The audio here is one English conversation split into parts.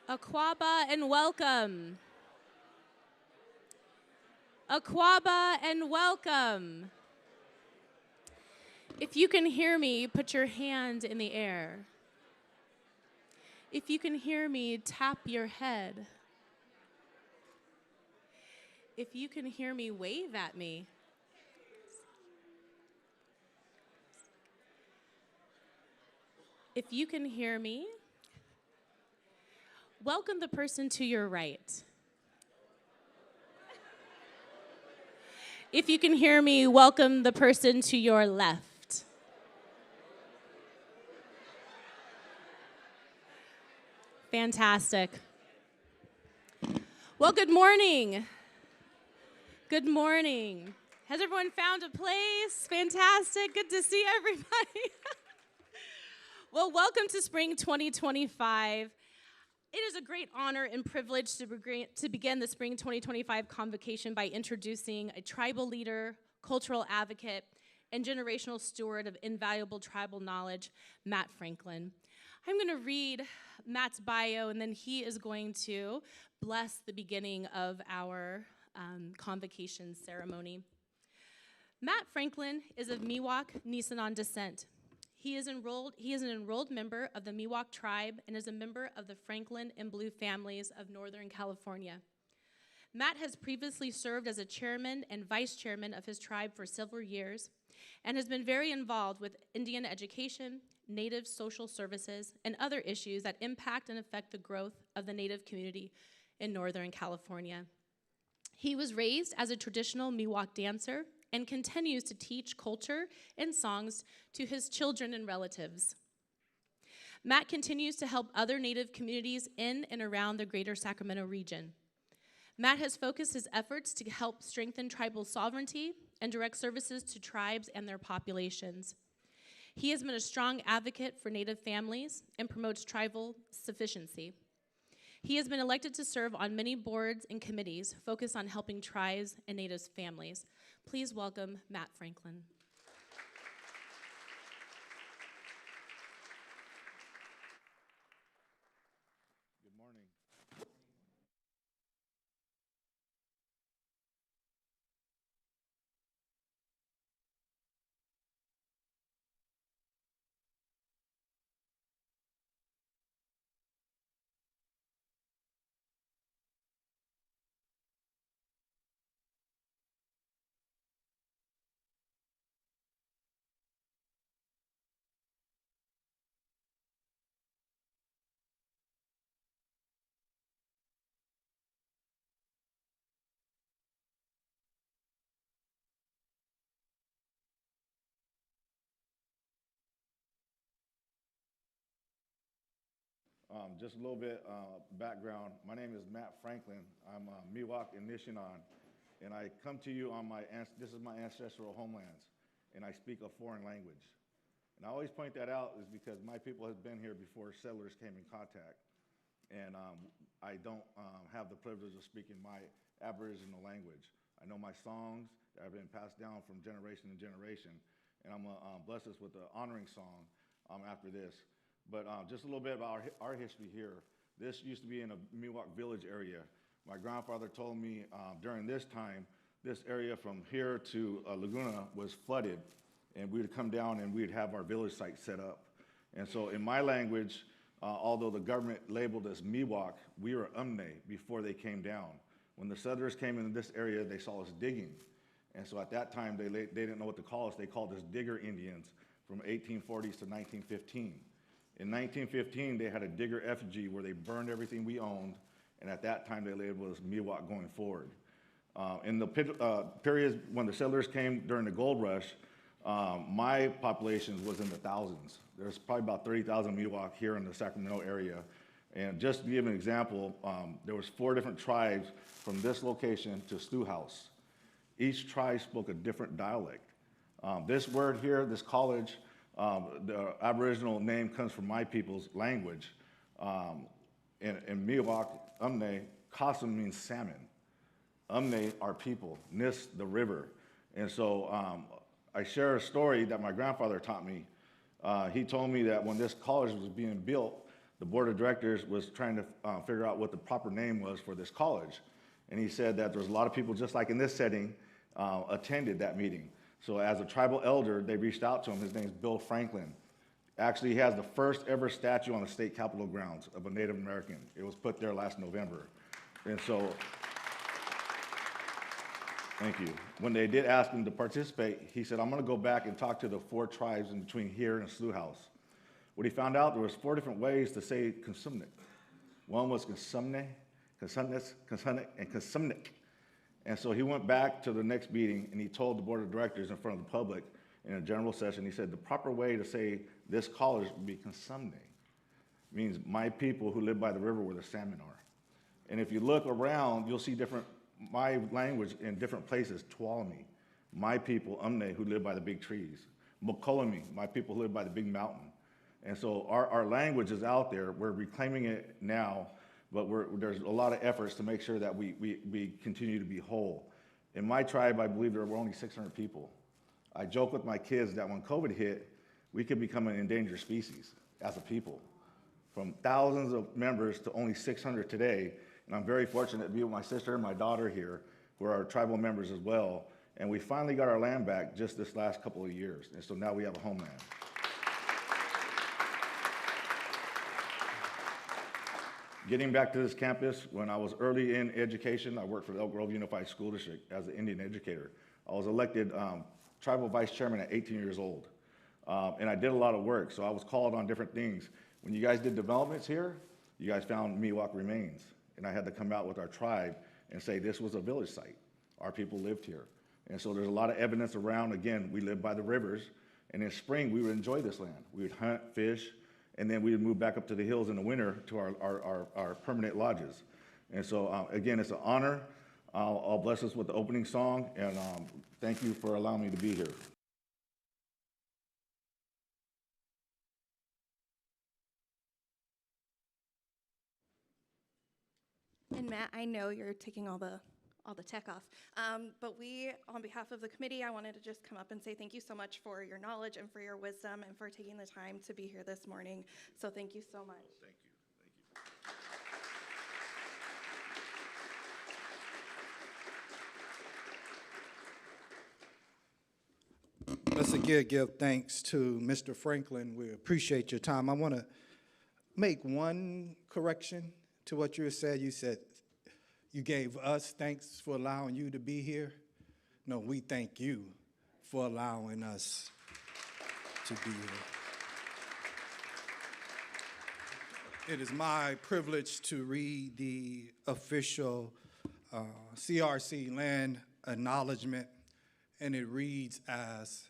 Aquaba and welcome. Aquaba and welcome. If you can hear me, put your hand in the air. If you can hear me, tap your head. If you can hear me, wave at me. If you can hear me, welcome the person to your right. If you can hear me, welcome the person to your left. Fantastic. Well, good morning. Good morning. Has everyone found a place? Fantastic. Good to see everybody. Well, welcome to Spring 2025. It is a great honor and privilege to begin the Spring 2025 Convocation by introducing a tribal leader, cultural advocate, and generational steward of invaluable tribal knowledge, Matt Franklin. I'm going to read Matt's bio, and then he is going to bless the beginning of our convocation ceremony. Matt Franklin is of Miwok Nisenan descent. He is an enrolled member of the Miwok tribe and is a member of the Franklin and Blue families of Northern California. Matt has previously served as a chairman and vice chairman of his tribe for several years and has been very involved with Indian education, Native social services, and other issues that impact and affect the growth of the Native community in Northern California. He was raised as a traditional Miwok dancer and continues to teach culture and songs to his children and relatives. Matt continues to help other Native communities in and around the greater Sacramento region. Matt has focused his efforts to help strengthen tribal sovereignty and direct services to tribes and their populations. He has been a strong advocate for Native families and promotes tribal sufficiency. He has been elected to serve on many boards and committees focused on helping tribes and Native families. Please welcome Matt Franklin. Good morning. Just a little bit background. My name is Matt Franklin. I'm Miwok and Nisenan, and I come to you on this is my ancestral homelands, and I speak a foreign language. And I always point that out is because my people have been here before settlers came in contact, and I don't have the privilege of speaking my Aboriginal language. I know my songs that have been passed down from generation to generation, and I'm going to bless us with an honoring song after this. But just a little bit about our history here. This used to be in a Miwok village area. My grandfather told me during this time, this area from here to Laguna was flooded, and we would come down and we'd have our village site set up. And so in my language, although the government labeled us Miwok, we were Umne before they came down. When the settlers came into this area, they saw us digging. And so at that time, they didn't know what to call us. They called us Digger Indians from 1840s to 1915. In 1915, they had a digger effigy where they burned everything we owned, and at that time, they labeled us Miwok going forward. In the periods when the settlers came during the gold rush, my population was in the thousands. There's probably about 30,000 Miwok here in the Sacramento area. And just to give an example, there was 4 different tribes from this location to Stew House. Each tribe spoke a different dialect. This word here, this college, the Aboriginal name comes from my people's language. In Miwok, Umne, Cosumnes means salmon. Umne, our people. Nis, the river. And so I share a story that my grandfather taught me. He told me that when this college was being built, the board of directors was trying to figure out what the proper name was for this college. And he said that there's a lot of people, just like in this setting, attended that meeting. So as a tribal elder, they reached out to him. His name's Bill Franklin. Actually, he has the first ever statue on the state capitol grounds of a Native American. It was put there last November. And so, thank you. When they did ask him to participate, he said, I'm gonna go back and talk to the 4 tribes in between here and Slough House. What he found out, there was 4 different ways to say Cosumnes. One was Cosumnes, Cosumnes, Cosumnes, and Cosumnes. And so he went back to the next meeting and he told the board of directors in front of the public in a general session, he said, the proper way to say this college would be Cosumnes. Means my people who live by the river where the salmon are. And if you look around, you'll see my language in different places. Tuolumne, my people, Umne, who live by the big trees. Mokolome, my people who live by the big mountain. And so our language is out there. We're reclaiming it now, but there's a lot of efforts to make sure that we continue to be whole. In my tribe, I believe there were only 600 people. I joke with my kids that when COVID hit, we could become an endangered species as a people. From thousands of members to only 600 today, and I'm very fortunate to be with my sister and my daughter here, who are our tribal members as well, and we finally got our land back just this last couple of years, and so now we have a homeland. Getting back to this campus, when I was early in education, I worked for the Elk Grove Unified School District as an Indian educator. I was elected tribal vice chairman at 18 years old. And I did a lot of work, so I was called on different things. When you guys did developments here, you guys found Miwok remains. And I had to come out with our tribe and say this was a village site. Our people lived here. And so there's a lot of evidence around, again, we live by the rivers, and in spring we would enjoy this land. We would hunt, fish, and then we would move back up to the hills in the winter to our permanent lodges. And so again, it's an honor. I'll bless us with the opening song, and thank you for allowing me to be here. And Matt, I know you're taking all the tech off, but we, on behalf of the committee, I wanted to just come up and say thank you so much for your knowledge and for your wisdom and for taking the time to be here this morning. So thank you so much. Thank you. Let's again give thanks to Mr. Franklin. We appreciate your time. I want to make one correction to what you said. You said you gave us thanks for allowing you to be here. No, we thank you for allowing us to be here. It is my privilege to read the official CRC land acknowledgement, and it reads as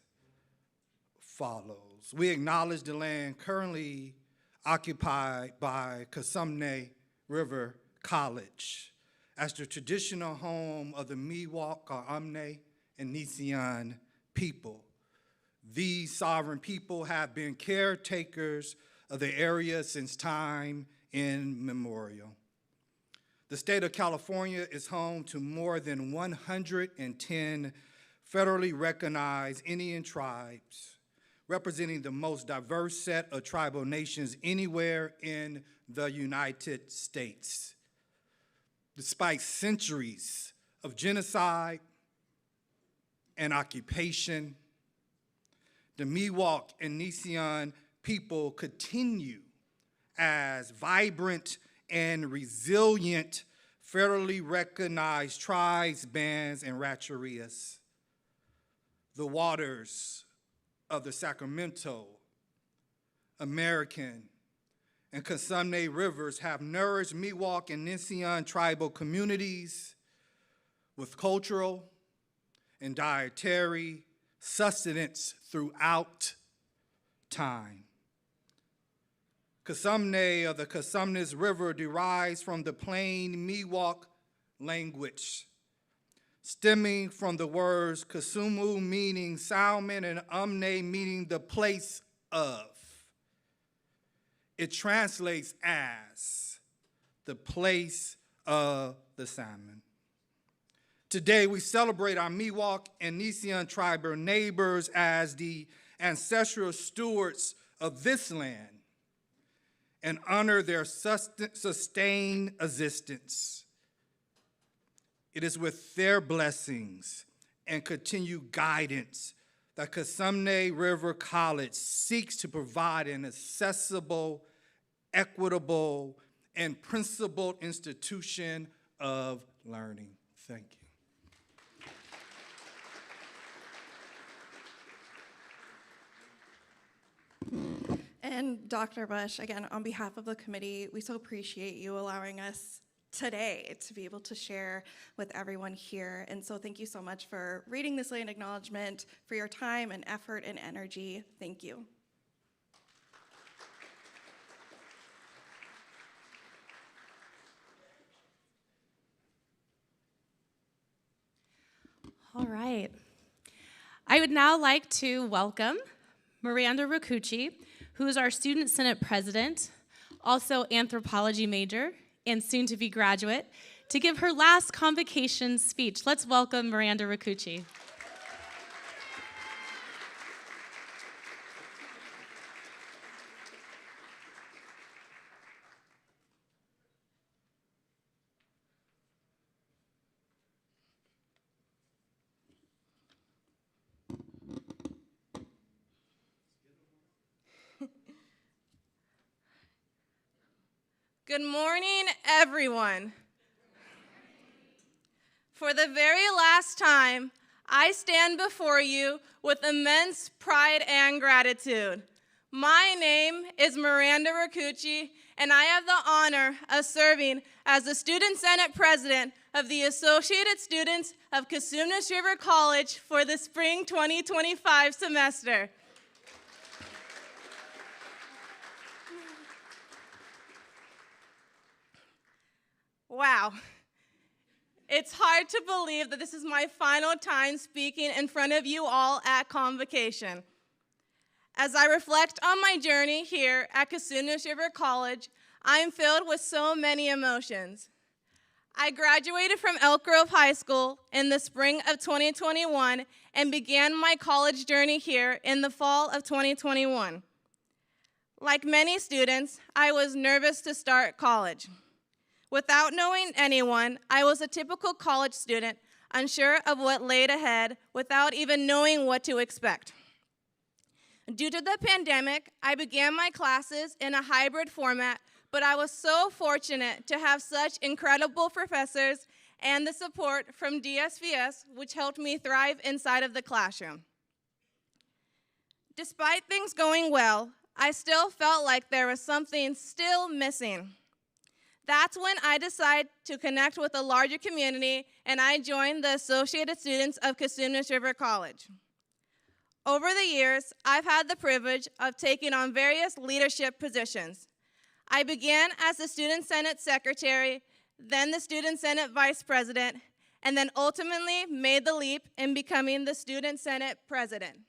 follows. We acknowledge the land currently occupied by Cosumnes River College as the traditional home of the Miwok, Umne, and Nissean people. These sovereign people have been caretakers of the area since time immemorial. The state of California is home to more than 110 federally recognized Indian tribes, representing the most diverse set of tribal nations anywhere in the United States. Despite centuries of genocide and occupation, the Miwok and Nissean people continue as vibrant and resilient federally recognized tribes, bands, and rancherias. The waters of the Sacramento, American, and Cosumnes rivers have nourished Miwok and Nissean tribal communities with cultural and dietary sustenance throughout time. Cosumnes of the Cosumnes River derives from the plain Miwok language, stemming from the words Kosumu meaning salmon and Umne meaning the place of. It translates as the place of the salmon. Today we celebrate our Miwok and Nissean tribal neighbors as the ancestral stewards of this land and honor their sustained existence. It is with their blessings and continued guidance that Cosumnes River College seeks to provide an accessible, equitable, and principled institution of learning. Thank you. And Dr. Bush, again, on behalf of the committee, we so appreciate you allowing us today to be able to share with everyone here. And so thank you so much for reading this late acknowledgement, for your time and effort and energy. Thank you. All right. I would now like to welcome Miranda Riccucci, who is our Student Senate President, also anthropology major, and soon-to-be graduate, to give her last convocation speech. Let's welcome Miranda Riccucci. Good morning, everyone. For the very last time, I stand before you with immense pride and gratitude. My name is Miranda Riccucci, and I have the honor of serving as the Student Senate President of the Associated Students of Cosumnes River College for the Spring 2025 semester. Wow. It's hard to believe that this is my final time speaking in front of you all at Convocation. As I reflect on my journey here at Cosumnes River College, I am filled with so many emotions. I graduated from Elk Grove High School in the spring of 2021 and began my college journey here in the fall of 2021. Like many students, I was nervous to start college. Without knowing anyone, I was a typical college student, unsure of what laid ahead, without even knowing what to expect. Due to the pandemic, I began my classes in a hybrid format, but I was so fortunate to have such incredible professors and the support from DSVS, which helped me thrive inside of the classroom. Despite things going well, I still felt like there was something still missing. That's when I decided to connect with a larger community, and I joined the Associated Students of Cosumnes River College. Over the years, I've had the privilege of taking on various leadership positions. I began as the Student Senate Secretary, then the Student Senate Vice President, and then ultimately made the leap in becoming the Student Senate President.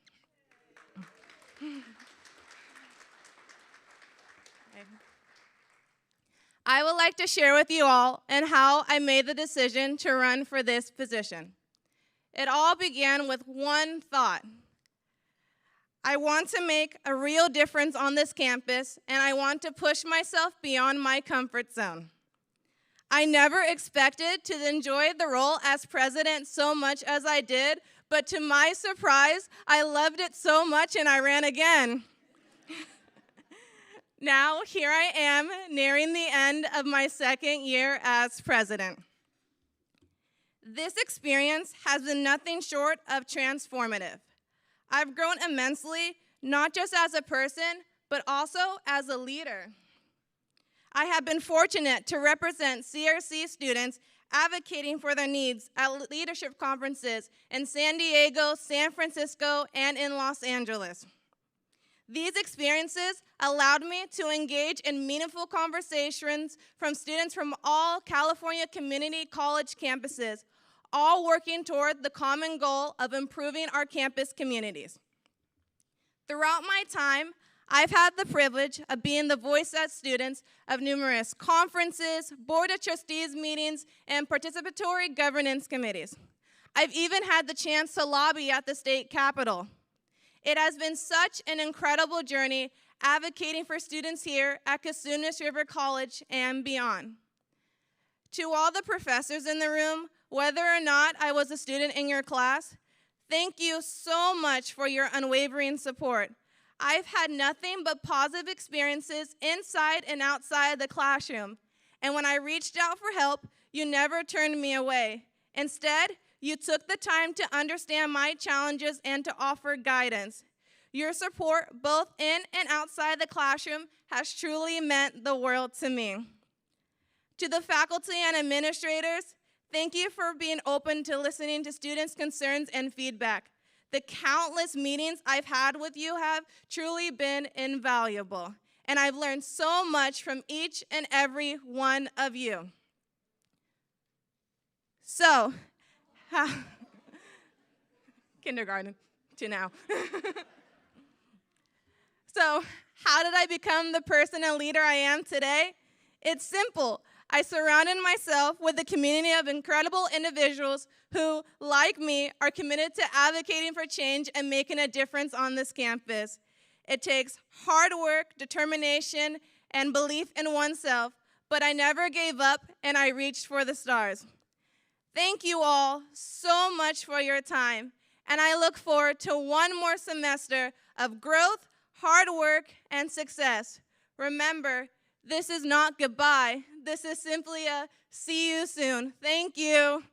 I would like to share with you all and how I made the decision to run for this position. It all began with one thought. I want to make a real difference on this campus, and I want to push myself beyond my comfort zone. I never expected to enjoy the role as president so much as I did, but to my surprise, I loved it so much and I ran again. Now, here I am, nearing the end of my second year as president. This experience has been nothing short of transformative. I've grown immensely, not just as a person, but also as a leader. I have been fortunate to represent CRC students advocating for their needs at leadership conferences in San Diego, San Francisco, and in Los Angeles. These experiences allowed me to engage in meaningful conversations from students from all California community college campuses, all working toward the common goal of improving our campus communities. Throughout my time, I've had the privilege of being the voice as students of numerous conferences, board of trustees meetings, and participatory governance committees. I've even had the chance to lobby at the state capitol. It has been such an incredible journey advocating for students here at Cosumnes River College and beyond. To all the professors in the room, whether or not I was a student in your class, thank you so much for your unwavering support. I've had nothing but positive experiences inside and outside the classroom. And when I reached out for help, you never turned me away. Instead, you took the time to understand my challenges and to offer guidance. Your support, both in and outside the classroom, has truly meant the world to me. To the faculty and administrators, thank you for being open to listening to students' concerns and feedback. The countless meetings I've had with you have truly been invaluable, and I've learned so much from each and every one of you. So, kindergarten to now. So, how did I become the person and leader I am today? It's simple. I surrounded myself with a community of incredible individuals who, like me, are committed to advocating for change and making a difference on this campus. It takes hard work, determination, and belief in oneself, but I never gave up and I reached for the stars. Thank you all so much for your time, and I look forward to one more semester of growth, hard work, and success. Remember, this is not goodbye. This is simply a see you soon. Thank you.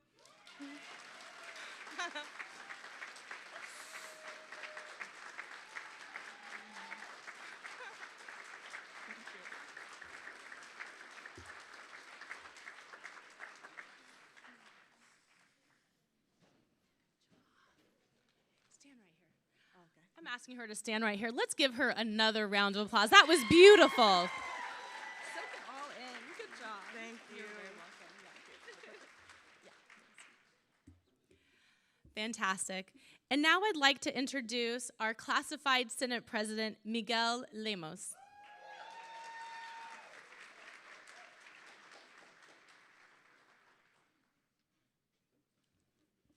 I'm asking her to stand right here. Let's give her another round of applause. That was beautiful. Soak it all in. Good job. Thank you. You're very welcome. Fantastic. And now I'd like to introduce our classified Senate President, Miguel Lemos.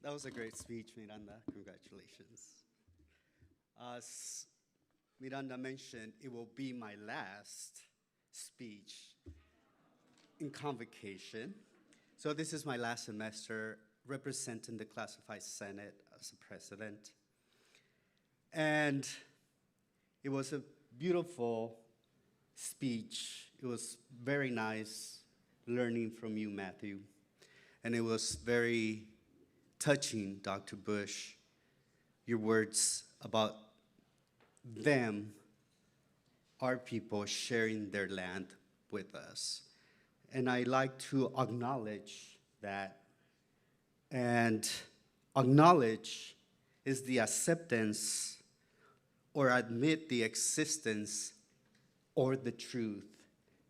That was a great speech, Miranda. Congratulations. As Miranda mentioned, it will be my last speech in convocation. So this is my last semester representing the classified Senate as a president. And it was a beautiful speech. It was very nice learning from you, Matthew. And it was very touching, Dr. Bush, your words about them, our people, sharing their land with us. And I like to acknowledge that. And acknowledge is the acceptance or admit the existence or the truth.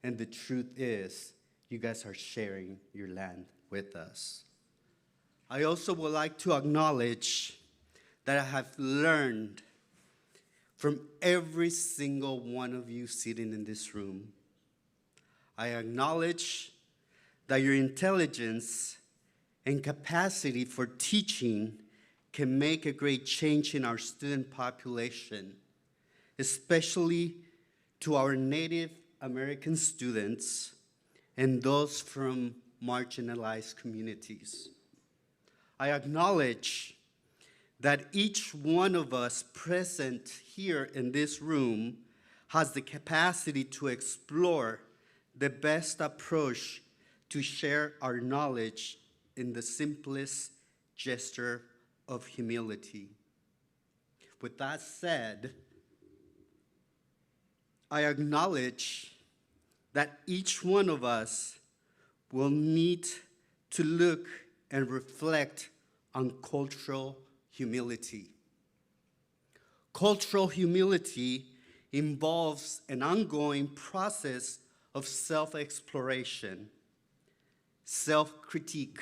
And the truth is, you guys are sharing your land with us. I also would like to acknowledge that I have learned from every single one of you sitting in this room. I acknowledge that your intelligence and capacity for teaching can make a great change in our student population, especially to our Native American students and those from marginalized communities. I acknowledge that each one of us present here in this room has the capacity to explore the best approach to share our knowledge in the simplest gesture of humility. With that said, I acknowledge that each one of us will need to look and reflect on cultural humility. Cultural humility involves an ongoing process of self-exploration, self-critique,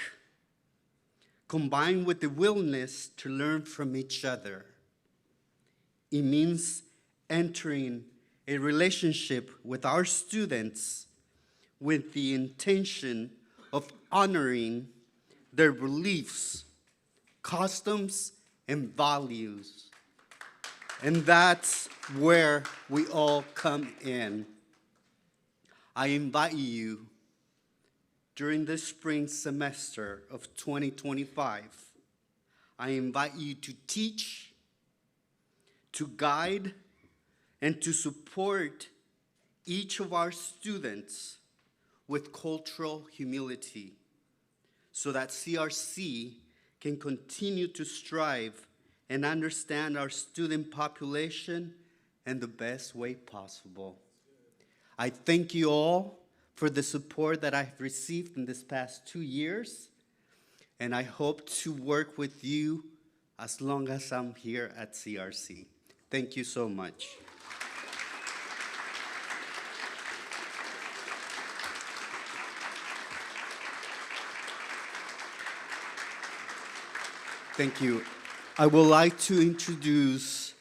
combined with the willingness to learn from each other. It means entering a relationship with our students with the intention of honoring their beliefs, customs, and values. And that's where we all come in. I invite you during this spring semester of 2025, I invite you to teach, to guide, and to support each of our students with cultural humility so that CRC can continue to strive and understand our student population in the best way possible. I thank you all for the support that I've received in this past 2 years, and I hope to work with you as long as I'm here at CRC. Thank you so much. Thank you. I would like to introduce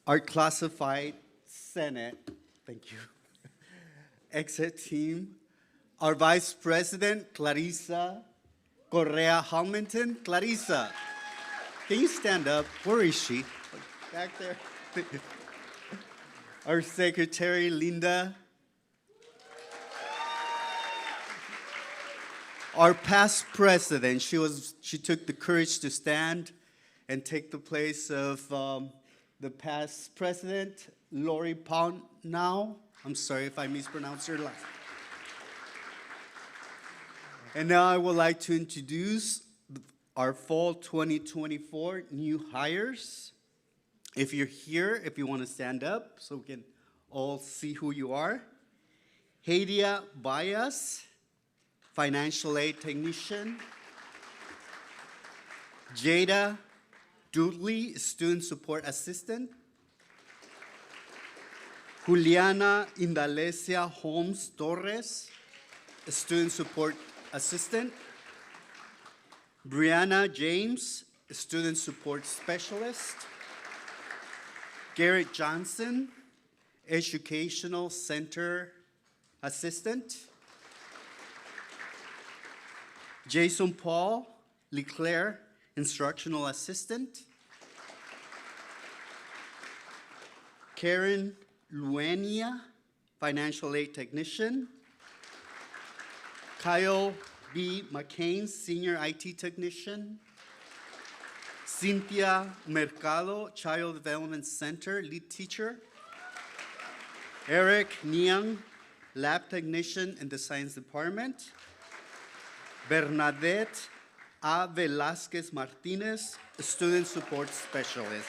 our classified Senate, thank you, exit team, our Vice President, Clarissa Correa Halmington. Clarissa, can you stand up? Where is she? Back there. Our Secretary, Linda. Our past president, she took the courage to stand and take the place of the past president, Lori Pownall. I'm sorry if I mispronounced her last. And now I would like to introduce our fall 2024 new hires. If you're here, if you want to stand up so we can all see who you are. Hadia Bias, financial aid technician. Jada Dudley, student support assistant. Juliana Indalecia Holmes Torres, student support assistant. Brianna James, student support specialist. Garrett Johnson, educational center assistant. Jason Paul Leclerc, instructional assistant. Karen Luenia, financial aid technician. Kyle B. McCain, senior IT technician. Cynthia Mercado, child development center, lead teacher. Eric Niang, lab technician in the science department. Bernadette A. Velasquez Martinez, student support specialist.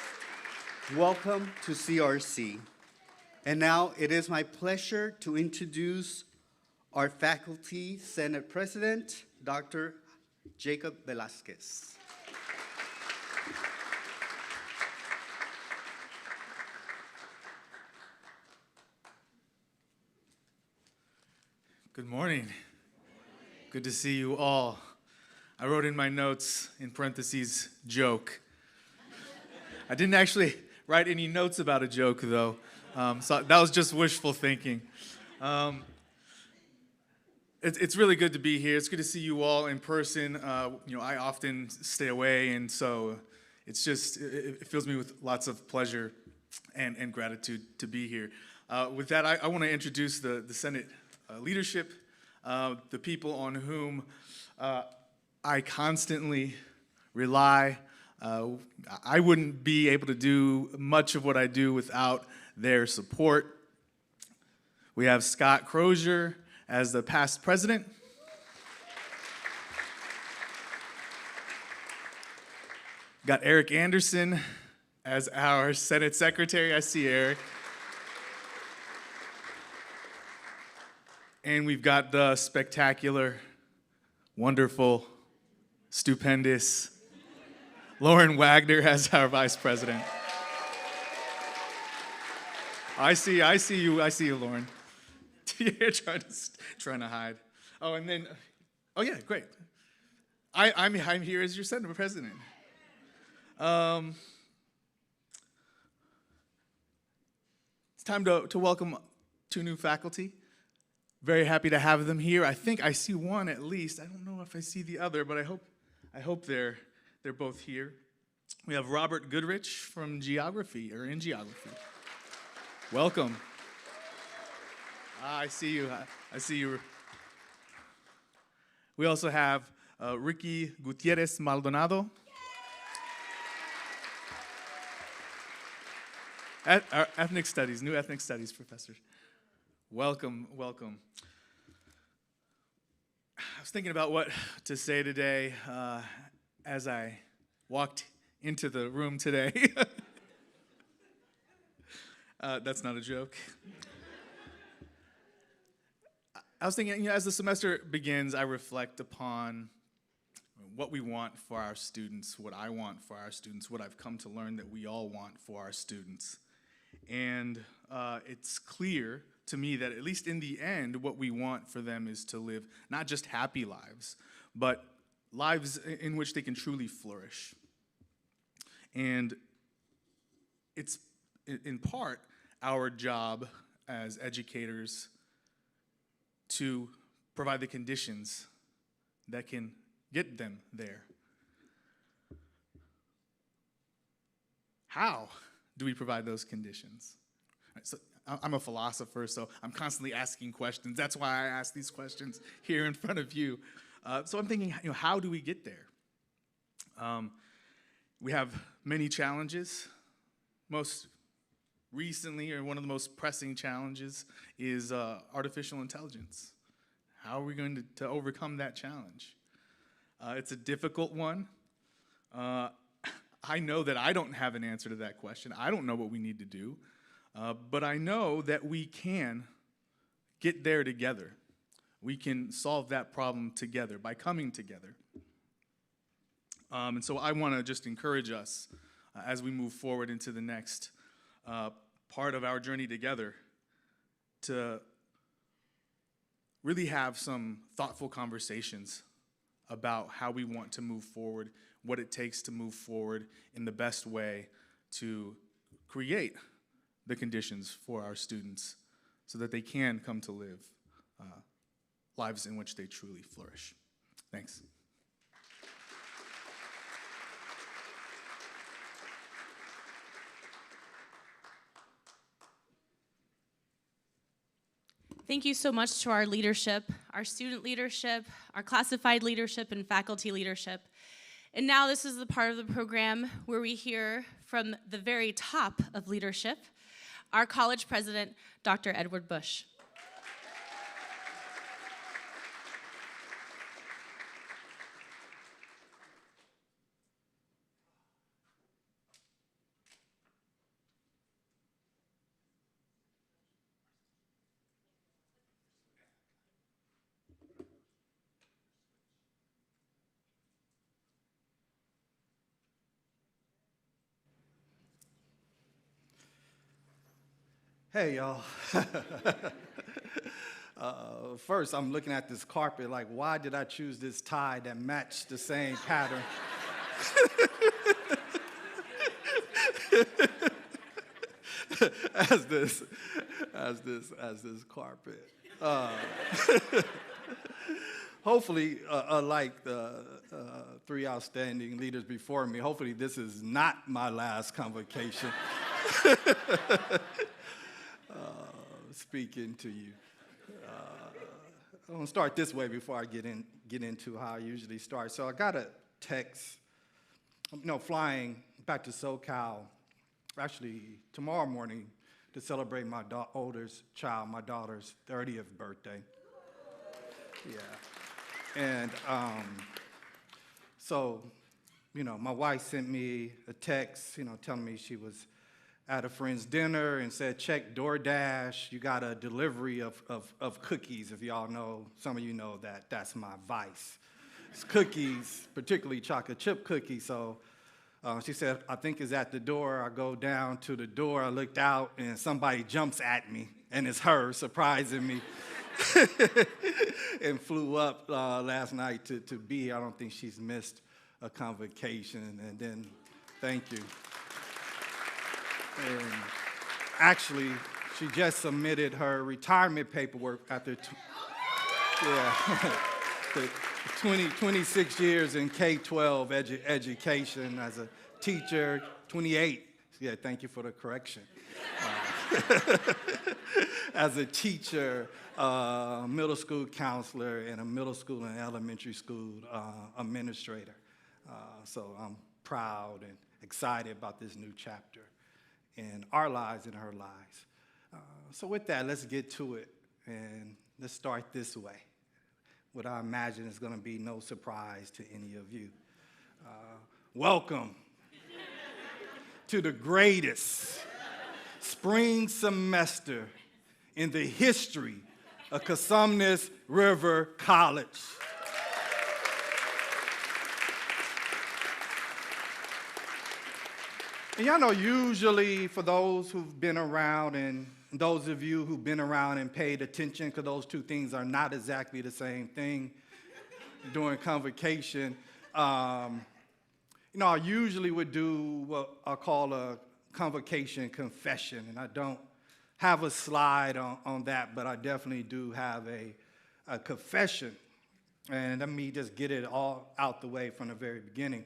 Welcome to CRC. And now it is my pleasure to introduce our faculty senate president, Dr. Jacob Velasquez. Good morning. Good to see you all. I wrote in my notes, in parentheses, joke. I didn't actually write any notes about a joke, though, so that was just wishful thinking. It's really good to be here. It's good to see you all in person. I often stay away, and so it fills me with lots of pleasure and gratitude to be here. With that, I want to introduce the Senate leadership, the people on whom I constantly rely. I wouldn't be able to do much of what I do without their support. We have Scott Crozier as the past president. Got Eric Anderson as our Senate secretary. I see Eric. And we've got the spectacular, wonderful, stupendous Lauren Wagner as our vice president. I see you, Lauren. You're trying to hide. Oh, and then, oh yeah, great. I'm here as your Senate president. It's time to welcome 2 new faculty. Very happy to have them here. I think I see one at least. I don't know if I see the other, but I hope they're both here. We have Robert Goodrich from geography, or in geography. Welcome. I see you. I see you. We also have Ricky Gutierrez Maldonado. Our ethnic studies, new ethnic studies professor. Welcome, welcome. I was thinking about what to say today as I walked into the room today. That's not a joke. I was thinking, as the semester begins, I reflect upon what we want for our students, what I want for our students, what I've come to learn that we all want for our students. And it's clear to me that at least in the end, what we want for them is to live not just happy lives, but lives in which they can truly flourish. And it's in part our job as educators to provide the conditions that can get them there. How do we provide those conditions? So I'm a philosopher, so I'm constantly asking questions. That's why I ask these questions here in front of you. So I'm thinking, how do we get there? We have many challenges. Most recently, or one of the most pressing challenges, is artificial intelligence. How are we going to overcome that challenge? It's a difficult one. I know that I don't have an answer to that question. I don't know what we need to do. But I know that we can get there together. We can solve that problem together by coming together. And so I want to just encourage us as we move forward into the next part of our journey together to really have some thoughtful conversations about how we want to move forward, what it takes to move forward in the best way to create the conditions for our students so that they can come to live lives in which they truly flourish. Thanks. Thank you so much to our leadership, our student leadership, our classified leadership, and faculty leadership. And now this is the part of the program where we hear from the very top of leadership, our college president, Dr. Edward Bush. Hey, y'all. First, I'm looking at this carpet like, why did I choose this tie that matched the same pattern? as this carpet. Hopefully, like the three outstanding leaders before me, hopefully this is not my last convocation. Speaking to you. I'm gonna start this way before I get into how I usually start. So I got a text, flying back to SoCal, actually tomorrow morning to celebrate my oldest child, my daughter's 30th birthday. Yeah. And so, my wife sent me a text, telling me she was at a friend's dinner and said, check DoorDash, you got a delivery of cookies. If y'all know, some of you know that's my vice. It's cookies, particularly chocolate chip cookies. So she said, I think it's at the door. I go down to the door, I looked out, and somebody jumps at me, and it's her surprising me. And flew up last night to be here. I don't think she's missed a convocation. And then, thank you. And actually, she just submitted her retirement paperwork after 26 years in K-12 education as a teacher, 28. Yeah, thank you for the correction. As a teacher, middle school counselor, and a middle school and elementary school administrator. So I'm proud and excited about this new chapter in our lives and her lives. So with that, let's get to it, and let's start this way. What I imagine is going to be no surprise to any of you. Welcome to the greatest spring semester in the history of Cosumnes River College. And y'all know, usually for those who've been around and those of you who've been around and paid attention, because those two things are not exactly the same thing during convocation, I usually would do what I call a convocation confession, and I don't have a slide on that, but I definitely do have a confession. And let me just get it all out the way from the very beginning.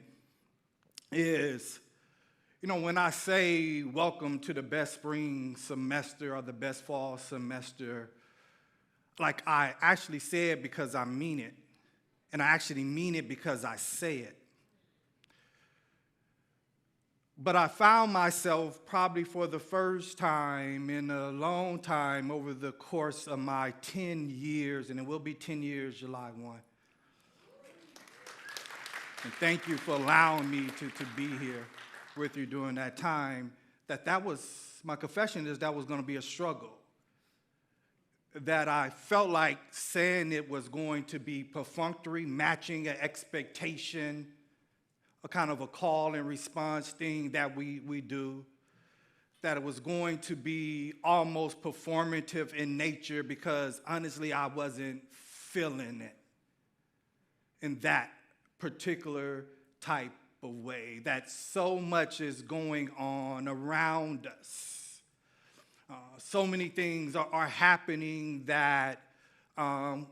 When I say welcome to the best spring semester or the best fall semester, like I actually say it because I mean it, and I actually mean it because I say it. But I found myself probably for the first time in a long time over the course of my 10 years, and it will be 10 years July 1. And thank you for allowing me to be here with you during that time, that was, my confession is that was going to be a struggle. That I felt like saying it was going to be perfunctory, matching an expectation, a kind of a call and response thing that we do, that it was going to be almost performative in nature because honestly I wasn't feeling it in that particular type of way, that so much is going on around us. So many things are happening that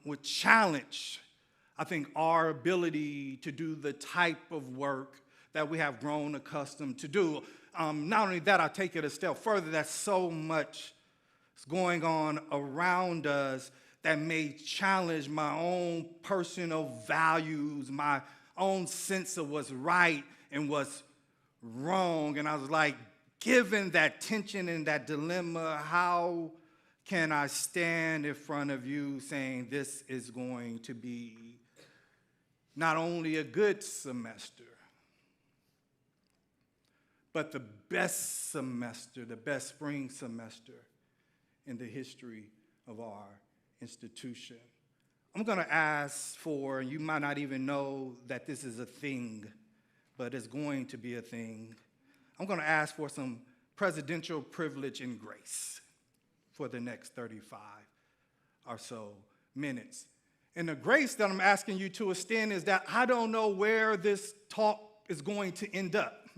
would challenge, I think, our ability to do the type of work that we have grown accustomed to do. Not only that, I'll take it a step further, that so much is going on around us that may challenge my own personal values, my own sense of what's right and what's wrong. And I was like, given that tension and that dilemma, how can I stand in front of you saying this is going to be not only a good semester, but the best semester, the best spring semester in the history of our institution? I'm going to ask for, and you might not even know that this is a thing, but it's going to be a thing. I'm going to ask for some presidential privilege and grace for the next 35 or so minutes. And the grace that I'm asking you to extend is that I don't know where this talk is going to end up.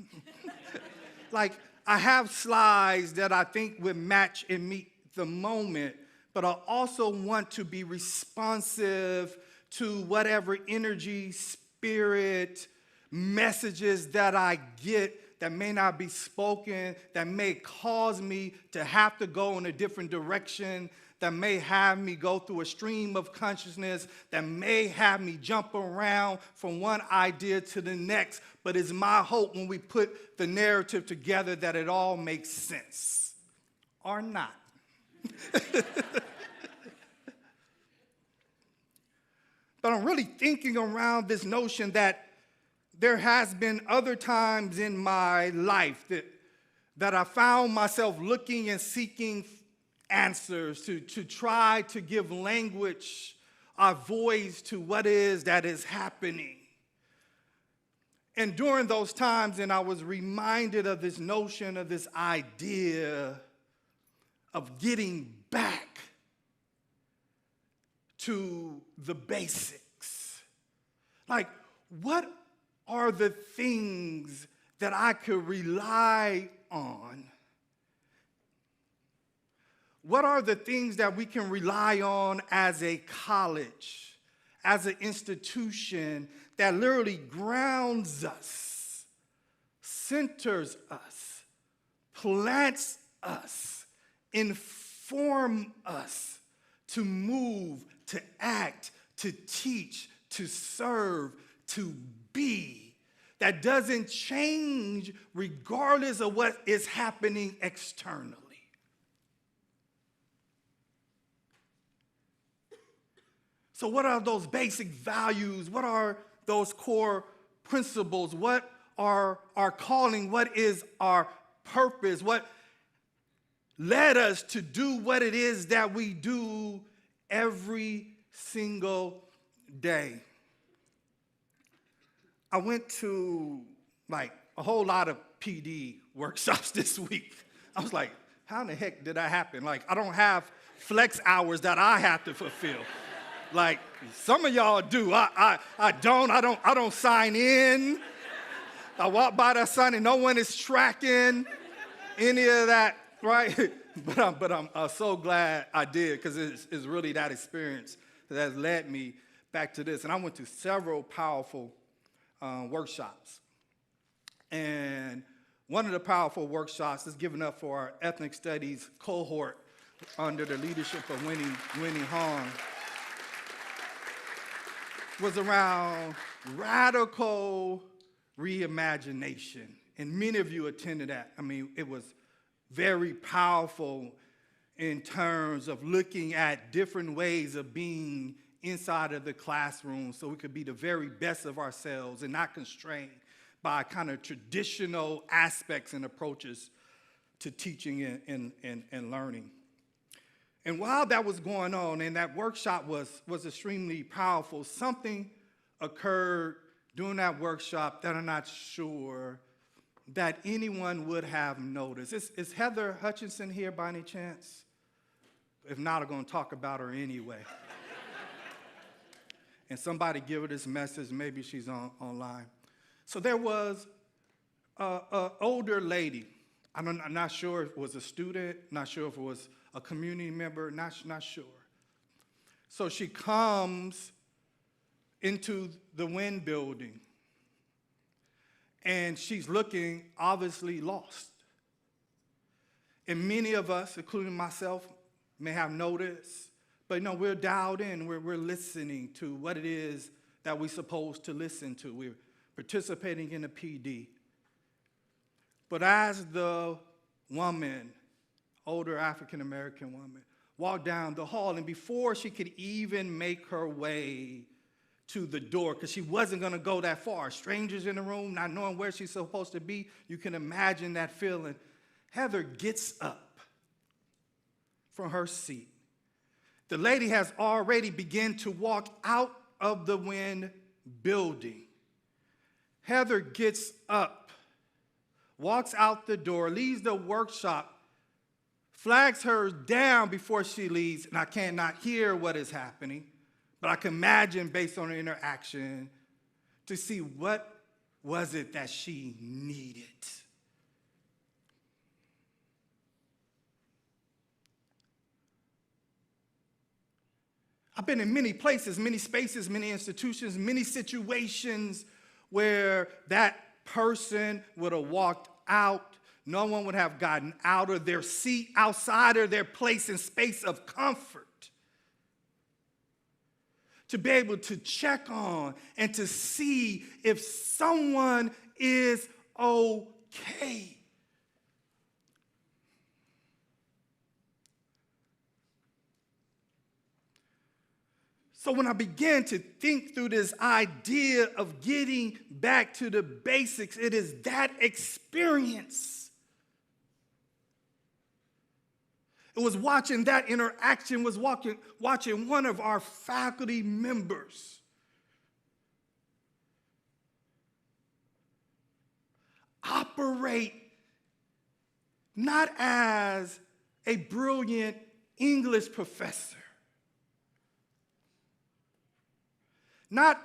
Like, I have slides that I think would match and meet the moment, but I also want to be responsive to whatever energy, spirit, messages that I get that may not be spoken, that may cause me to have to go in a different direction, that may have me go through a stream of consciousness, that may have me jump around from one idea to the next. But it's my hope when we put the narrative together that it all makes sense, or not. But I'm really thinking around this notion that there has been other times in my life that I found myself looking and seeking answers to try to give language, a voice to what is that is happening. And during those times, and I was reminded of this notion, of this idea of getting back to the basics. Like, what are the things that I could rely on? What are the things that we can rely on as a college, as an institution that literally grounds us centers us, plants us, inform us to move, to act, to teach, to serve, to be. That doesn't change regardless of what is happening externally. So what are those basic values? What are those core principles? What are our calling? What is our purpose? What led us to do what it is that we do every single day? I went to like a whole lot of PD workshops this week. I was like, how in the heck did that happen? Like, I don't have flex hours that I have to fulfill. Like some of y'all do. I don't sign in. I walk by that sign and no one is tracking any of that, right? But I'm so glad I did, because it's really that experience that has led me back to this. And I went to several powerful workshops. And one of the powerful workshops is given up for our ethnic studies cohort under the leadership of Winnie Hong. Was around radical reimagination. And many of you attended that. I mean, it was very powerful in terms of looking at different ways of being inside of the classroom so we could be the very best of ourselves and not constrained by kind of traditional aspects and approaches to teaching and learning. And while that was going on, and that workshop was extremely powerful, something occurred during that workshop that I'm not sure that anyone would have noticed. Is Heather Hutchinson here by any chance? If not, I'm going to talk about her anyway. And somebody give her this message. Maybe she's online. So there was an older lady. I'm not sure if it was a student, not sure if it was a community member, not sure. So she comes into the WIN building, and she's looking obviously lost. And many of us, including myself, may have noticed, but no, we're dialed in, we're listening to what it is that we're supposed to listen to. We're participating in a PD. But as the woman, older African-American woman, walked down the hall, and before she could even make her way to the door, because she wasn't going to go that far, strangers in the room, not knowing where she's supposed to be, you can imagine that feeling. Heather gets up from her seat. The lady has already begun to walk out of the WIN building. Heather gets up, walks out the door, leaves the workshop, flags her down before she leaves, and I cannot hear what is happening, but I can imagine, based on her interaction, to see what was it that she needed. I've been in many places, many spaces, many institutions, many situations where that person would have walked out. No one would have gotten out of their seat, outside of their place and space of comfort, to be able to check on and to see if someone is okay. So when I began to think through this idea of getting back to the basics, it is that experience. It was watching that interaction, was watching one of our faculty members operate not as a brilliant English professor, not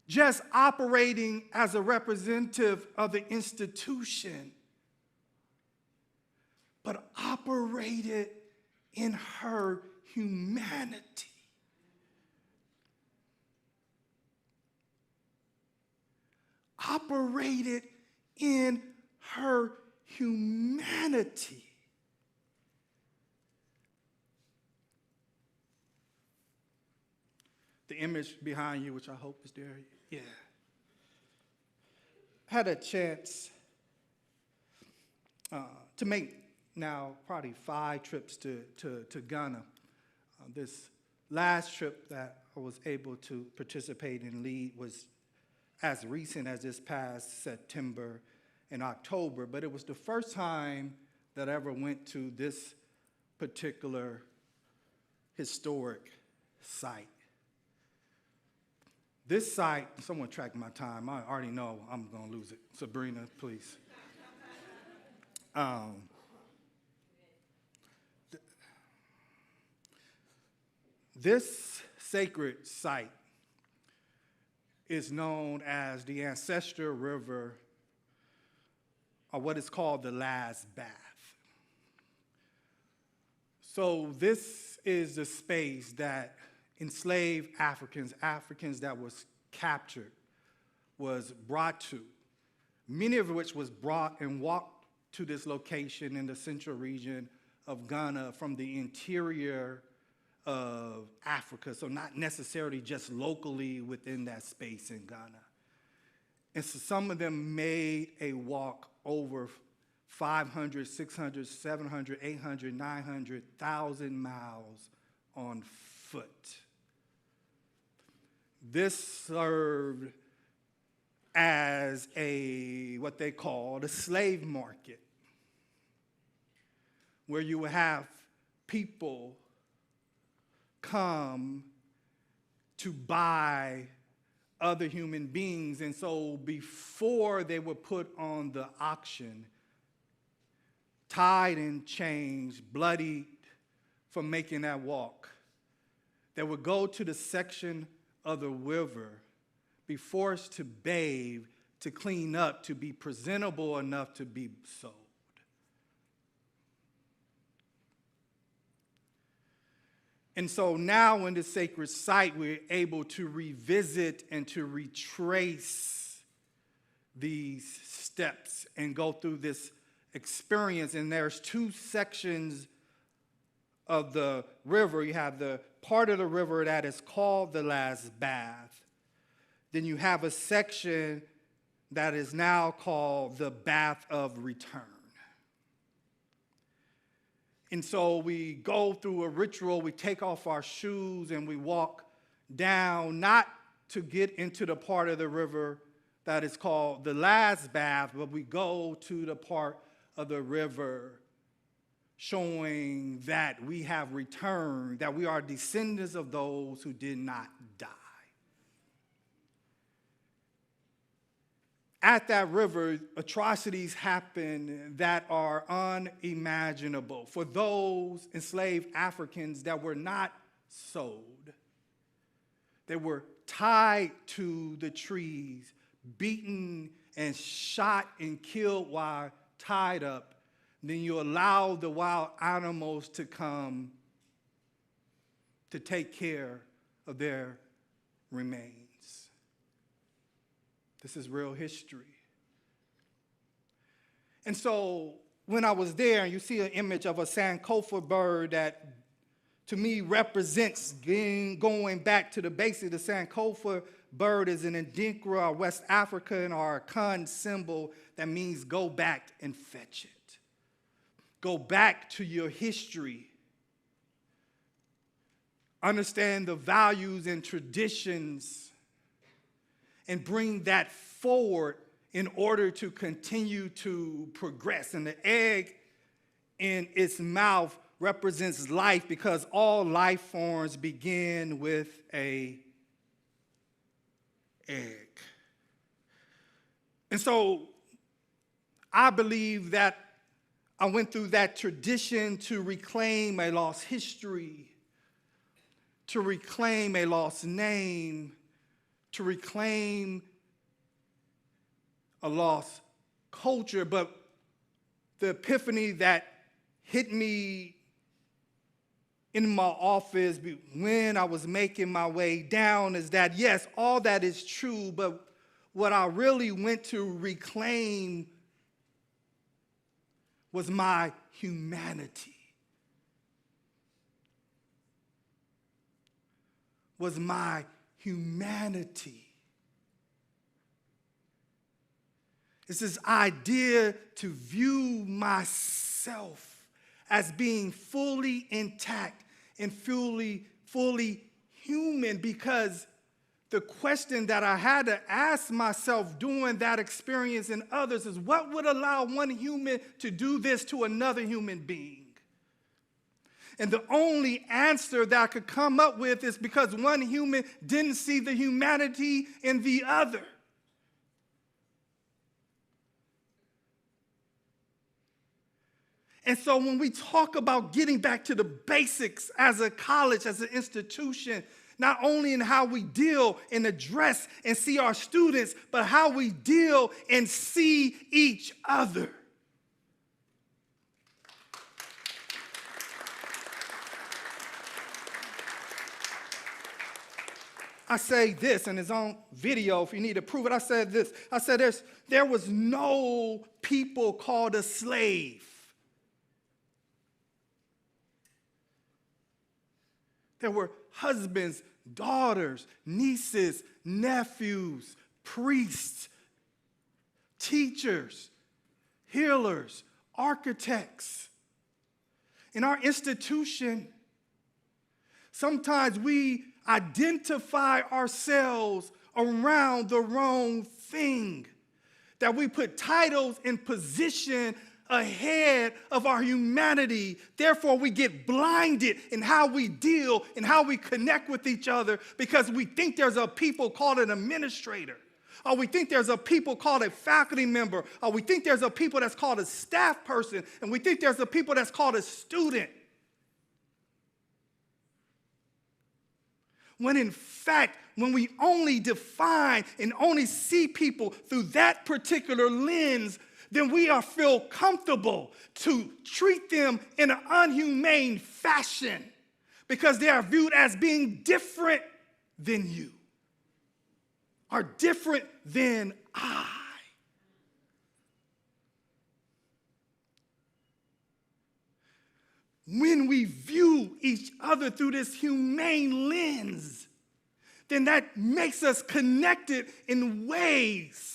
just operating as a representative of the institution, but operated in her humanity. Operated in her humanity. The image behind you, which I hope is there, yeah. Had a chance to make now probably 5 trips to Ghana. This last trip that I was able to participate and lead was as recent as this past September and October, but it was the first time that I ever went to this particular historic site. This site, someone track my time. I already know I'm going to lose it. Sabrina, please. This sacred site is known as the ancestral river, or what is called the last bath. So this is the space that enslaved Africans that was captured, was brought to, many of which was brought and walked to this location in the central region of Ghana from the interior of Africa, so not necessarily just locally within that space in Ghana. And so some of them made a walk over 500, 600, 700, 800, 900,000 miles on foot. This served as what they called a slave market, where you would have people come to buy other human beings. And so before they were put on the auction, tied in chains, bloodied from making that walk, they would go to the section of the river, be forced to bathe, to clean up, to be presentable enough to be sold. And so now in this sacred site, we're able to revisit and to retrace these steps and go through this experience. And there's 2 sections of the river. You have the part of the river that is called the last bath. Then you have a section that is now called the bath of return. And so we go through a ritual, we take off our shoes and we walk down, not to get into the part of the river that is called the last bath, but we go to the part of the river showing that we have returned, that we are descendants of those who did not die. At that river, atrocities happen that are unimaginable for those enslaved Africans that were not sold. They were tied to the trees, beaten and shot and killed while tied up. Then you allow the wild animals to come to take care of their remains. This is real history. And so when I was there, you see an image of a Sankofa bird that to me represents going back to the basics. The Sankofa bird is an Adinkra, West African, or a Kan symbol that means go back and fetch it. Go back to your history. Understand the values and traditions and bring that forward in order to continue to progress. And the egg in its mouth represents life because all life forms begin with an egg. And so I believe that I went through that tradition to reclaim a lost history, to reclaim a lost name, to reclaim a lost culture. But the epiphany that hit me in my office when I was making my way down is that, yes, all that is true, but what I really went to reclaim was my humanity. Was my humanity. It's this idea to view myself as being fully intact and fully human, because the question that I had to ask myself during that experience and others is, what would allow one human to do this to another human being? And the only answer that I could come up with is because one human didn't see the humanity in the other. And so when we talk about getting back to the basics as a college, as an institution, not only in how we deal and address and see our students, but how we deal and see each other. I say this, and it's on video if you need to prove it. I said this. I said there was no people called a slave. There were husbands, daughters, nieces, nephews, priests, teachers, healers, architects. In our institution, sometimes we identify ourselves around the wrong thing, that we put titles and position ahead of our humanity. Therefore, we get blinded in how we deal and how we connect with each other, because we think there's a people called an administrator, or we think there's a people called a faculty member, or we think there's a people that's called a staff person, and we think there's a people that's called a student. When in fact, when we only define and only see people through that particular lens, then we feel comfortable to treat them in an unhumane fashion because they are viewed as being different than you, are different than I. When we view each other through this humane lens, then that makes us connected in ways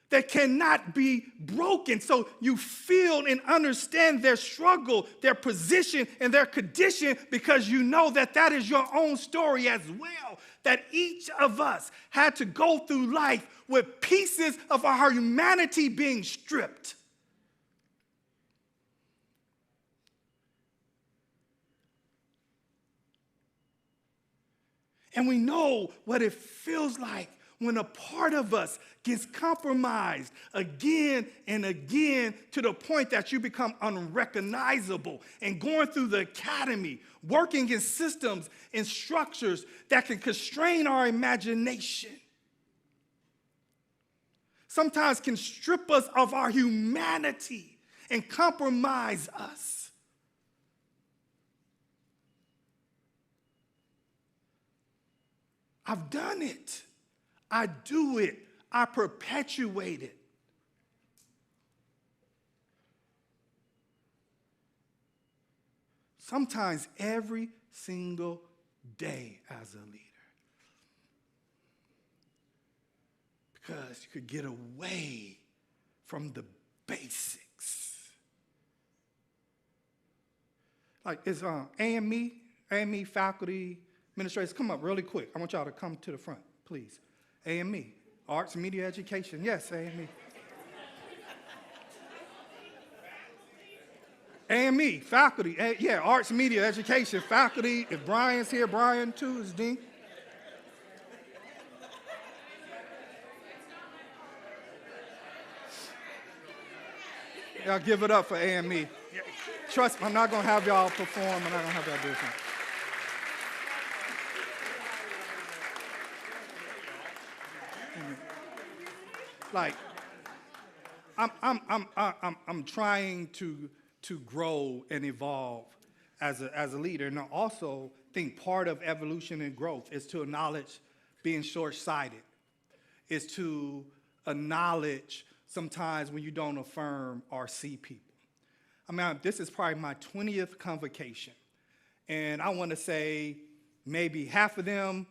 that cannot be broken. So you feel and understand their struggle, their position, and their condition, because you know that that is your own story as well, that each of us had to go through life with pieces of our humanity being stripped. And we know what it feels like when a part of us gets compromised again and again to the point that you become unrecognizable, and going through the academy, working in systems and structures that can constrain our imagination, sometimes can strip us of our humanity and compromise us. I've done it. I do it. I perpetuate it. Sometimes every single day as a leader. Because you could get away from the basics. Like, it's AME faculty, administrators, come up really quick. I want y'all to come to the front, please. AME, Arts, Media, Education. Yes, AME. AME, faculty, yeah, Arts, Media, Education, faculty. If Brian's here, Brian too is Dean. Y'all give it up for AME. Trust me, I'm not gonna have y'all perform, I'm not gonna have y'all do something. Like, I'm trying to grow and evolve as a leader, and I also think part of evolution and growth is to acknowledge being short-sighted is to acknowledge sometimes when you don't affirm or see people. I mean, this is probably my 20th convocation, and I want to say maybe half of them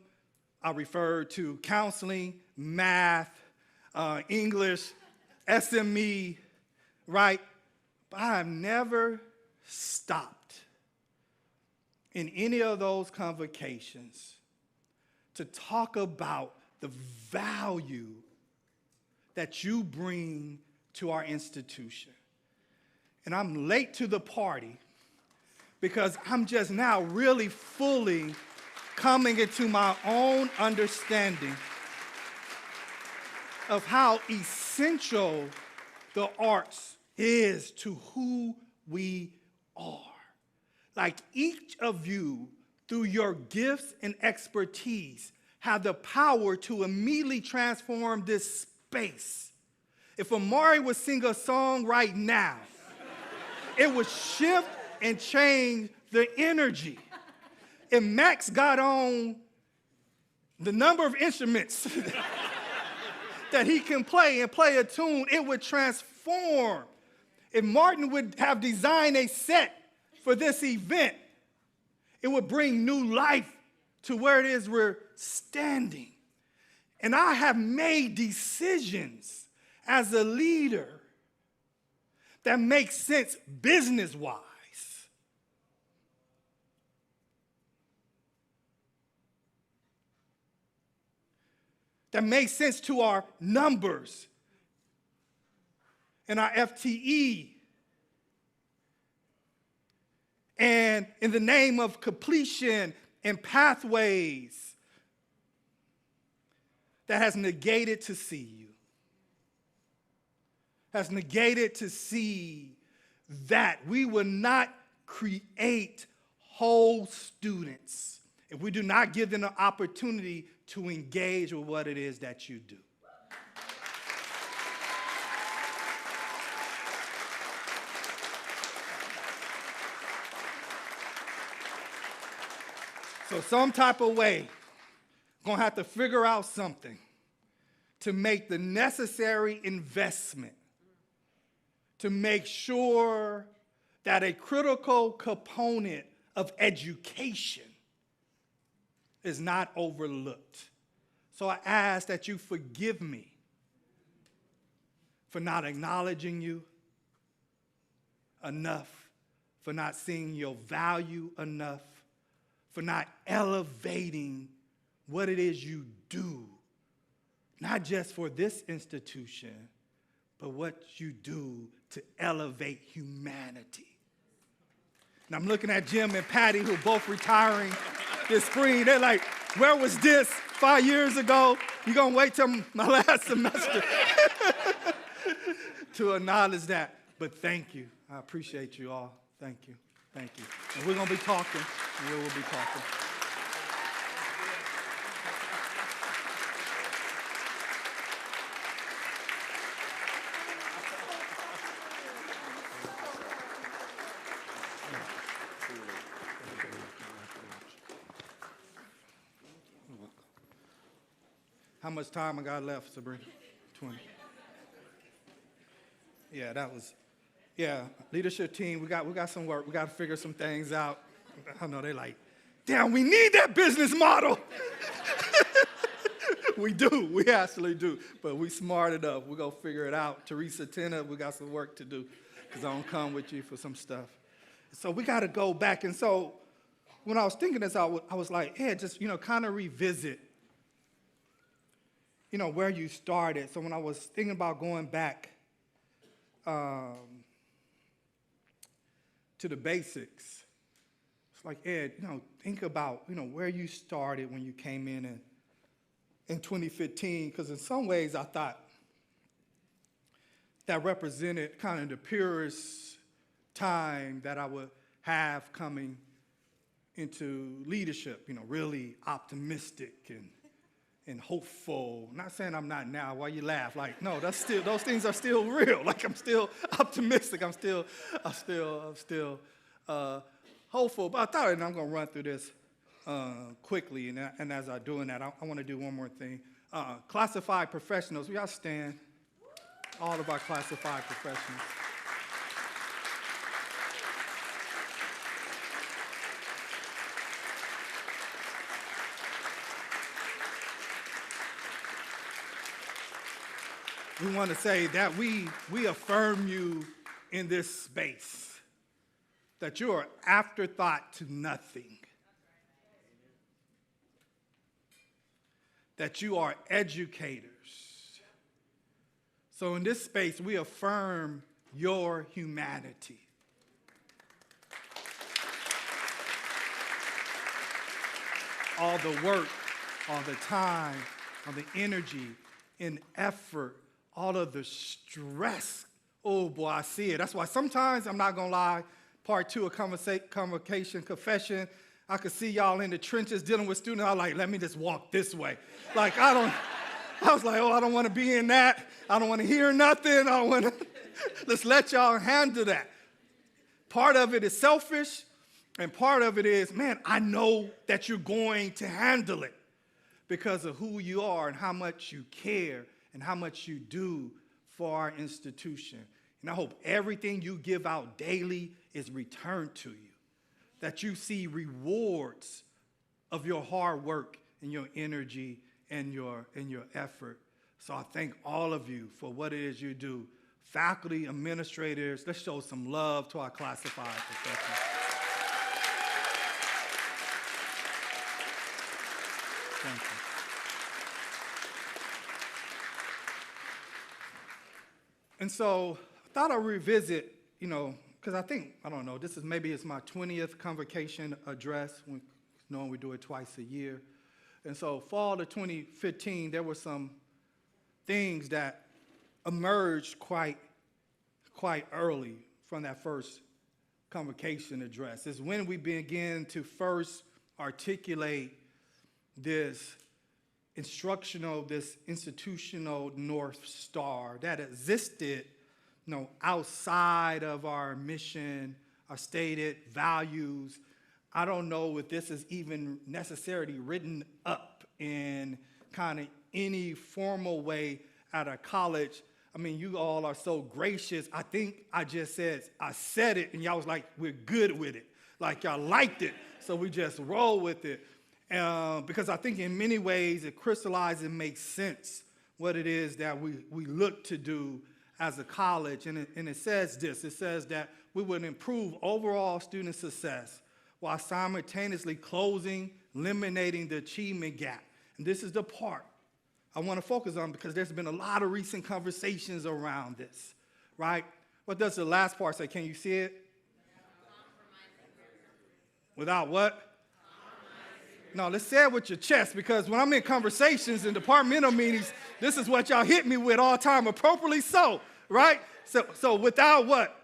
I referred to counseling, math, English, SME, right? But I have never stopped in any of those convocations to talk about the value that you bring to our institution. And I'm late to the party because I'm just now really fully coming into my own understanding of how essential the arts is to who we are. Like each of you, through your gifts and expertise, have the power to immediately transform this space. If Amari would sing a song right now, it would shift and change the energy. If Max got on the number of instruments that he can play and play a tune, it would transform. If Martin would have designed a set for this event, it would bring new life to where it is we're standing. And I have made decisions as a leader that make sense business-wise. That makes sense to our numbers and our FTE. And in the name of completion and pathways, that has negated to see you. Has negated to see that we will not create whole students if we do not give them the opportunity to engage with what it is that you do. So some type of way, gonna have to figure out something to make the necessary investment to make sure that a critical component of education is not overlooked. So I ask that you forgive me for not acknowledging you enough, for not seeing your value enough, for not elevating what it is you do, not just for this institution, but what you do to elevate humanity. And I'm looking at Jim and Patty, who are both retiring this spring. They're like, where was this 5 years ago? You're going to wait till my last semester to acknowledge that. But thank you. I appreciate you all. Thank you. Thank you. And we're going to be talking, and we will be talking. How much time I got left, Sabrina? 20. Yeah, that was, leadership team, we got some work. We got to figure some things out. I know they're like, damn, we need that business model. We do, we actually do. But we smart enough. We're going to figure it out. Teresa Tena, we got some work to do because I'm going to come with you for some stuff. So we got to go back. And so when I was thinking this, I was like, yeah, just, kind of revisit where you started. So when I was thinking about going back to the basics, it's like, Ed, think about, where you started when you came in 2015, because in some ways I thought that represented kind of the purest time that I would have coming into leadership, really optimistic and hopeful. Not saying I'm not now. Why you laugh? Like, no, those things are still real. Like, I'm still optimistic. I'm still hopeful. But I thought, and I'm going to run through this quickly. And as I'm doing that, I want to do one more thing. classified professionals, we all stand. All of our classified professionals. We want to say that we affirm you in this space, that you are afterthought to nothing, that you are educators. So in this space, we affirm your humanity. All the work, all the time, all the energy and effort, all of the stress. Oh boy, I see it. That's why sometimes, I'm not gonna lie, part 2 of convocation, confession, I could see y'all in the trenches dealing with students. I was like, let me just walk this way. Like, I was like, oh, I don't wanna be in that. I don't wanna hear nothing. I don't wanna, let's let y'all handle that. Part of it is selfish, and part of it is, man, I know that you're going to handle it because of who you are and how much you care and how much you do for our institution. And I hope everything you give out daily is returned to you, that you see rewards of your hard work and your energy and your effort. So I thank all of you for what it is you do. Faculty, administrators, let's show some love to our classified professionals. Thank you. And so I thought I'd revisit, because I don't know, maybe it's my 20th convocation address, knowing we do it twice a year. And so fall of 2015, there were some things that emerged quite early from that first convocation address. It's when we began to first articulate this institutional North Star that existed, outside of our mission, our stated values. I don't know if this is even necessarily written up in kind of any formal way at a college. I mean, you all are so gracious. I think I said it, and y'all was like, we're good with it. Like y'all liked it, so we just roll with it. Because I think in many ways it crystallizes and makes sense what it is that we look to do as a college. And it says this, it says that we would improve overall student success while simultaneously eliminating the achievement gap. And this is the part I want to focus on because there's been a lot of recent conversations around this, right? What does the last part say? Can you see it? Without what? No, let's say it with your chest, because when I'm in conversations in departmental meetings, this is what y'all hit me with all the time, appropriately so, right? So without what?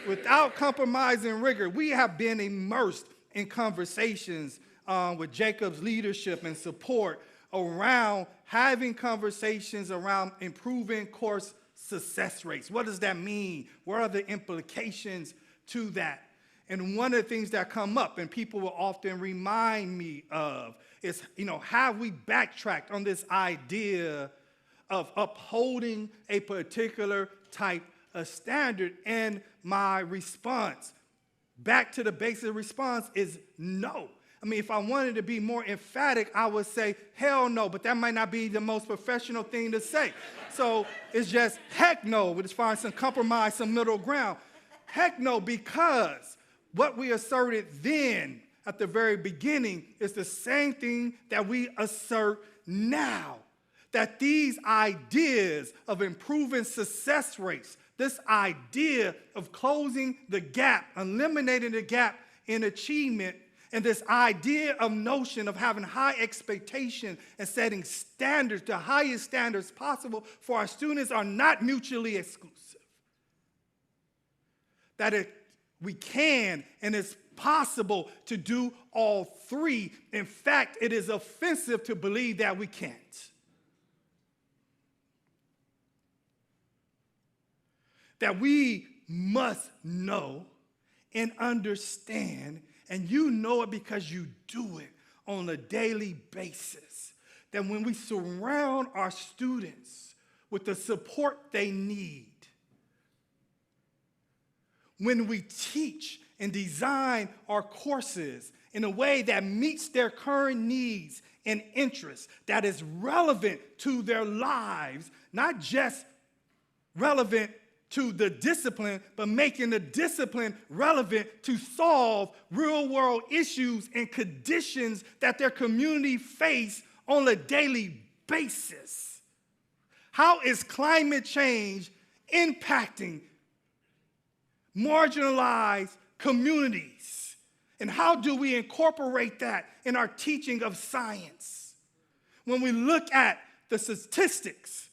Without compromising rigor. We have been immersed in conversations with Jacob's leadership and support around having conversations around improving course success rates. What does that mean? What are the implications to that? And one of the things that come up and people will often remind me of is, have we backtracked on this idea of upholding a particular type of standard? And my response, back to the basic response, is no. I mean, if I wanted to be more emphatic, I would say, hell no, but that might not be the most professional thing to say. So it's just heck no. We'll just find some compromise, some middle ground. Heck no, because what we asserted then at the very beginning is the same thing that we assert now. That these ideas of improving success rates, this idea of closing the gap, eliminating the gap in achievement, and this idea of notion of having high expectation and setting standards, the highest standards possible for our students, are not mutually exclusive. That we can and it's possible to do all three. In fact, it is offensive to believe that we can't. That we must know and understand, and you know it because you do it on a daily basis, that when we surround our students with the support they need, when we teach and design our courses in a way that meets their current needs and interests, that is relevant to their lives, not just relevant to the discipline, but making the discipline relevant to solve real-world issues and conditions that their community face on a daily basis. How is climate change impacting marginalized communities? And how do we incorporate that in our teaching of science? When we look at the statistics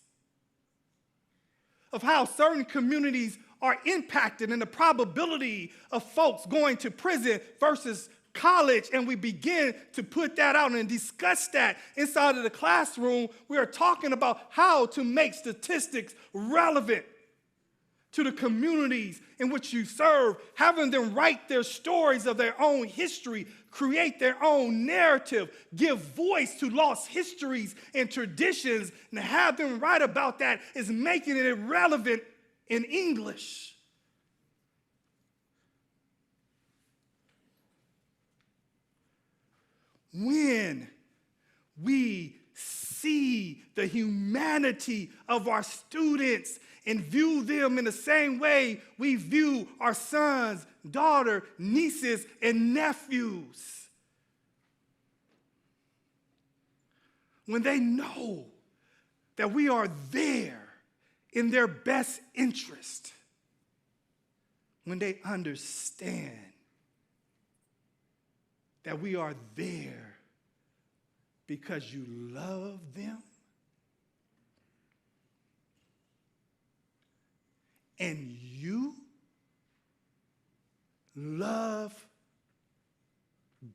of how certain communities are impacted and the probability of folks going to prison versus college, and we begin to put that out and discuss that inside of the classroom, we are talking about how to make statistics relevant to the communities in which you serve, having them write their stories of their own history, create their own narrative, give voice to lost histories and traditions, and have them write about that is making it relevant in English. When we see the humanity of our students and view them in the same way we view our sons, daughter, nieces, and nephews, when they know that we are there in their best interest, when they understand that we are there because you love them and you love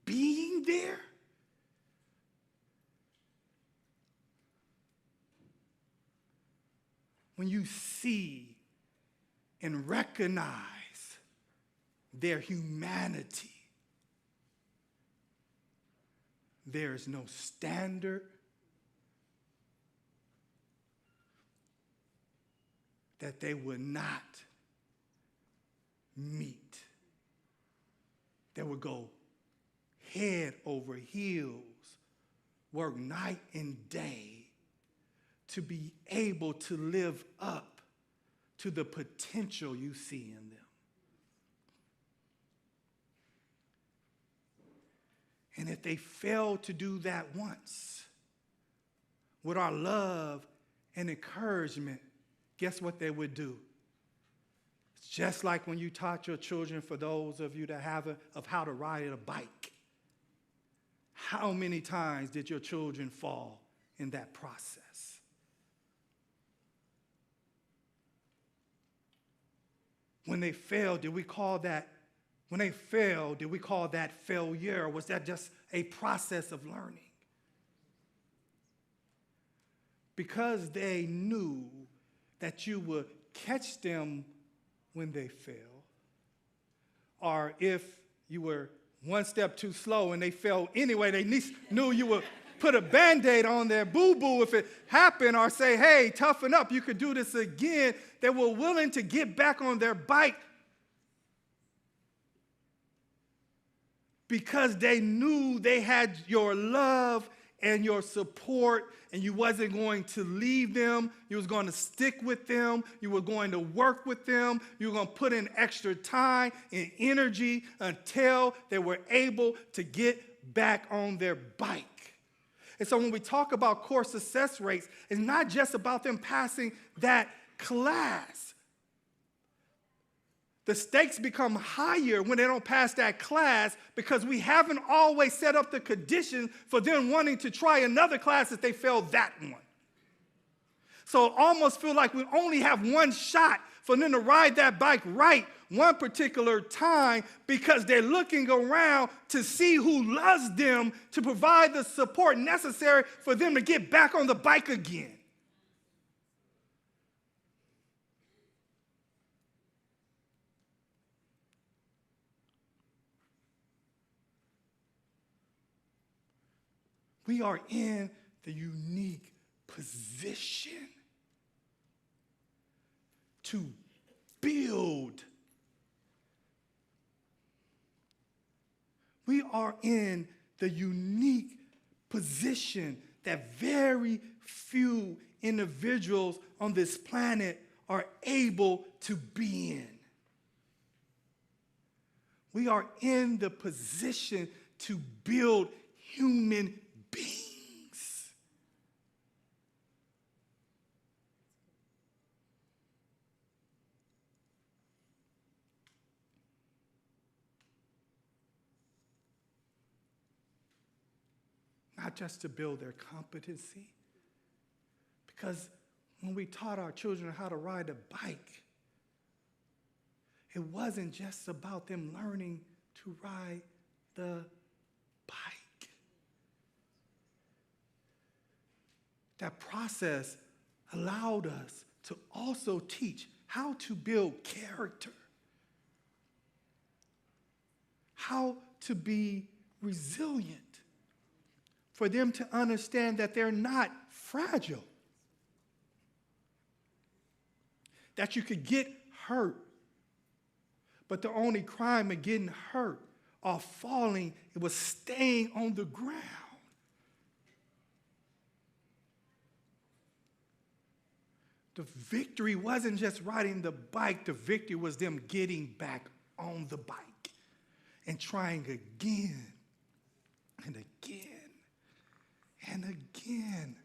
being there, when you see and recognize their humanity, there is no standard that they would not meet. They would go head over heels, work night and day to be able to live up to the potential you see in them. And if they fail to do that once, with our love and encouragement, guess what they would do? It's just like when you taught your children, for those of you that haven't, of how to ride a bike. How many times did your children fall in that process? When they failed, did we call that failure, or was that just a process of learning? Because they knew that you would catch them when they fail, or if you were one step too slow and they fell anyway, they knew you would put a Band-Aid on their boo-boo if it happened, or say, hey, toughen up, you could do this again. They were willing to get back on their bike because they knew they had your love and your support, and you wasn't going to leave them. You was going to stick with them. You were going to work with them. You were going to put in extra time and energy until they were able to get back on their bike. And so when we talk about course success rates, it's not just about them passing that class. The stakes become higher when they don't pass that class because we haven't always set up the conditions for them wanting to try another class if they failed that one. So it almost feel like we only have one shot for them to ride that bike right one particular time because they're looking around to see who loves them to provide the support necessary for them to get back on the bike again. We are in the unique position to build. We are in the unique position that very few individuals on this planet are able to be in. We are in the position to build human beings. Not just to build their competency, because when we taught our children how to ride a bike, it wasn't just about them learning to ride the bike. That process allowed us to also teach how to build character, how to be resilient, for them to understand that they're not fragile, that you could get hurt, but the only crime of getting hurt or falling, it was staying on the ground. The victory wasn't just riding the bike, the victory was them getting back on the bike and trying again and again and again.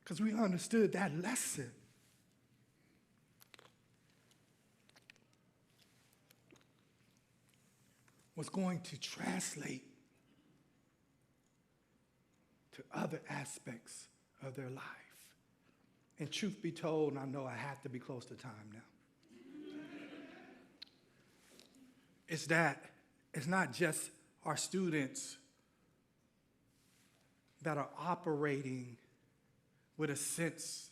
Because we understood that lesson. Was going to translate to other aspects of their life. And truth be told, and I know I have to be close to time now, it's that it's not just our students that are operating with a sense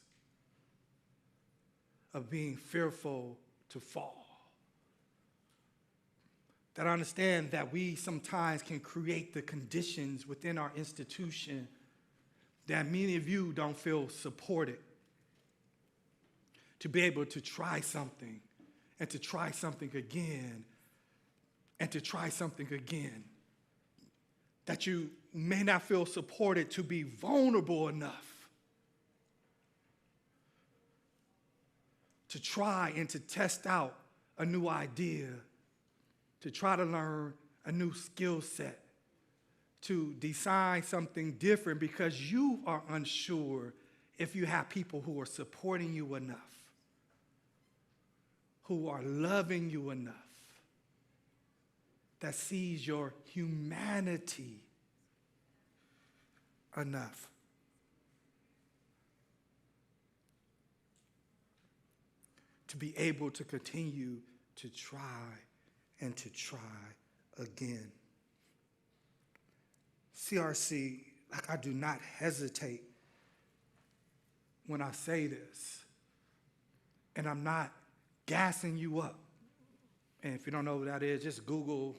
of being fearful to fall. That understand that we sometimes can create the conditions within our institution that many of you don't feel supported to be able to try something and to try something again and to try something again. That you may not feel supported to be vulnerable enough to try and to test out a new idea, to try to learn a new skill set, to design something different because you are unsure if you have people who are supporting you enough, who are loving you enough, that sees your humanity enough. To be able to continue to try and to try again. CRC, like, I do not hesitate when I say this, and I'm not gassing you up. And if you don't know what that is, just Google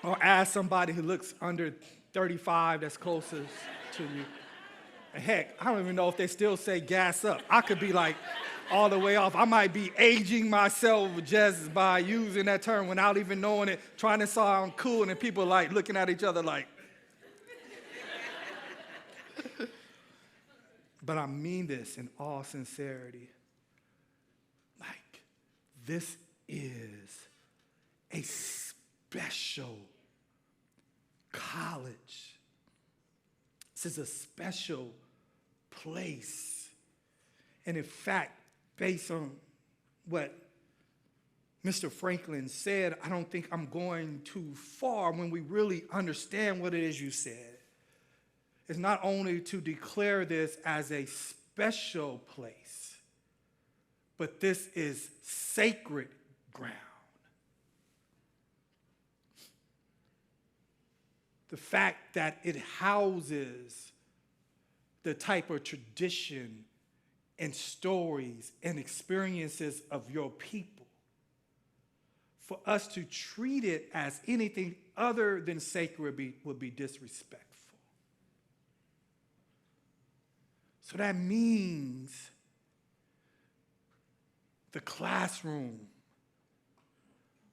or ask somebody who looks under 35 that's closest to you. And heck, I don't even know if they still say gas up. I could be like all the way off. I might be aging myself just by using that term without even knowing it, trying to sound cool, and people like looking at each other like. But I mean this in all sincerity. Like, this is a special college. This is a special place. And in fact, based on what Mr. Franklin said, I don't think I'm going too far when we really understand what it is you said. It's not only to declare this as a special place, but this is sacred ground. The fact that it houses the type of tradition and stories and experiences of your people for us to treat it as anything other than sacred would be disrespectful. So that means the classroom,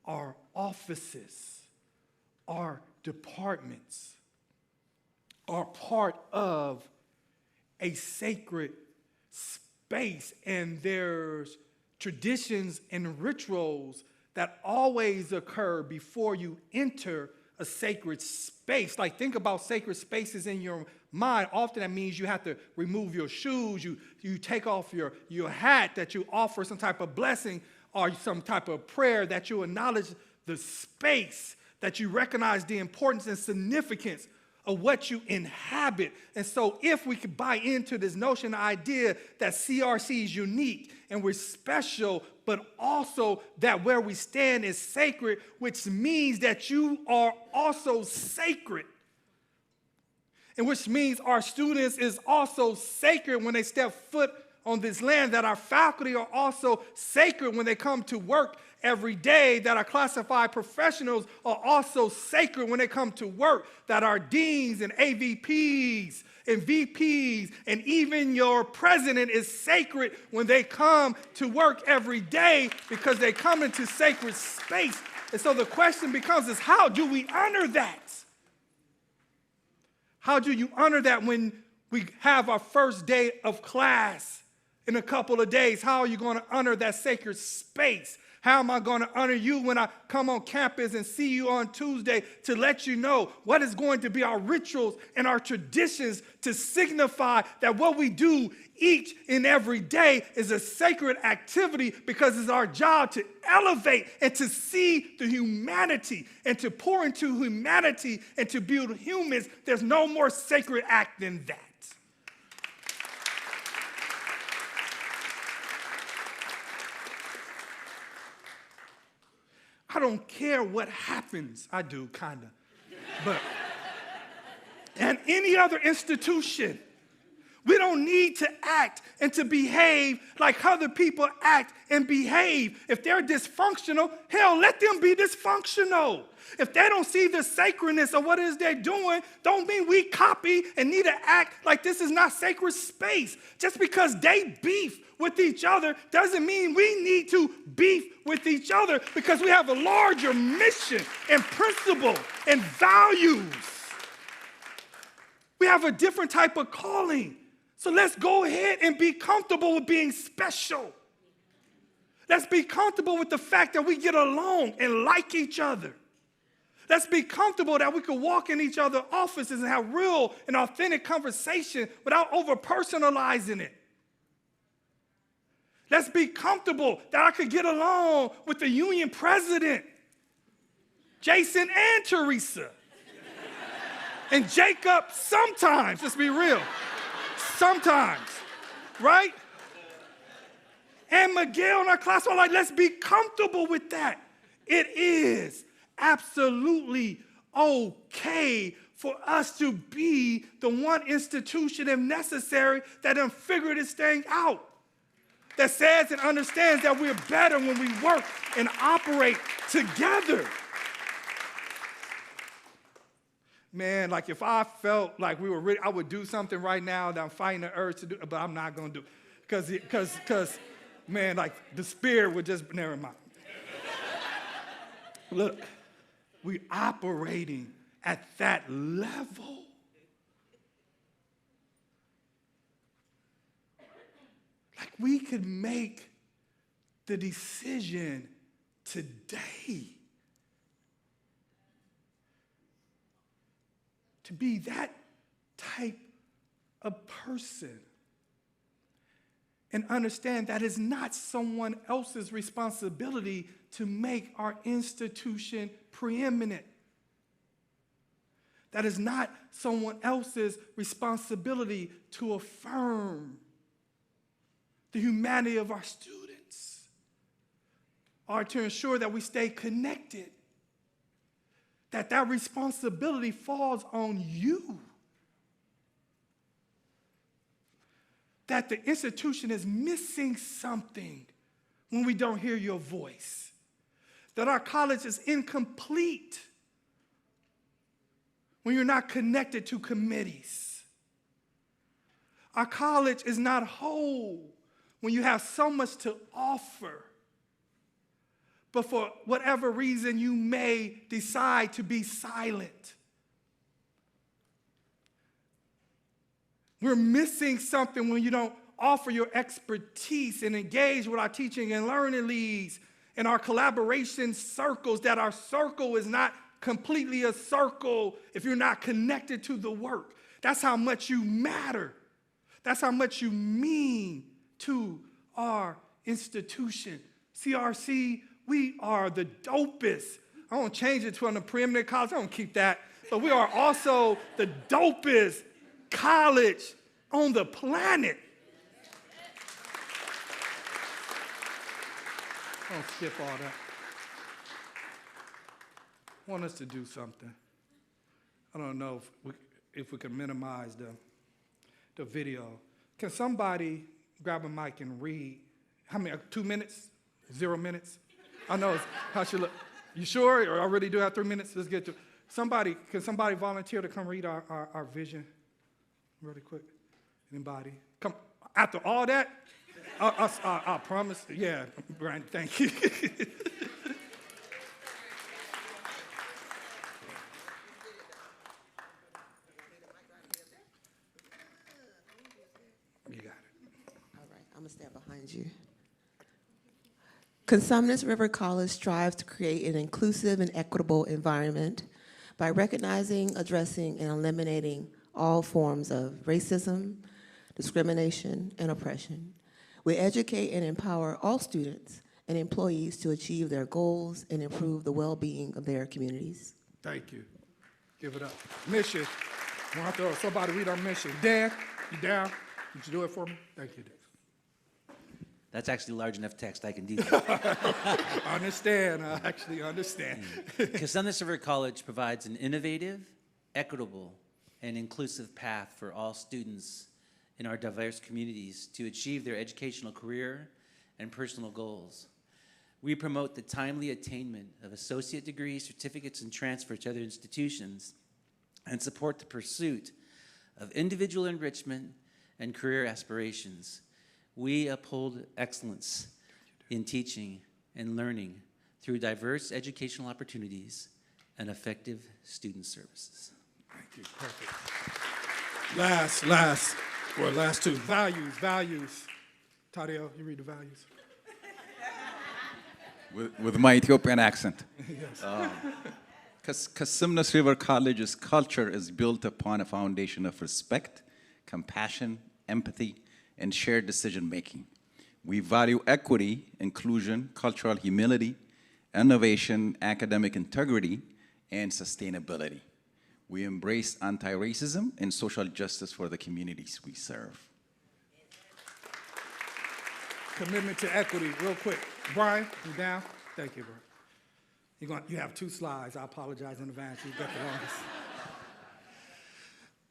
our offices, our departments are part of a sacred space, and there's traditions and rituals that always occur before you enter a sacred space. Like, think about sacred spaces in your mind. Often that means you have to remove your shoes, you take off your hat, that you offer some type of blessing or some type of prayer, that you acknowledge the space, that you recognize the importance and significance of what you inhabit. And so if we could buy into this notion, idea that CRC is unique and we're special, but also that where we stand is sacred, which means that you are also sacred. And which means our students is also sacred when they step foot on this land, that our faculty are also sacred when they come to work every day, that our classified professionals are also sacred when they come to work, that our deans and AVPs and VPs and even your president is sacred when they come to work every day, because they come into sacred space. And so the question becomes is, how do we honor that? How do you honor that when we have our first day of class in a couple of days? How are you going to honor that sacred space? How am I going to honor you when I come on campus and see you on Tuesday to let you know what is going to be our rituals and our traditions to signify that what we do each and every day is a sacred activity, because it's our job to elevate and to see the humanity and to pour into humanity and to build humans. There's no more sacred act than that. I don't care what happens. I do, kind of. But, and any other institution, we don't need to act and to behave like other people act and behave. If they're dysfunctional, hell, let them be dysfunctional. If they don't see the sacredness of what it is they're doing, don't mean we copy and need to act like this is not sacred space. Just because they beef with each other doesn't mean we need to beef with each other, because we have a larger mission and principle and values. We have a different type of calling. So let's go ahead and be comfortable with being special. Let's be comfortable with the fact that we get along and like each other. Let's be comfortable that we can walk in each other's offices and have real and authentic conversation without over-personalizing it. Let's be comfortable that I could get along with the union president, Jason and Teresa, and Jacob sometimes, let's be real, sometimes, right? And Miguel in our class are like, let's be comfortable with that. It is absolutely okay for us to be the one institution, if necessary, that done figure this thing out, that says and understands that we're better when we work and operate together. Man, like if I felt like we were ready, I would do something right now that I'm fighting the urge to do, but I'm not going to do it. Because, man, like the spirit would just, never mind. Look, we're operating at that level. Like we could make the decision today to be that type of person and understand that it's not someone else's responsibility to make our institution preeminent. That is not someone else's responsibility to affirm the humanity of our students, or to ensure that we stay connected. That responsibility falls on you. That the institution is missing something when we don't hear your voice. that our college is incomplete when you're not connected to committees. Our college is not whole when you have so much to offer, but for whatever reason you may decide to be silent. We're missing something when you don't offer your expertise and engage with our teaching and learning leads and our collaboration circles, that our circle is not completely a circle if you're not connected to the work. That's how much you matter. That's how much you mean to our institution. CRC, we are the dopest. I don't change it to an preeminent college. I don't keep that. But we are also the dopest college on the planet. Don't skip all that. I want us to do something. I don't know if we can minimize the video. Can somebody grab a mic and read? How many? 2 minutes? 0 minutes? I know how she look. You sure? Or I already do have 3 minutes? Let's get to somebody. Can somebody volunteer to come read our vision really quick? Anybody? Come after all that. I promise. Yeah, Brian. Thank you. You got it. All right, I'm gonna stand behind you. Cosumnes River College strives to create an inclusive and equitable environment by recognizing, addressing, and eliminating all forms of racism, discrimination, and oppression. We educate and empower all students and employees to achieve their goals and improve the well-being of their communities. Thank you. Give it up. Mission. Want to somebody read our mission. Dan, you down? Would you do it for me? Thank you, Dan. That's actually large enough text. I can do that. I understand. I actually understand. Cosumnes River College provides an innovative, equitable, and inclusive path for all students in our diverse communities to achieve their educational career and personal goals. We promote the timely attainment of associate degrees, certificates, and transfer to other institutions, and support the pursuit of individual enrichment and career aspirations. We uphold excellence in teaching and learning through diverse educational opportunities and effective student services. Thank you. Perfect. Last two. Values. Tadeo, you read the values. With my Ethiopian accent. Yes. Cosumnes River College's culture is built upon a foundation of respect, compassion, empathy, and shared decision-making. We value equity, inclusion, cultural humility, innovation, academic integrity, and sustainability. We embrace anti-racism and social justice for the communities we serve. Commitment to equity, real quick. Brian, you down? Thank you, bro. You have 2 slides. I apologize in advance. You got the longest.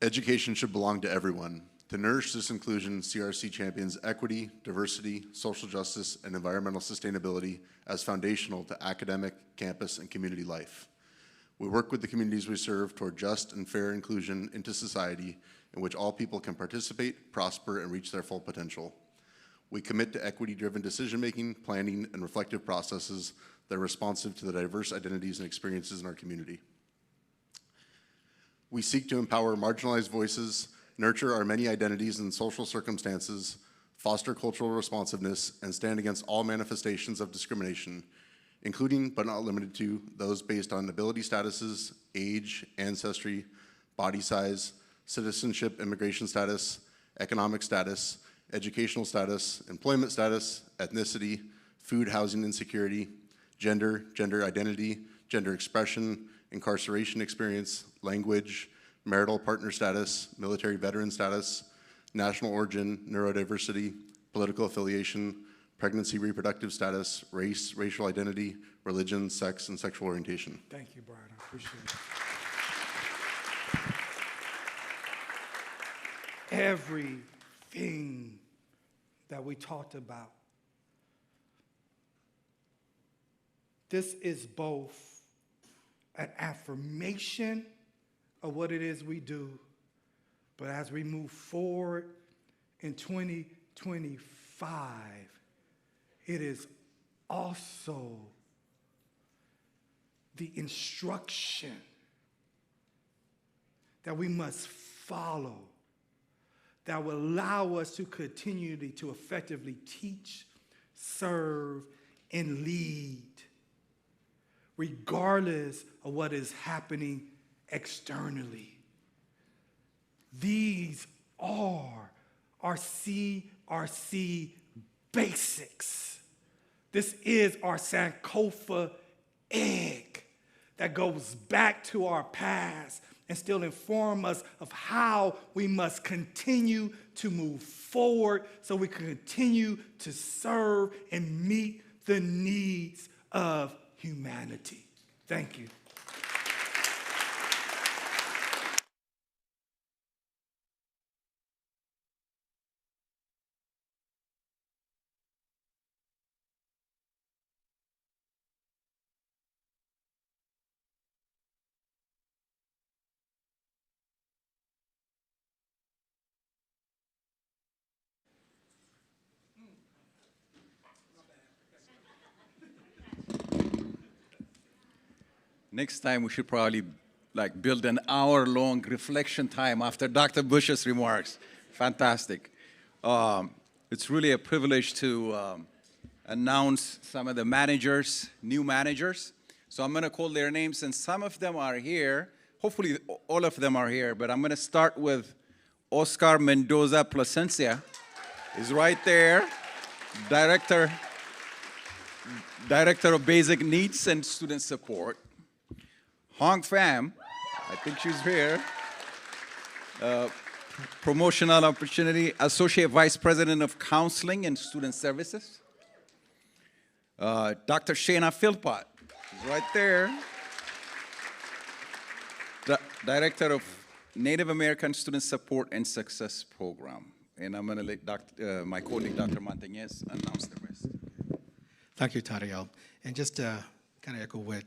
Education should belong to everyone. To nourish this inclusion, CRC champions equity, diversity, social justice, and environmental sustainability as foundational to academic, campus, and community life. We work with the communities we serve toward just and fair inclusion into society in which all people can participate, prosper, and reach their full potential. We commit to equity-driven decision-making, planning, and reflective processes that are responsive to the diverse identities and experiences in our community. We seek to empower marginalized voices, nurture our many identities and social circumstances, foster cultural responsiveness, and stand against all manifestations of discrimination, including but not limited to those based on ability statuses, age, ancestry, body size, citizenship, immigration status, economic status, educational status, employment status, ethnicity, food, housing insecurity, gender, gender identity, gender expression, incarceration experience, language, marital partner status, military veteran status, national origin, neurodiversity, political affiliation, pregnancy, reproductive status, race, racial identity, religion, sex, and sexual orientation. Thank you, Brian. I appreciate it. Everything that we talked about This is both an affirmation of what it is we do, but as we move forward in 2025, it is also the instruction that we must follow that will allow us to continue to effectively teach, serve, and lead, regardless of what is happening externally. These are our CRC basics. This is our Sankofa egg that goes back to our past and still inform us of how we must continue to move forward so we can continue to serve and meet the needs of humanity. Thank you. Next time, we should probably build an hour-long reflection time after Dr. Bush's remarks. Fantastic. It's really a privilege to announce some of the managers, new managers. So I'm going to call their names, and some of them are here. Hopefully, all of them are here, but I'm going to start with Oscar Mendoza Plasencia. He's right there, Director of Basic Needs and Student Support. Hong Pham, I think she's here. Promotional Opportunity, Associate Vice President of Counseling and Student Services. Dr. Shana Philpott, she's right there. Director of Native American Student Support and Success Program. And I'm going to let my colleague, Dr. Montañez, announce the rest. Thank you, Tariel. And just to kind of echo what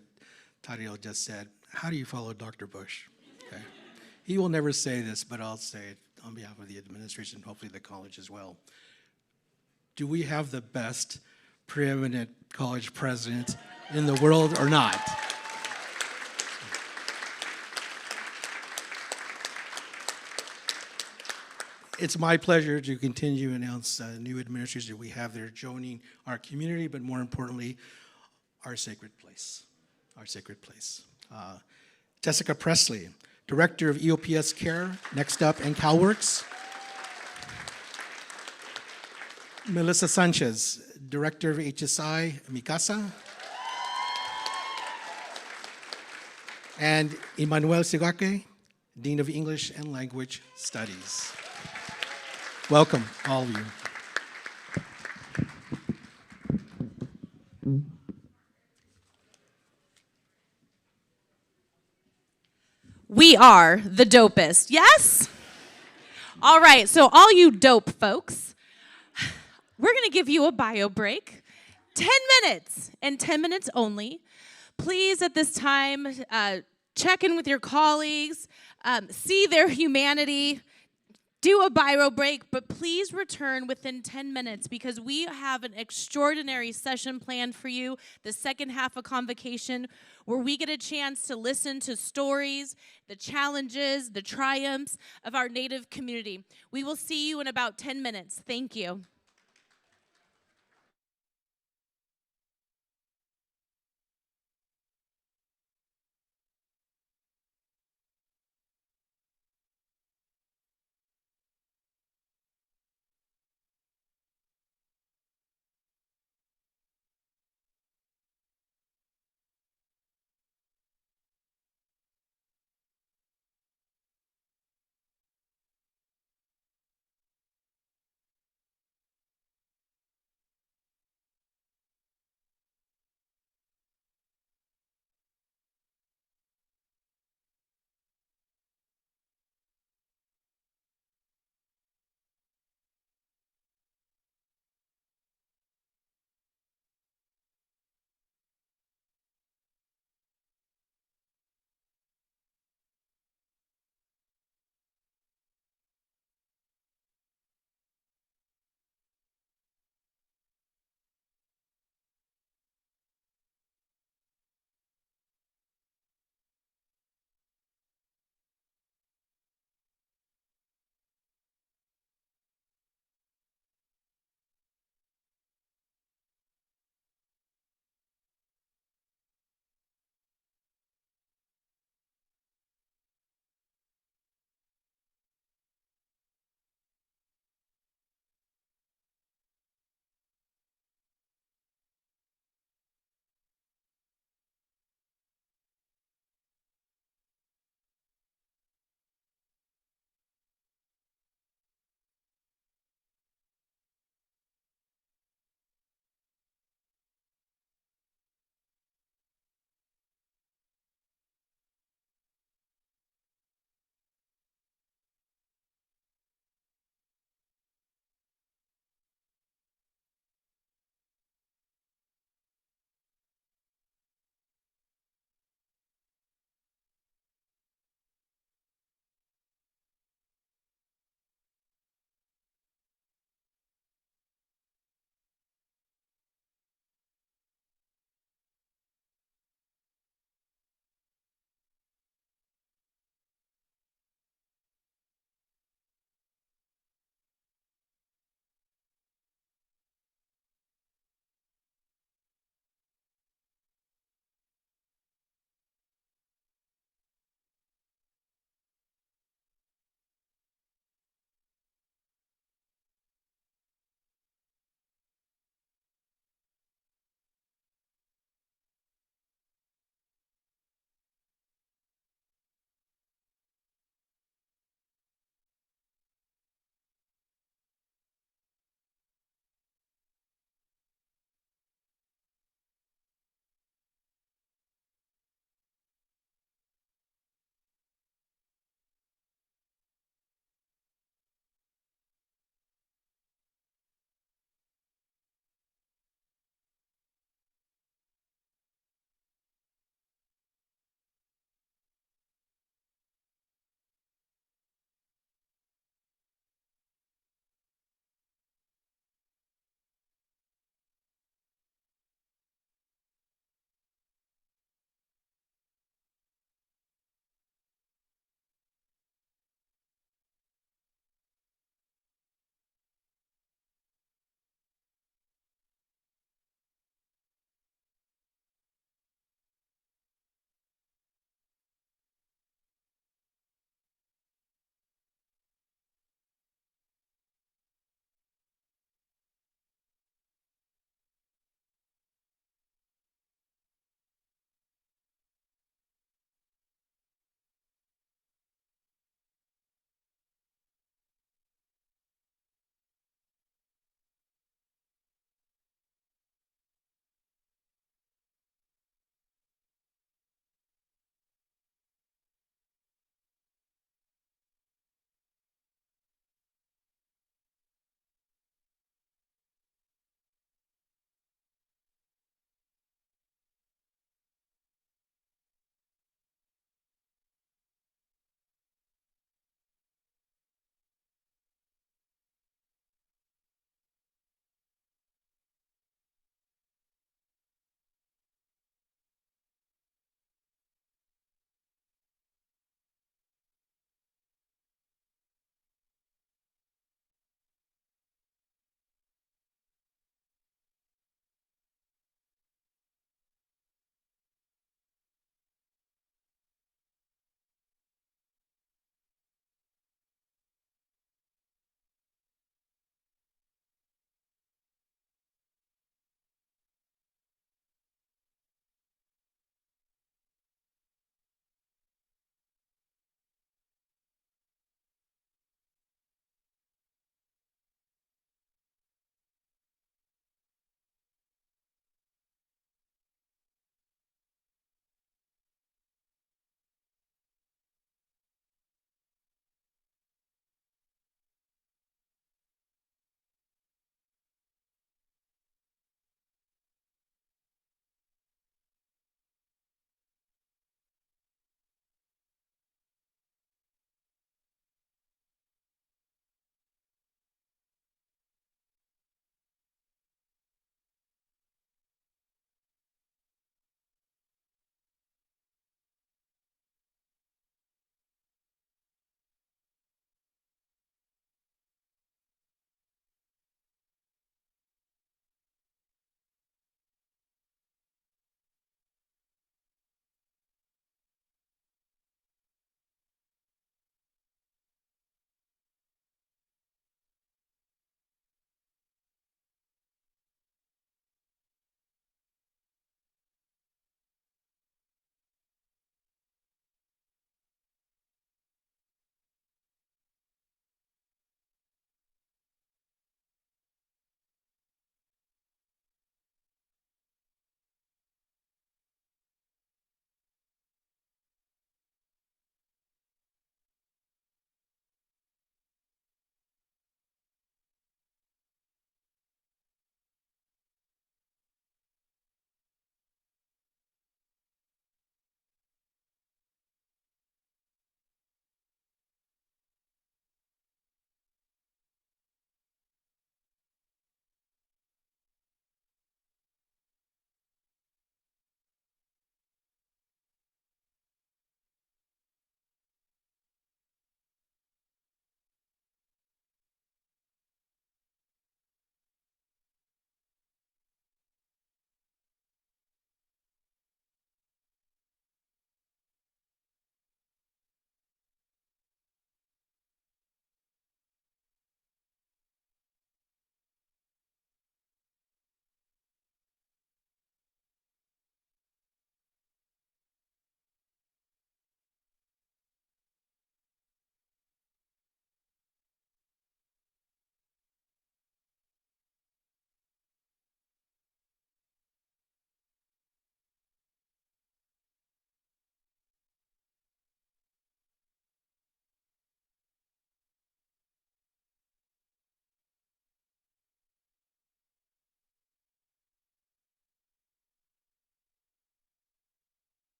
Tariel just said, how do you follow Dr. Bush? Okay. He will never say this, but I'll say it on behalf of the administration, hopefully the college as well. Do we have the best preeminent college president in the world or not? It's my pleasure to continue to announce new administrators that we have there joining our community, but more importantly, our sacred place. Our sacred place. Jessica Presley, Director of EOPS Care, Next Up, and CalWorks. Melissa Sanchez, Director of HSI, Mikasa. And Emmanuel Sigake, Dean of English and Language Studies. Welcome, all of you. We are the dopest, yes? All right, so all you dope folks, we're gonna give you a bio break, 10 minutes, and 10 minutes only. Please, at this time, check in with your colleagues, see their humanity, do a bio break, but please return within 10 minutes because we have an extraordinary session planned for you, the second half of Convocation, where we get a chance to listen to stories, the challenges, the triumphs of our Native community. We will see you in about 10 minutes. Thank you.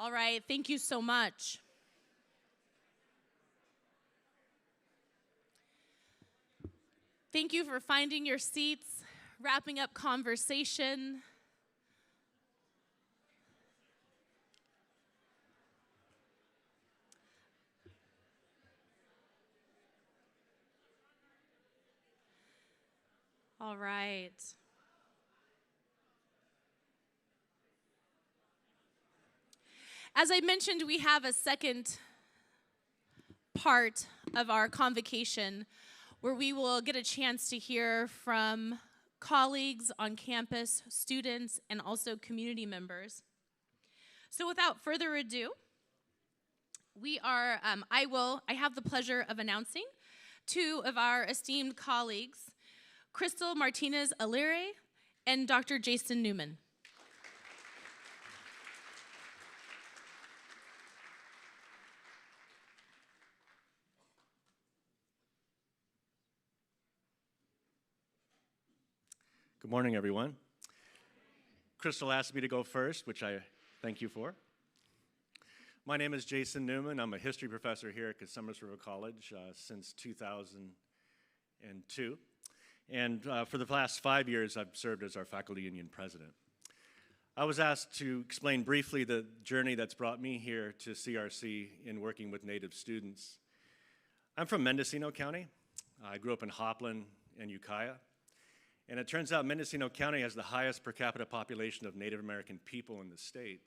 All right, thank you so much. Thank you for finding your seats, wrapping up conversation. All right. As I mentioned, we have a second part of our convocation where we will get a chance to hear from colleagues on campus, students, and also community members. So without further ado, I have the pleasure of announcing two of our esteemed colleagues, Crystal Martinez-Alire and Dr. Jason Newman. Good morning, everyone. Crystal asked me to go first, which I thank you for. My name is Jason Newman. I'm a history professor here at Cosumnes River College since 2002. And for the last 5 years, I've served as our faculty union president. I was asked to explain briefly the journey that's brought me here to CRC in working with Native students. I'm from Mendocino County. I grew up in Hopland and Ukiah. And it turns out Mendocino County has the highest per capita population of Native American people in the state.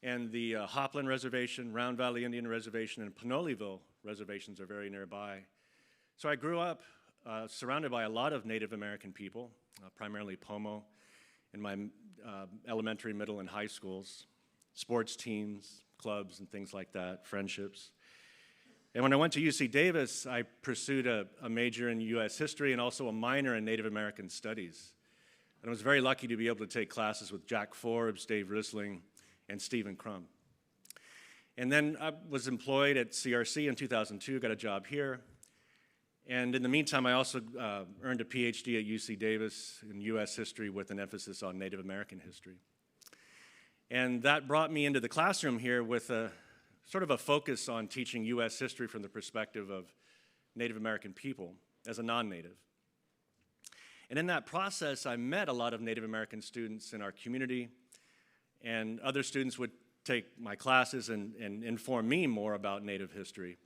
And the Hopland Reservation, Round Valley Indian Reservation, and Pinoleville reservations are very nearby. So I grew up surrounded by a lot of Native American people, primarily Pomo, in my elementary, middle, and high schools, sports teams, clubs, and things like that, friendships. And when I went to UC Davis, I pursued a major in U.S. history and also a minor in Native American studies. And I was very lucky to be able to take classes with Jack Forbes, Dave Risling, and Stephen Crum. And then I was employed at CRC in 2002, got a job here. And in the meantime, I also earned a PhD at UC Davis in U.S. history with an emphasis on Native American history. And that brought me into the classroom here with a sort of a focus on teaching U.S. history from the perspective of Native American people as a non-Native. And in that process, I met a lot of Native American students in our community, and other students would take my classes and inform me more about Native history.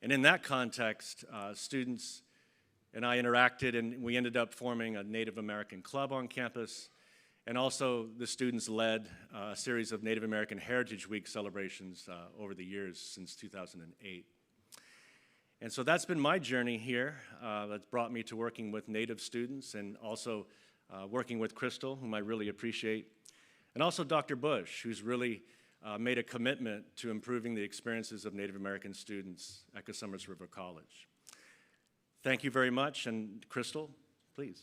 And in that context, students and I interacted, and we ended up forming a Native American club on campus. And also, the students led a series of Native American Heritage Week celebrations over the years since 2008. And so that's been my journey here. That's brought me to working with Native students and also working with Crystal, whom I really appreciate, and also Dr. Bush, who's really made a commitment to improving the experiences of Native American students at Cosumnes River College. Thank you very much, and Crystal, please.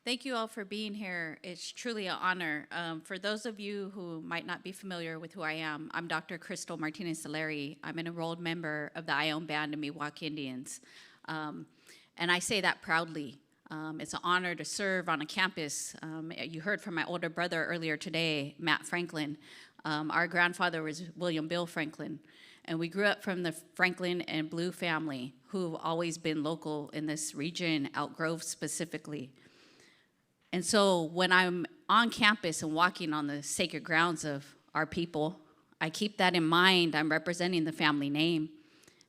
Thank you all for being here. It's truly an honor. For those of you who might not be familiar with who I am, I'm Dr. Crystal Martinez-Alire. I'm an enrolled member of the Ione Band of Miwok Indians. And I say that proudly. It's an honor to serve on a campus. You heard from my older brother earlier today, Matt Franklin. Our grandfather was William Bill Franklin. And we grew up from the Franklin and Blue family, who've always been local in this region, Elk Grove specifically. And so when I'm on campus and walking on the sacred grounds of our people, I keep that in mind. I'm representing the family name.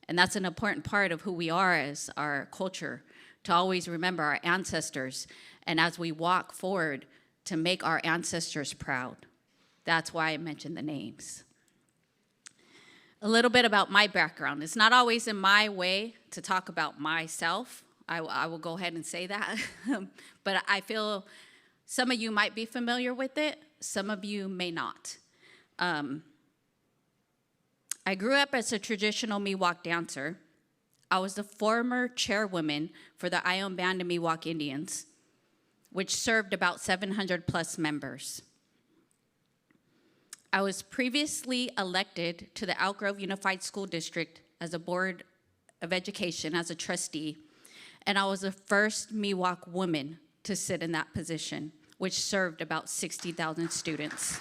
And that's an important part of who we are as our culture, to always remember our ancestors. And as we walk forward, to make our ancestors proud. That's why I mentioned the names. A little bit about my background. It's not always in my way to talk about myself. I will go ahead and say that. But I feel some of you might be familiar with it. Some of you may not. I grew up as a traditional Miwok dancer. I was the former chairwoman for the Ione Band of Miwok Indians, which served about 700 plus members. I was previously elected to the Elk Grove Unified School District as a Board of Education as a trustee. And I was the first Miwok woman to sit in that position, which served about 60,000 students.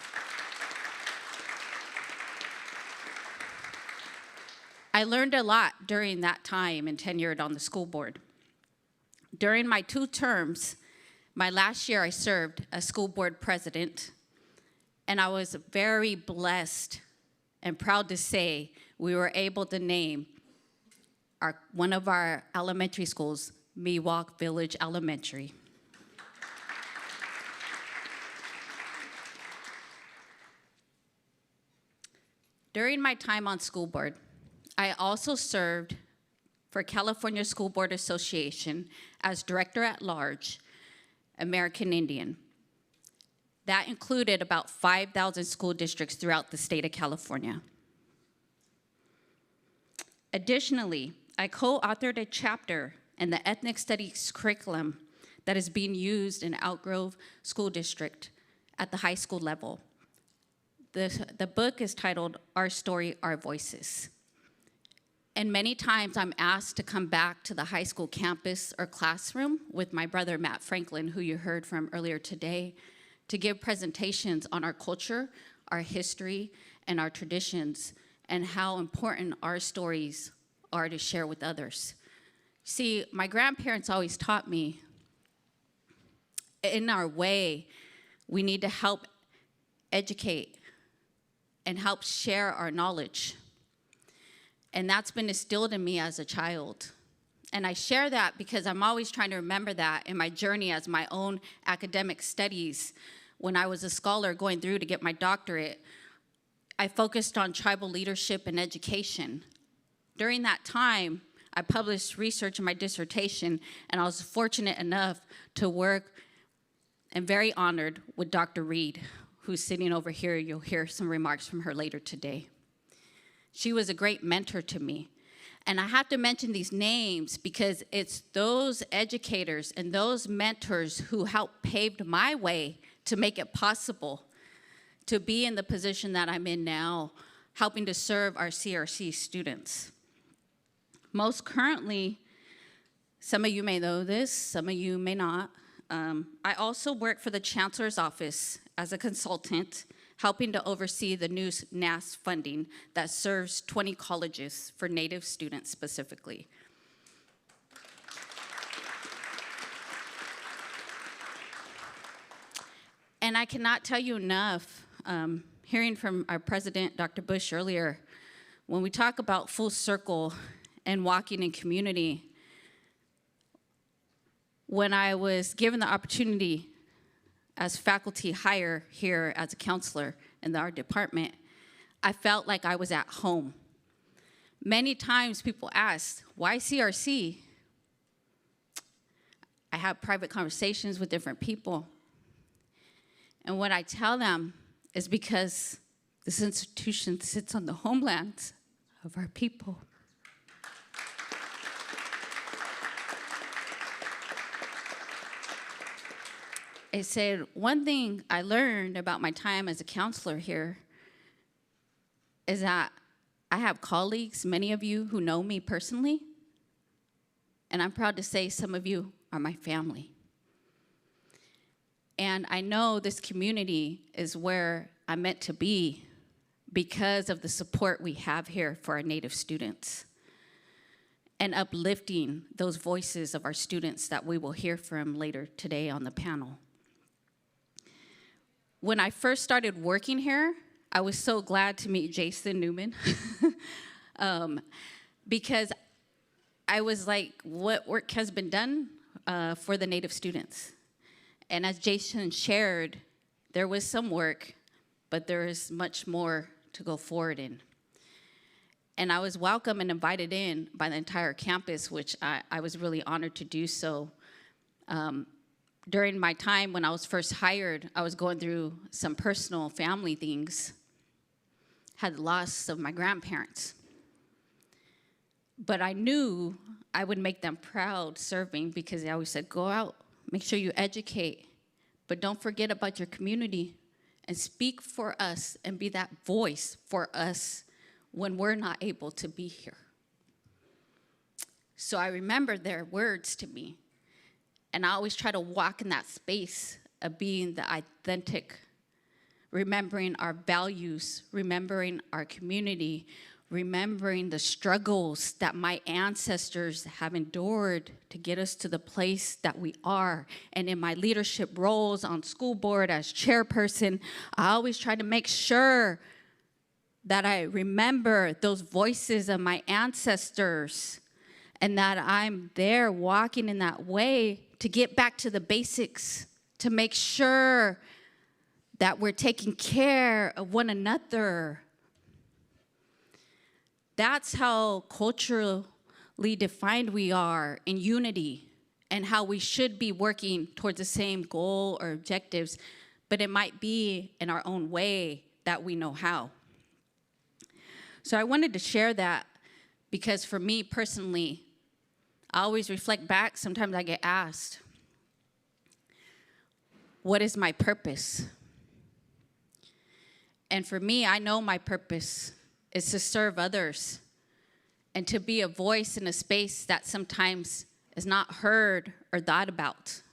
I learned a lot during that time and tenured on the school board. During my 2 terms, my last year I served as school board president, and I was very blessed and proud to say we were able to name one of our elementary schools, Miwok Village Elementary. During my time on school board, I also served for California School Board Association as Director at Large, American Indian. That included about 5,000 school districts throughout the state of California. Additionally, I co-authored a chapter in the ethnic studies curriculum that is being used in Elk Grove School District at the high school level. The book is titled Our Story, Our Voices. And many times I'm asked to come back to the high school campus or classroom with my brother, Matt Franklin, who you heard from earlier today, to give presentations on our culture, our history, and our traditions, and how important our stories are to share with others. See, my grandparents always taught me, in our way, we need to help educate and help share our knowledge. And that's been instilled in me as a child. And I share that because I'm always trying to remember that in my journey as my own academic studies. When I was a scholar going through to get my doctorate, I focused on tribal leadership and education. During that time, I published research in my dissertation, and I was fortunate enough to work and very honored with Dr. Reed, who's sitting over here. You'll hear some remarks from her later today. She was a great mentor to me. And I have to mention these names because it's those educators and those mentors who helped pave my way to make it possible to be in the position that I'm in now, helping to serve our CRC students. Most currently, some of you may know this, some of you may not. I also work for the Chancellor's Office as a consultant, helping to oversee the new NAS funding that serves 20 colleges for Native students specifically. And I cannot tell you enough, hearing from our president, Dr. Bush, earlier, when we talk about full circle and walking in community, when I was given the opportunity as faculty hire here as a counselor in our department, I felt like I was at home. Many times people ask, why CRC? I have private conversations with different people. And what I tell them is because this institution sits on the homelands of our people. I said, one thing I learned about my time as a counselor here is that I have colleagues, many of you who know me personally, and I'm proud to say some of you are my family. And I know this community is where I'm meant to be because of the support we have here for our Native students and uplifting those voices of our students that we will hear from later today on the panel. When I first started working here, I was so glad to meet Jason Newman because I was like, what work has been done for the Native students? And as Jason shared, there was some work, but there is much more to go forward in. And I was welcomed and invited in by the entire campus, which I was really honored to do so. During my time when I was first hired, I was going through some personal family things, had the loss of my grandparents. But I knew I would make them proud serving because they always said, go out, make sure you educate, but don't forget about your community and speak for us and be that voice for us when we're not able to be here. So I remember their words to me. And I always try to walk in that space of being the authentic, remembering our values, remembering our community, remembering the struggles that my ancestors have endured to get us to the place that we are. And in my leadership roles on school board as chairperson, I always try to make sure that I remember those voices of my ancestors and that I'm there walking in that way to get back to the basics, to make sure that we're taking care of one another. That's how culturally defined we are in unity and how we should be working towards the same goal or objectives, but it might be in our own way that we know how. So I wanted to share that because for me personally, I always reflect back. Sometimes I get asked, what is my purpose? And for me, I know my purpose is to serve others and to be a voice in a space that sometimes is not heard or thought about.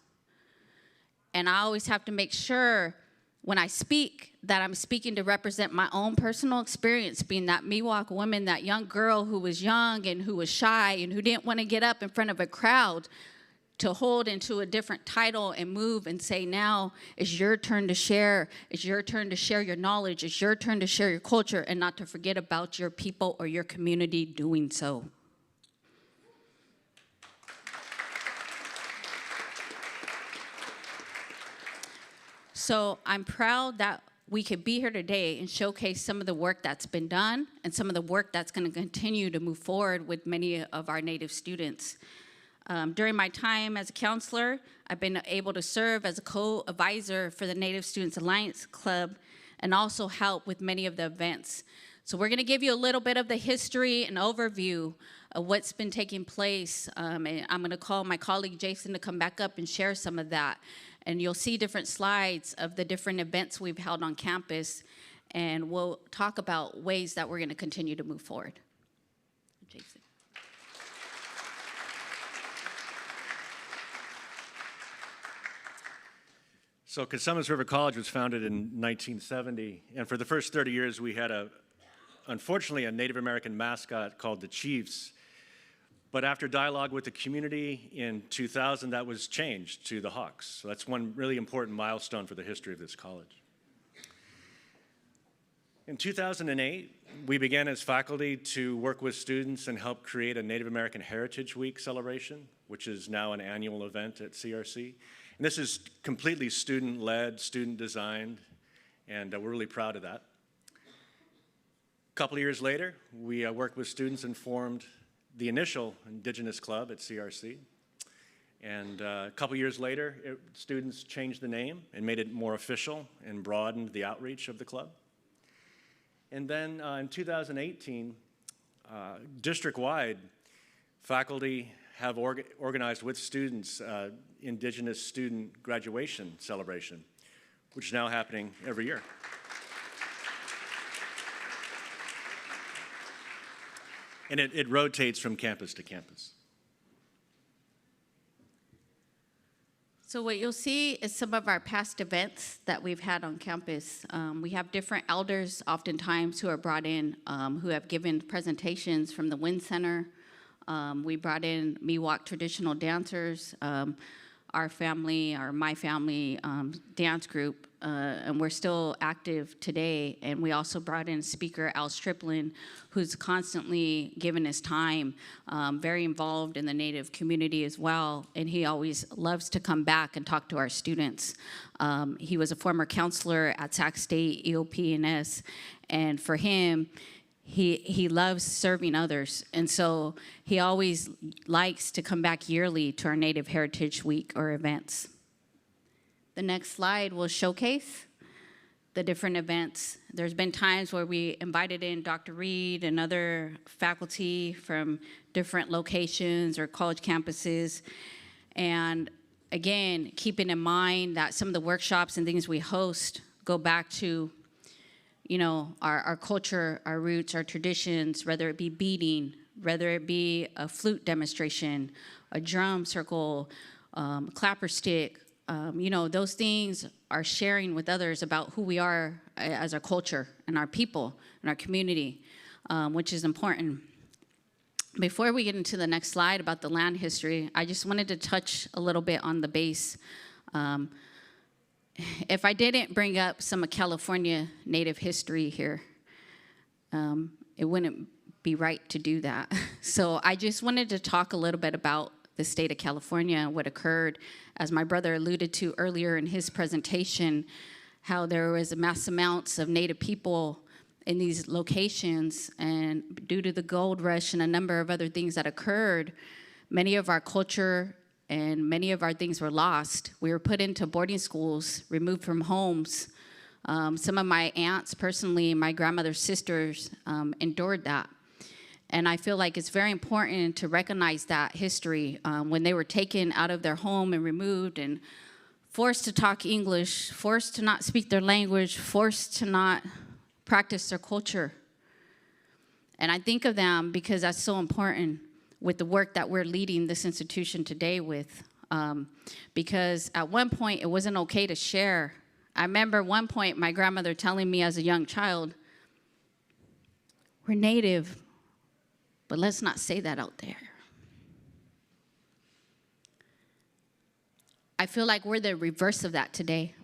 And I always have to make sure when I speak that I'm speaking to represent my own personal experience, being that Miwok woman, that young girl who was young and who was shy and who didn't want to get up in front of a crowd to hold into a different title and move and say, now it's your turn to share. It's your turn to share your knowledge. It's your turn to share your culture and not to forget about your people or your community doing so. So I'm proud that we could be here today and showcase some of the work that's been done and some of the work that's going to continue to move forward with many of our Native students. During my time as a counselor, I've been able to serve as a co-advisor for the Native Students Alliance Club and also help with many of the events. So we're going to give you a little bit of the history and overview of what's been taking place. And I'm going to call my colleague Jason to come back up and share some of that. And you'll see different slides of the different events we've held on campus. And we'll talk about ways that we're going to continue to move forward. Jason. So Cosumnes River College was founded in 1970, and for the first 30 years we had unfortunately a Native American mascot called the Chiefs. But after dialogue with the community in 2000, that was changed to the Hawks. So that's one really important milestone for the history of this college. In 2008, we began as faculty to work with students and help create a Native American Heritage Week celebration, which is now an annual event at CRC. And this is completely student-led, student-designed, and we're really proud of that. A couple of years later, we worked with students and formed the initial Indigenous Club at CRC. And a couple years later, students changed the name and made it more official and broadened the outreach of the club. And then in 2018, district-wide, faculty have organized with students Indigenous student graduation celebration, which is now happening every year. And it rotates from campus to campus. So what you'll see is some of our past events that we've had on campus. We have different elders oftentimes who are brought in who have given presentations from the Wind Center. We brought in Miwok traditional dancers, our family, or my family dance group, and we're still active today. And we also brought in speaker Al Striplin, who's constantly given his time, very involved in the Native community as well. And he always loves to come back and talk to our students. He was a former counselor at Sac State, EOP&S, and for him, he loves serving others, and so he always likes to come back yearly to our Native Heritage Week or events. The next slide will showcase the different events. There's been times where we invited in Dr. Reed and other faculty from different locations or college campuses, and again, keeping in mind that some of the workshops and things we host go back to our culture, our roots, our traditions, whether it be beading, whether it be a flute demonstration, a drum circle, clapper stick. You know, those things are sharing with others about who we are as a culture and our people and our community, which is important. Before we get into the next slide about the land history, I just wanted to touch a little bit on the base. If I didn't bring up some of California Native history here, it wouldn't be right to do that. So I just wanted to talk a little bit about the state of California and what occurred, as my brother alluded to earlier in his presentation, how there was mass amounts of Native people in these locations, and due to the gold rush and a number of other things that occurred, many of our culture and many of our things were lost. We were put into boarding schools, removed from homes. Some of my aunts, personally, my grandmother's sisters, endured that. And I feel like it's very important to recognize that history when they were taken out of their home and removed and forced to talk English, forced to not speak their language, forced to not practice their culture. And I think of them because that's so important with the work that we're leading this institution today with. Because at one point, it wasn't okay to share. I remember one point my grandmother telling me as a young child, "We're Native, but let's not say that out there." I feel like we're the reverse of that today.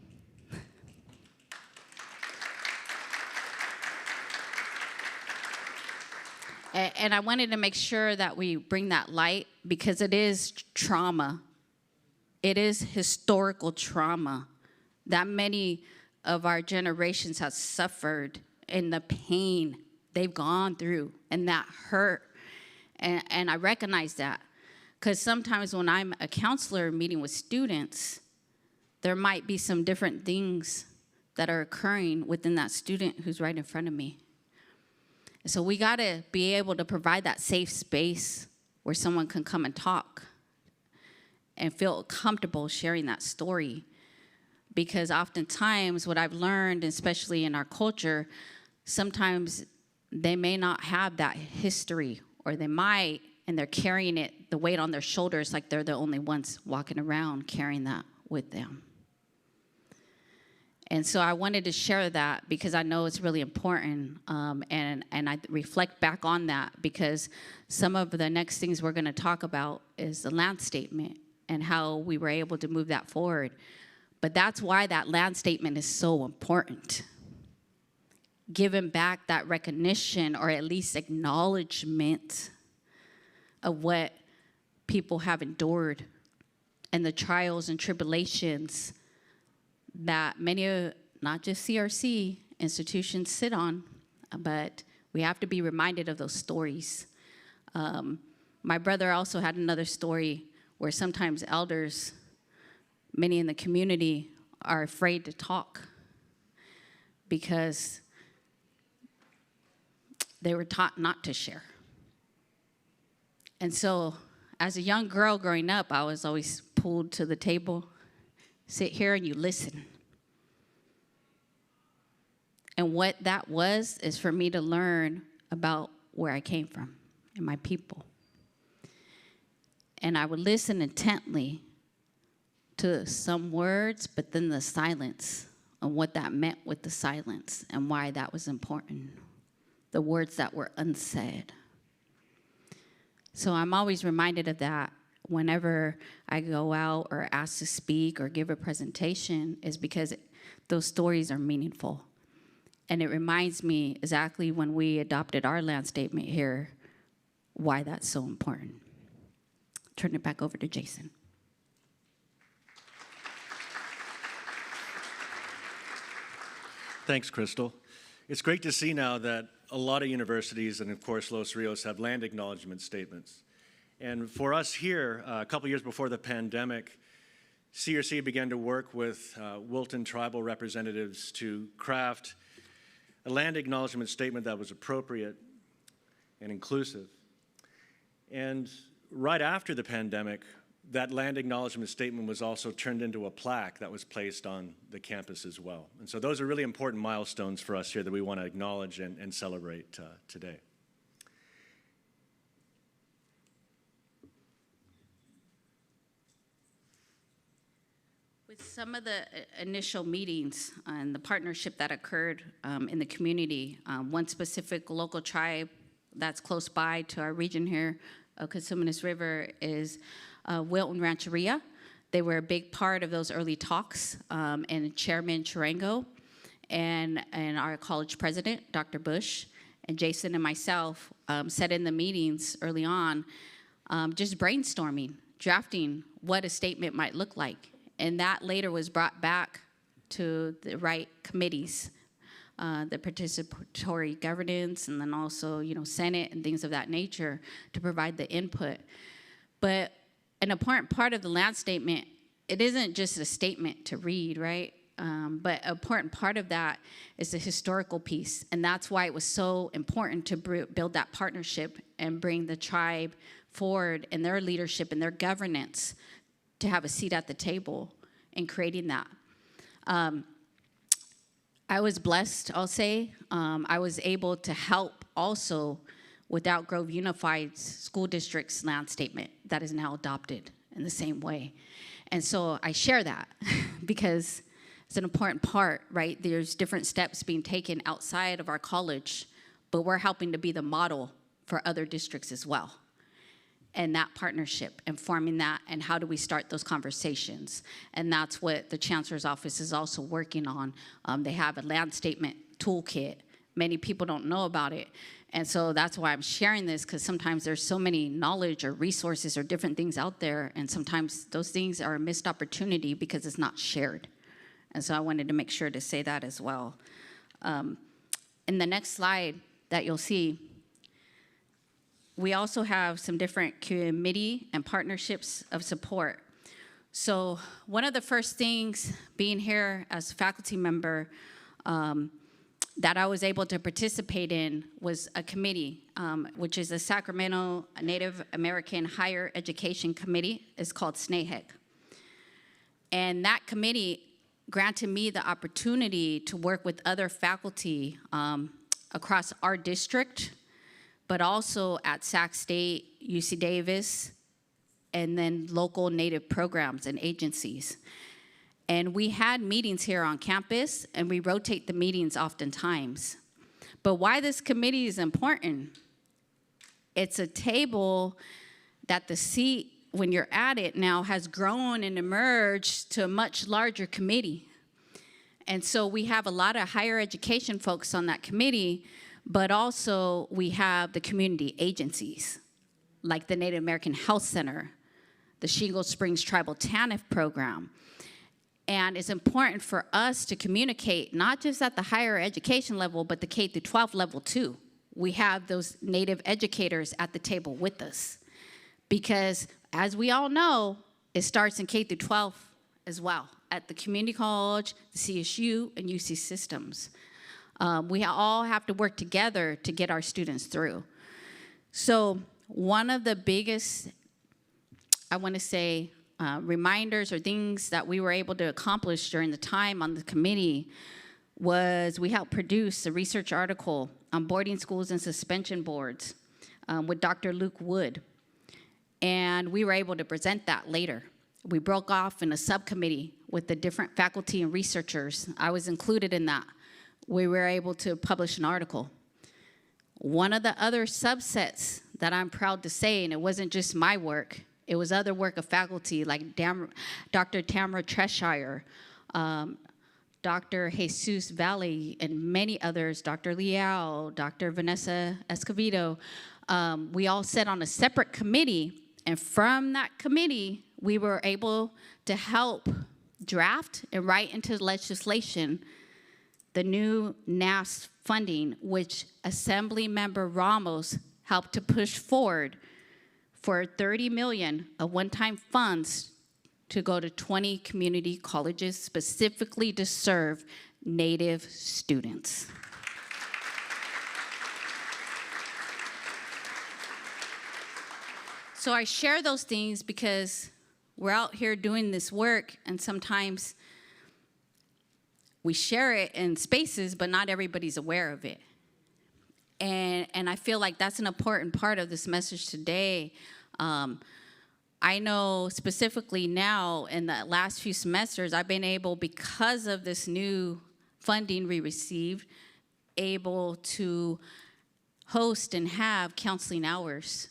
And I wanted to make sure that we bring that light, because it is trauma. It is historical trauma that many of our generations have suffered, and the pain they've gone through and that hurt. And I recognize that, because sometimes when I'm a counselor meeting with students, there might be some different things that are occurring within that student who's right in front of me. So we gotta be able to provide that safe space where someone can come and talk and feel comfortable sharing that story. Because oftentimes what I've learned, especially in our culture, sometimes they may not have that history, or they might, and they're carrying it, the weight on their shoulders, like they're the only ones walking around carrying that with them. And so I wanted to share that because I know it's really important, and I reflect back on that, because some of the next things we're gonna talk about is the land statement and how we were able to move that forward. But that's why that land statement is so important. Giving back that recognition, or at least acknowledgement of what people have endured and the trials and tribulations that many of, not just CRC institutions, sit on, but we have to be reminded of those stories. My brother also had another story where sometimes elders, many in the community, are afraid to talk because they were taught not to share. And so as a young girl growing up, I was always pulled to the table. Sit here and you listen. And what that was is for me to learn about where I came from and my people. And I would listen intently to some words, but then the silence and what that meant with the silence and why that was important. The words that were unsaid. So I'm always reminded of that whenever I go out or ask to speak or give a presentation, is because those stories are meaningful. And it reminds me exactly when we adopted our land statement here, why that's so important. Turn it back over to Jason. Thanks, Crystal. It's great to see now that a lot of universities, and of course Los Rios, have land acknowledgement statements. And for us here, a couple years before the pandemic, CRC began to work with Wilton tribal representatives to craft a land acknowledgement statement that was appropriate and inclusive. And right after the pandemic, that land acknowledgement statement was also turned into a plaque that was placed on the campus as well. And so those are really important milestones for us here that we want to acknowledge and celebrate today. With some of the initial meetings and the partnership that occurred in the community, one specific local tribe that's close by to our region here, Cosumnes River, is Wilton Rancheria. They were a big part of those early talks, and Chairman Chirango and our college president, Dr. Bush, and Jason and myself sat in the meetings early on, just brainstorming, drafting what a statement might look like. And that later was brought back to the right committees, the participatory governance, and then also, Senate and things of that nature to provide the input. But an important part of the land statement, it isn't just a statement to read, right? But an important part of that is the historical piece. And that's why it was so important to build that partnership and bring the tribe forward in their leadership and their governance to have a seat at the table in creating that. I was blessed, I'll say. I was able to help also with Elk Grove Unified School District's land statement that is now adopted in the same way. And so I share that because it's an important part, right? There's different steps being taken outside of our college, but we're helping to be the model for other districts as well. And that partnership and forming that, and how do we start those conversations? And that's what the Chancellor's Office is also working on. They have a land statement toolkit. Many people don't know about it. And so that's why I'm sharing this, because sometimes there's so many knowledge or resources or different things out there, and sometimes those things are a missed opportunity because it's not shared. And so I wanted to make sure to say that as well. In the next slide that you'll see, we also have some different committee and partnerships of support. So one of the first things being here as a faculty member that I was able to participate in was a committee, which is the Sacramento Native American Higher Education Committee. It's called SNAHEC. And that committee granted me the opportunity to work with other faculty across our district, but also at Sac State, UC Davis, and then local Native programs and agencies. And we had meetings here on campus, and we rotate the meetings oftentimes. But why this committee is important, it's a table that the seat, when you're at it now, has grown and emerged to a much larger committee. And so we have a lot of higher education folks on that committee, but also we have the community agencies, like the Native American Health Center, the Shingle Springs Tribal TANF program. And it's important for us to communicate, not just at the higher education level, but the K through 12 level too. We have those Native educators at the table with us. Because as we all know, it starts in K through 12 as well, at the community college, the CSU, and UC systems. We all have to work together to get our students through. So one of the biggest, I want to say, reminders or things that we were able to accomplish during the time on the committee was we helped produce a research article on boarding schools and suspension boards with Dr. Luke Wood. And we were able to present that later. We broke off in a subcommittee with the different faculty and researchers. I was included in that. We were able to publish an article. One of the other subsets that I'm proud to say, and it wasn't just my work, it was other work of faculty like Dr. Tamara Treshire, Dr. Jesus Valley, and many others, Dr. Liao, Dr. Vanessa Escovedo. We all sat on a separate committee, and from that committee, we were able to help draft and write into legislation the new NASP funding, which Assembly Member Ramos helped to push forward for $30 million of one-time funds to go to 20 community colleges specifically to serve Native students. So I share those things because we're out here doing this work, and sometimes we share it in spaces, but not everybody's aware of it. And I feel like that's an important part of this message today. I know specifically now in the last few semesters, I've been able, because of this new funding we received, able to host and have counseling hours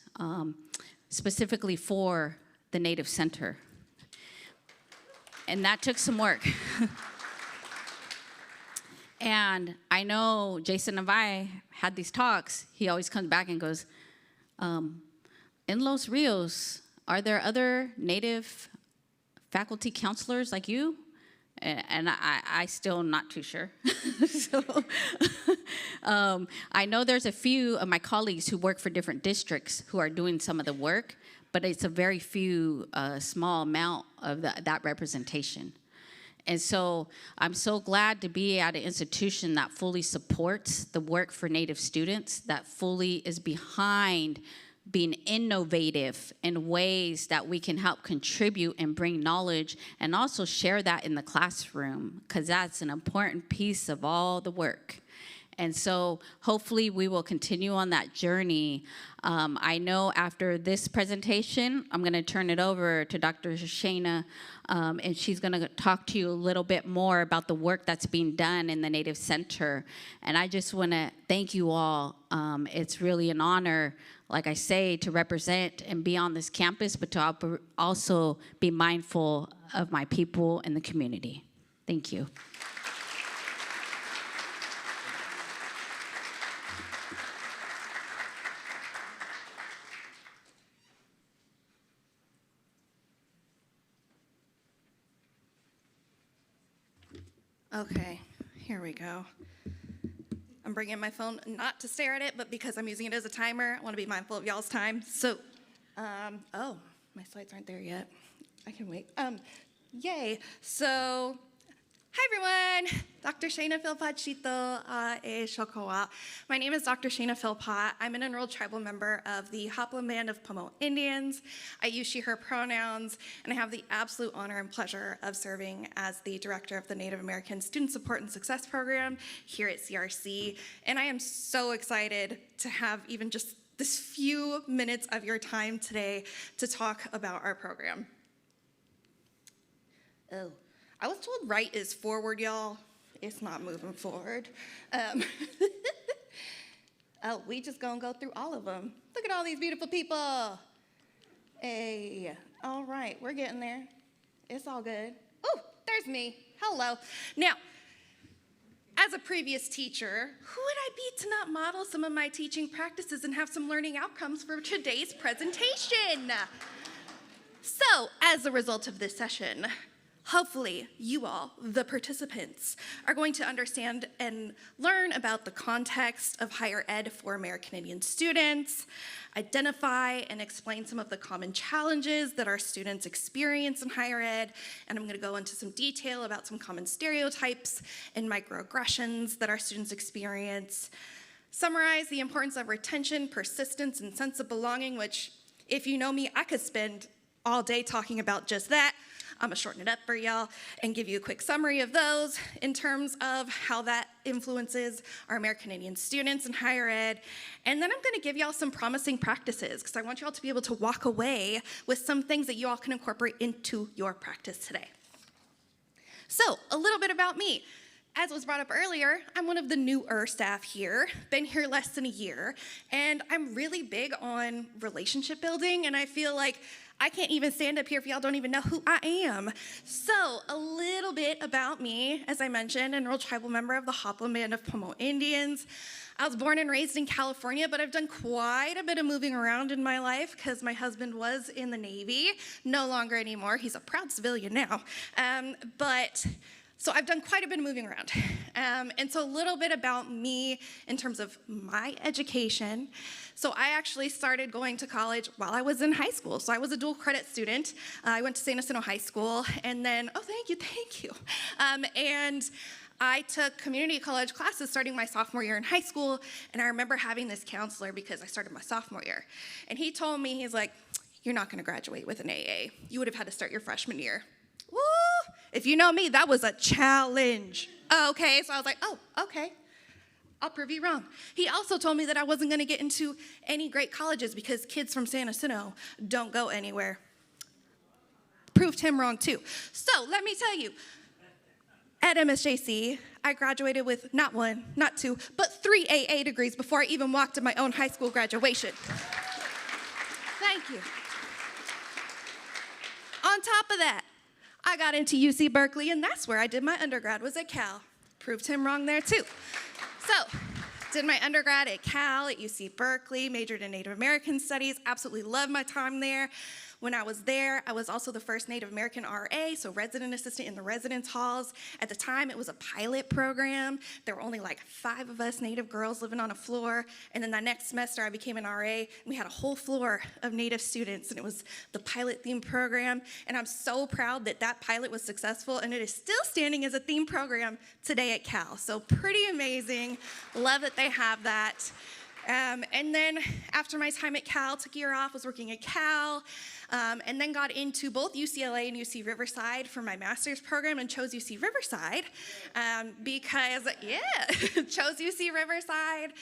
specifically for the Native Center. And that took some work. And I know Jason and I had these talks. He always comes back and goes, in Los Rios, are there other Native faculty counselors like you? And I still not too sure. So, I know there's a few of my colleagues who work for different districts who are doing some of the work, but it's a very few, small amount of that representation. And so I'm so glad to be at an institution that fully supports the work for Native students, that fully is behind being innovative in ways that we can help contribute and bring knowledge, and also share that in the classroom, because that's an important piece of all the work. And so hopefully we will continue on that journey. I know after this presentation, I'm going to turn it over to Dr. Shana, and she's going to talk to you a little bit more about the work that's being done in the Native Center. And I just want to thank you all. It's really an honor, like I say, to represent and be on this campus, but to also be mindful of my people and the community. Thank you. Okay, here we go. I'm bringing my phone not to stare at it, but because I'm using it as a timer, I want to be mindful of y'all's time. So, oh, my slides aren't there yet. I can wait. Yay. So, hi everyone. Dr. Shana Philpott-Chito e Shokoa. My name is Dr. Shana Philpott. I'm an enrolled tribal member of the Hopland Band of Pomo Indians. I use she, her pronouns, and I have the absolute honor and pleasure of serving as the director of the Native American Student Support and Success Program here at CRC. And I am so excited to have even just this few minutes of your time today to talk about our program. Oh. I was told right is forward, y'all. It's not moving forward. Oh, we just gonna go through all of them. Look at all these beautiful people. Hey, all right, we're getting there. It's all good. Oh, there's me. Hello. Now, as a previous teacher, who would I be to not model some of my teaching practices and have some learning outcomes for today's presentation? So, as a result of this session, hopefully, you all, the participants, are going to understand and learn about the context of higher ed for American Indian students, identify and explain some of the common challenges that our students experience in higher ed, and I'm going to go into some detail about some common stereotypes and microaggressions that our students experience, summarize the importance of retention, persistence, and sense of belonging, which, if you know me, I could spend all day talking about just that. I'm gonna shorten it up for y'all and give you a quick summary of those in terms of how that influences our American Indian students in higher ed. And then I'm gonna give y'all some promising practices because I want y'all to be able to walk away with some things that you all can incorporate into your practice today. So, a little bit about me. As was brought up earlier, I'm one of the newer staff here, been here less than a year, and I'm really big on relationship building, and I feel like I can't even stand up here if y'all don't even know who I am. So, a little bit about me. As I mentioned, enrolled tribal member of the Hopland Band of Pomo Indians. I was born and raised in California, but I've done quite a bit of moving around in my life because my husband was in the Navy. No longer anymore. He's a proud civilian now. So I've done quite a bit of moving around. And so a little bit about me in terms of my education. So I actually started going to college while I was in high school. So I was a dual credit student. I went to San Jacinto High School, and then, oh, thank you. And I took community college classes starting my sophomore year in high school, and I remember having this counselor because I started my sophomore year. And he told me, he's like, you're not gonna graduate with an AA. You would have had to start your freshman year. Woo! If you know me, that was a challenge. Okay, so I was like, oh, okay. I'll prove you wrong. He also told me that I wasn't gonna get into any great colleges because kids from San Jacinto don't go anywhere. proved him wrong too. So let me tell you, at MSJC, I graduated with not one, not two, but 3 AA degrees before I even walked to my own high school graduation. Thank you. On top of that, I got into UC Berkeley, and that's where I did my undergrad, was at Cal. Proved him wrong there too. So, did my undergrad at Cal, at UC Berkeley, majored in Native American Studies, absolutely loved my time there. When I was there, I was also the first Native American RA, so resident assistant in the residence halls. At the time, it was a pilot program. There were only like 5 of us Native girls living on a floor. And then that next semester, I became an RA, and we had a whole floor of Native students, and it was the pilot theme program. And I'm so proud that that pilot was successful, and it is still standing as a theme program today at Cal. So pretty amazing. Love that they have that. And then after my time at Cal, took a year off, was working at Cal, and then got into both UCLA and UC Riverside for my master's program, and chose UC Riverside because, chose UC Riverside.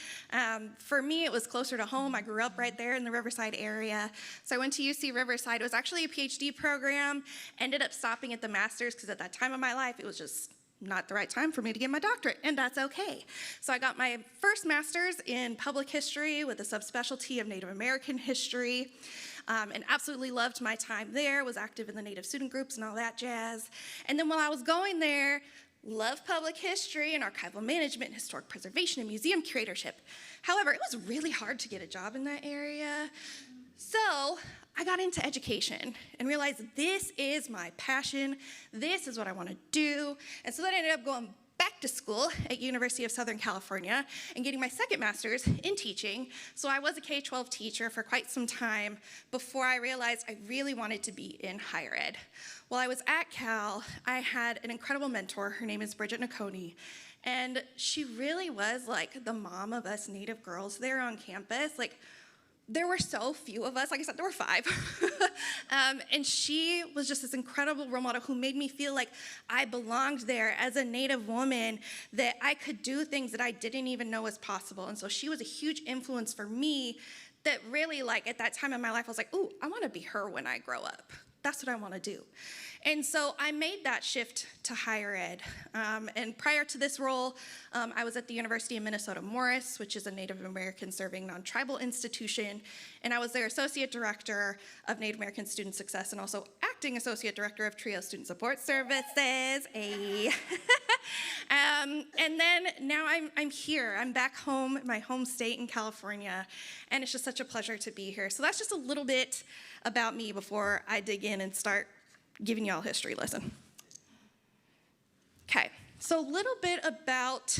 For me, it was closer to home. I grew up right there in the Riverside area. So I went to UC Riverside. It was actually a PhD program, ended up stopping at the master's because at that time of my life, it was just not the right time for me to get my doctorate, and that's okay. So I got my first master's in public history with a subspecialty of Native American history, and absolutely loved my time there, was active in the Native student groups and all that jazz. And then while I was going there, loved public history and archival management, and historic preservation, and museum curatorship. However, it was really hard to get a job in that area. So I got into education and realized this is my passion. This is what I want to do. And so then I ended up going back to school at University of Southern California and getting my second master's in teaching. So I was a K-12 teacher for quite some time before I realized I really wanted to be in higher ed. While I was at Cal, I had an incredible mentor. Her name is Bridget Nakoni. And she really was like the mom of us Native girls there on campus. Like, there were so few of us, like I said, there were 5. And she was just this incredible role model who made me feel like I belonged there as a Native woman, that I could do things that I didn't even know was possible. And so she was a huge influence for me that really, like, at that time in my life, I was like, ooh, I want to be her when I grow up. That's what I want to do. And so I made that shift to higher ed. And prior to this role, I was at the University of Minnesota Morris, which is a Native American serving non-tribal institution. And I was their Associate Director of Native American Student Success and also Acting Associate Director of TRIO Student Support Services. And then now I'm here. I'm back home in my home state in California. And it's just such a pleasure to be here. So that's just a little bit about me before I dig in and start giving y'all a history lesson. Okay, so a little bit about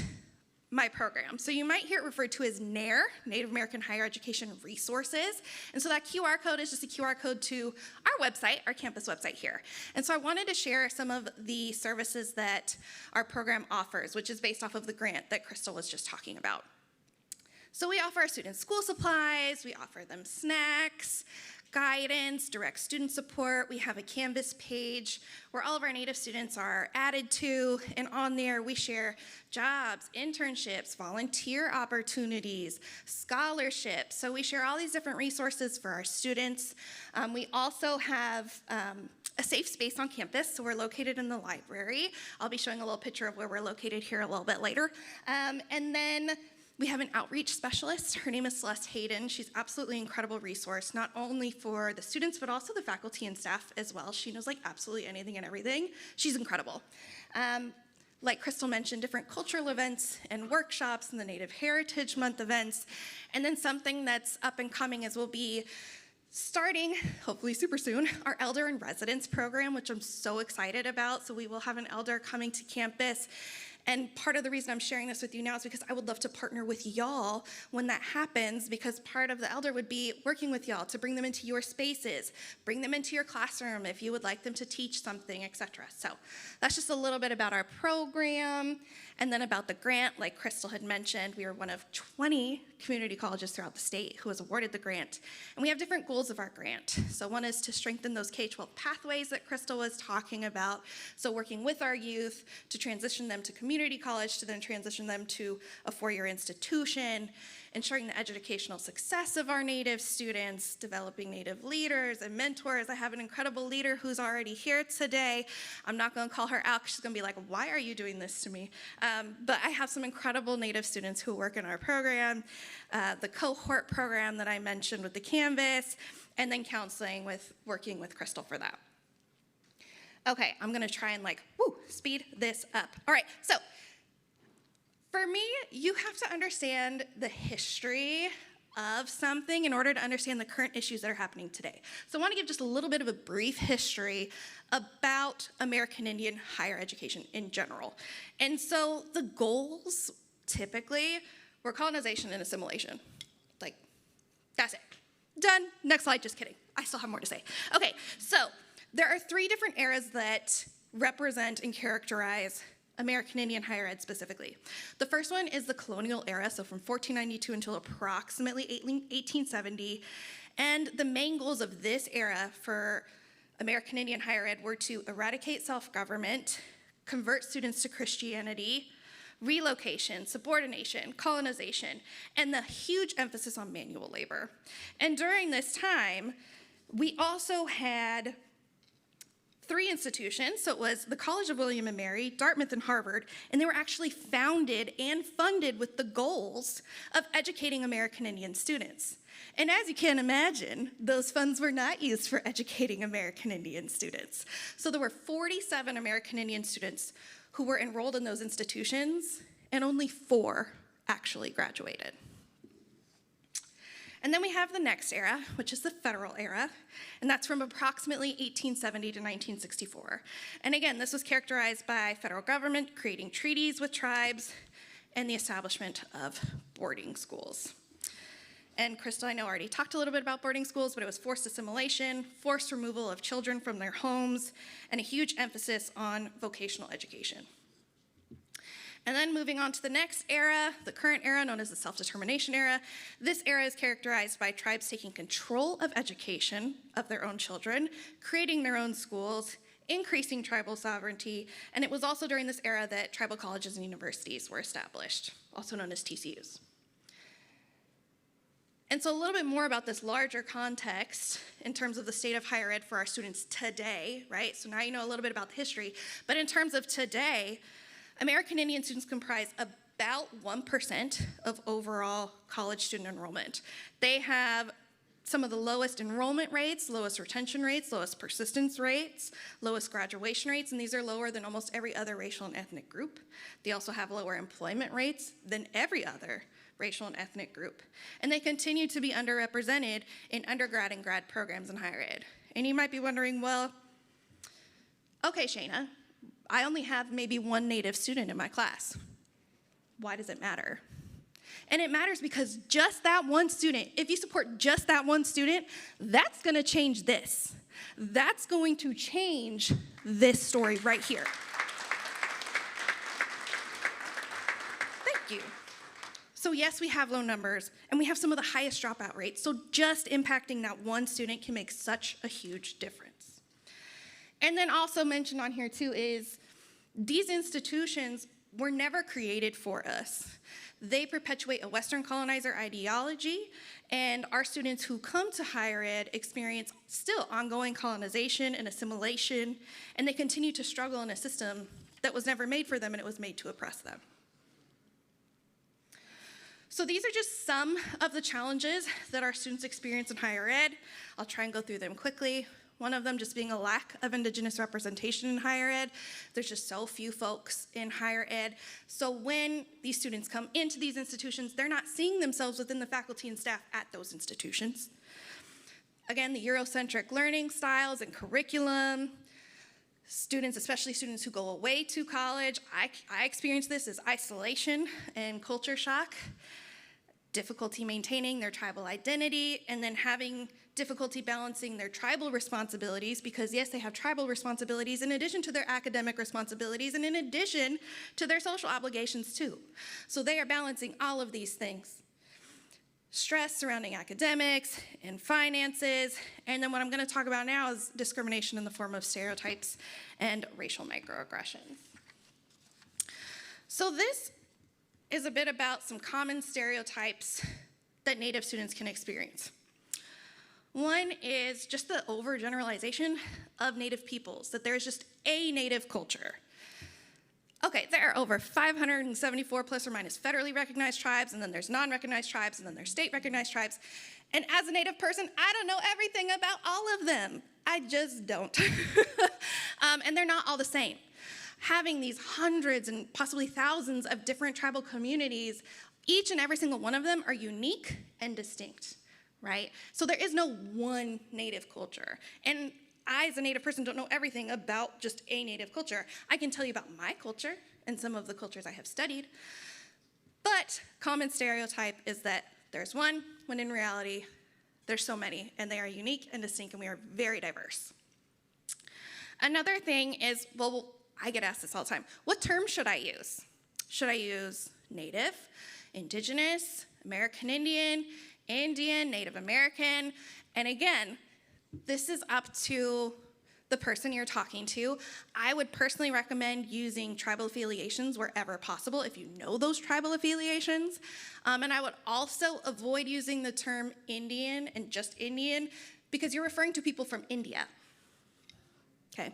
my program. So you might hear it referred to as NAIR, Native American Higher Education Resources. And so that QR code is just a QR code to our website, our campus website here. And so I wanted to share some of the services that our program offers, which is based off of the grant that Crystal was just talking about. So we offer our students school supplies, we offer them snacks, guidance, direct student support. We have a Canvas page where all of our Native students are added to, and on there we share jobs, internships, volunteer opportunities, scholarships. So we share all these different resources for our students. We also have a safe space on campus, so we're located in the library. I'll be showing a little picture of where we're located here a little bit later. And then we have an outreach specialist. Her name is Celeste Hayden. She's absolutely incredible resource, not only for the students, but also the faculty and staff as well. She knows like absolutely anything and everything. She's incredible. Like Crystal mentioned, different cultural events and workshops and the Native Heritage Month events. And then something that's up and coming is we'll be starting, hopefully super soon, our Elder in Residence program, which I'm so excited about. So we will have an elder coming to campus. And part of the reason I'm sharing this with you now is because I would love to partner with y'all when that happens, because part of the elder would be working with y'all to bring them into your spaces, bring them into your classroom if you would like them to teach something, etc. So that's just a little bit about our program. And then about the grant, like Crystal had mentioned, we are one of 20 community colleges throughout the state who was awarded the grant. And we have different goals of our grant. So one is to strengthen those K-12 pathways that Crystal was talking about. So working with our youth to transition them to community college, to then transition them to a four-year institution, ensuring the educational success of our Native students, developing Native leaders and mentors. I have an incredible leader who's already here today. I'm not gonna call her out, 'cause she's gonna be like, why are you doing this to me? But I have some incredible Native students who work in our program, the cohort program that I mentioned with the Canvas, and then counseling with working with Crystal for that. Okay, I'm gonna try and speed this up. All right, so for me, you have to understand the history of something in order to understand the current issues that are happening today. So I want to give just a little bit of a brief history about American Indian higher education in general. And so the goals typically were colonization and assimilation. Like, that's it. Done. Next slide, just kidding. I still have more to say. Okay, so there are 3 different eras that represent and characterize American Indian higher ed specifically. The first one is the colonial era, so from 1492 until approximately 1870. And the main goals of this era for American Indian higher ed were to eradicate self-government, convert students to Christianity, relocation, subordination, colonization, and the huge emphasis on manual labor. And during this time, we also had 3 institutions. So it was the College of William and Mary, Dartmouth, and Harvard, and they were actually founded and funded with the goals of educating American Indian students. And as you can imagine, those funds were not used for educating American Indian students. So there were 47 American Indian students who were enrolled in those institutions, and only 4 actually graduated. And then we have the next era, which is the federal era, and that's from approximately 1870 to 1964. And again, this was characterized by federal government creating treaties with tribes and the establishment of boarding schools. And Crystal, I know, already talked a little bit about boarding schools, but it was forced assimilation, forced removal of children from their homes, and a huge emphasis on vocational education. And then moving on to the next era, the current era known as the self-determination era. This era is characterized by tribes taking control of education of their own children, creating their own schools, increasing tribal sovereignty, and it was also during this era that tribal colleges and universities were established, also known as TCUs. And so a little bit more about this larger context in terms of the state of higher ed for our students today, right? So now you know a little bit about the history, but in terms of today, American Indian students comprise about 1% of overall college student enrollment. They have some of the lowest enrollment rates, lowest retention rates, lowest persistence rates, lowest graduation rates, and these are lower than almost every other racial and ethnic group. They also have lower employment rates than every other racial and ethnic group. And they continue to be underrepresented in undergrad and grad programs in higher ed. And you might be wondering, well, okay, Shayna, I only have maybe 1 Native student in my class. Why does it matter? And it matters because just that 1 student, if you support just that 1 student, that's gonna change this. That's going to change this story right here. Thank you. So yes, we have low numbers, and we have some of the highest dropout rates, so just impacting that 1 student can make such a huge difference. And then also mentioned on here too is these institutions were never created for us. They perpetuate a Western colonizer ideology, and our students who come to higher ed experience still ongoing colonization and assimilation, and they continue to struggle in a system that was never made for them, and it was made to oppress them. So these are just some of the challenges that our students experience in higher ed. I'll try and go through them quickly. One of them just being a lack of Indigenous representation in higher ed. There's just so few folks in higher ed. So when these students come into these institutions, they're not seeing themselves within the faculty and staff at those institutions. Again, the Eurocentric learning styles and curriculum. Students, especially students who go away to college, I experience this as isolation and culture shock. difficulty maintaining their tribal identity, and then having difficulty balancing their tribal responsibilities, because yes, they have tribal responsibilities in addition to their academic responsibilities and in addition to their social obligations too. So they are balancing all of these things. Stress surrounding academics and finances, and then what I'm going to talk about now is discrimination in the form of stereotypes and racial microaggressions. So this is a bit about some common stereotypes that Native students can experience. One is just the overgeneralization of Native peoples, that there's just a Native culture. Okay, there are over 574 plus or minus federally recognized tribes, and then there's non-recognized tribes, and then there's state-recognized tribes. And as a Native person, I don't know everything about all of them. I just don't. And they're not all the same. Having these hundreds and possibly thousands of different tribal communities, each and every single one of them are unique and distinct, right? So there is no one Native culture. And I, as a Native person, don't know everything about just a Native culture. I can tell you about my culture and some of the cultures I have studied. But common stereotype is that there's one, when in reality, there's so many, and they are unique and distinct, and we are very diverse. Another thing is, well, I get asked this all the time. What term should I use? Should I use Native, Indigenous, American Indian, Native American? And again, this is up to the person you're talking to. I would personally recommend using tribal affiliations wherever possible if you know those tribal affiliations. And I would also avoid using the term Indian and just Indian because you're referring to people from India. Okay.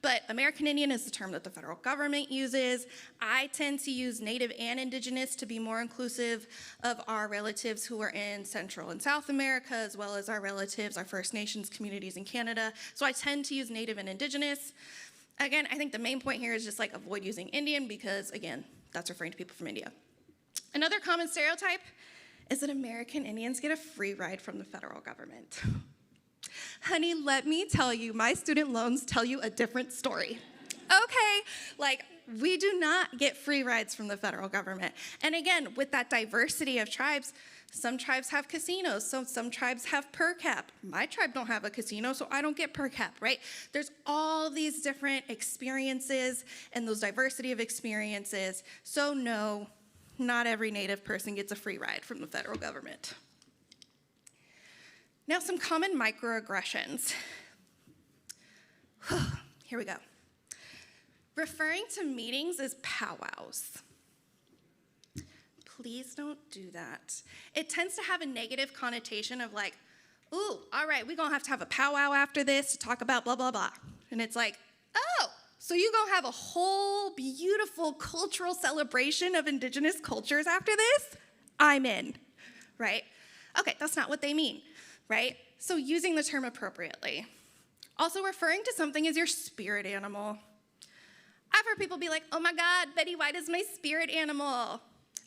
But American Indian is the term that the federal government uses. I tend to use Native and Indigenous to be more inclusive of our relatives who are in Central and South America, as well as our relatives, our First Nations communities in Canada. So I tend to use Native and Indigenous. Again, I think the main point here is just like avoid using Indian because, again, that's referring to people from India. Another common stereotype is that American Indians get a free ride from the federal government. Honey, let me tell you, my student loans tell you a different story. Okay, like we do not get free rides from the federal government. And again, with that diversity of tribes, some tribes have casinos, so some tribes have per cap. My tribe don't have a casino, so I don't get per cap, right? There's all these different experiences and those diversity of experiences. So no, not every Native person gets a free ride from the federal government. Now, some common microaggressions. Here we go. Referring to meetings as powwows. Please don't do that. It tends to have a negative connotation of like, ooh, all right, we're gonna have a powwow after this to talk about blah, blah, blah. And it's like, oh, so you're gonna have a whole beautiful cultural celebration of Indigenous cultures after this? I'm in, right? Okay, that's not what they mean. Right? So using the term appropriately. Also referring to something as your spirit animal. I've heard people be like, oh my God, Betty White is my spirit animal.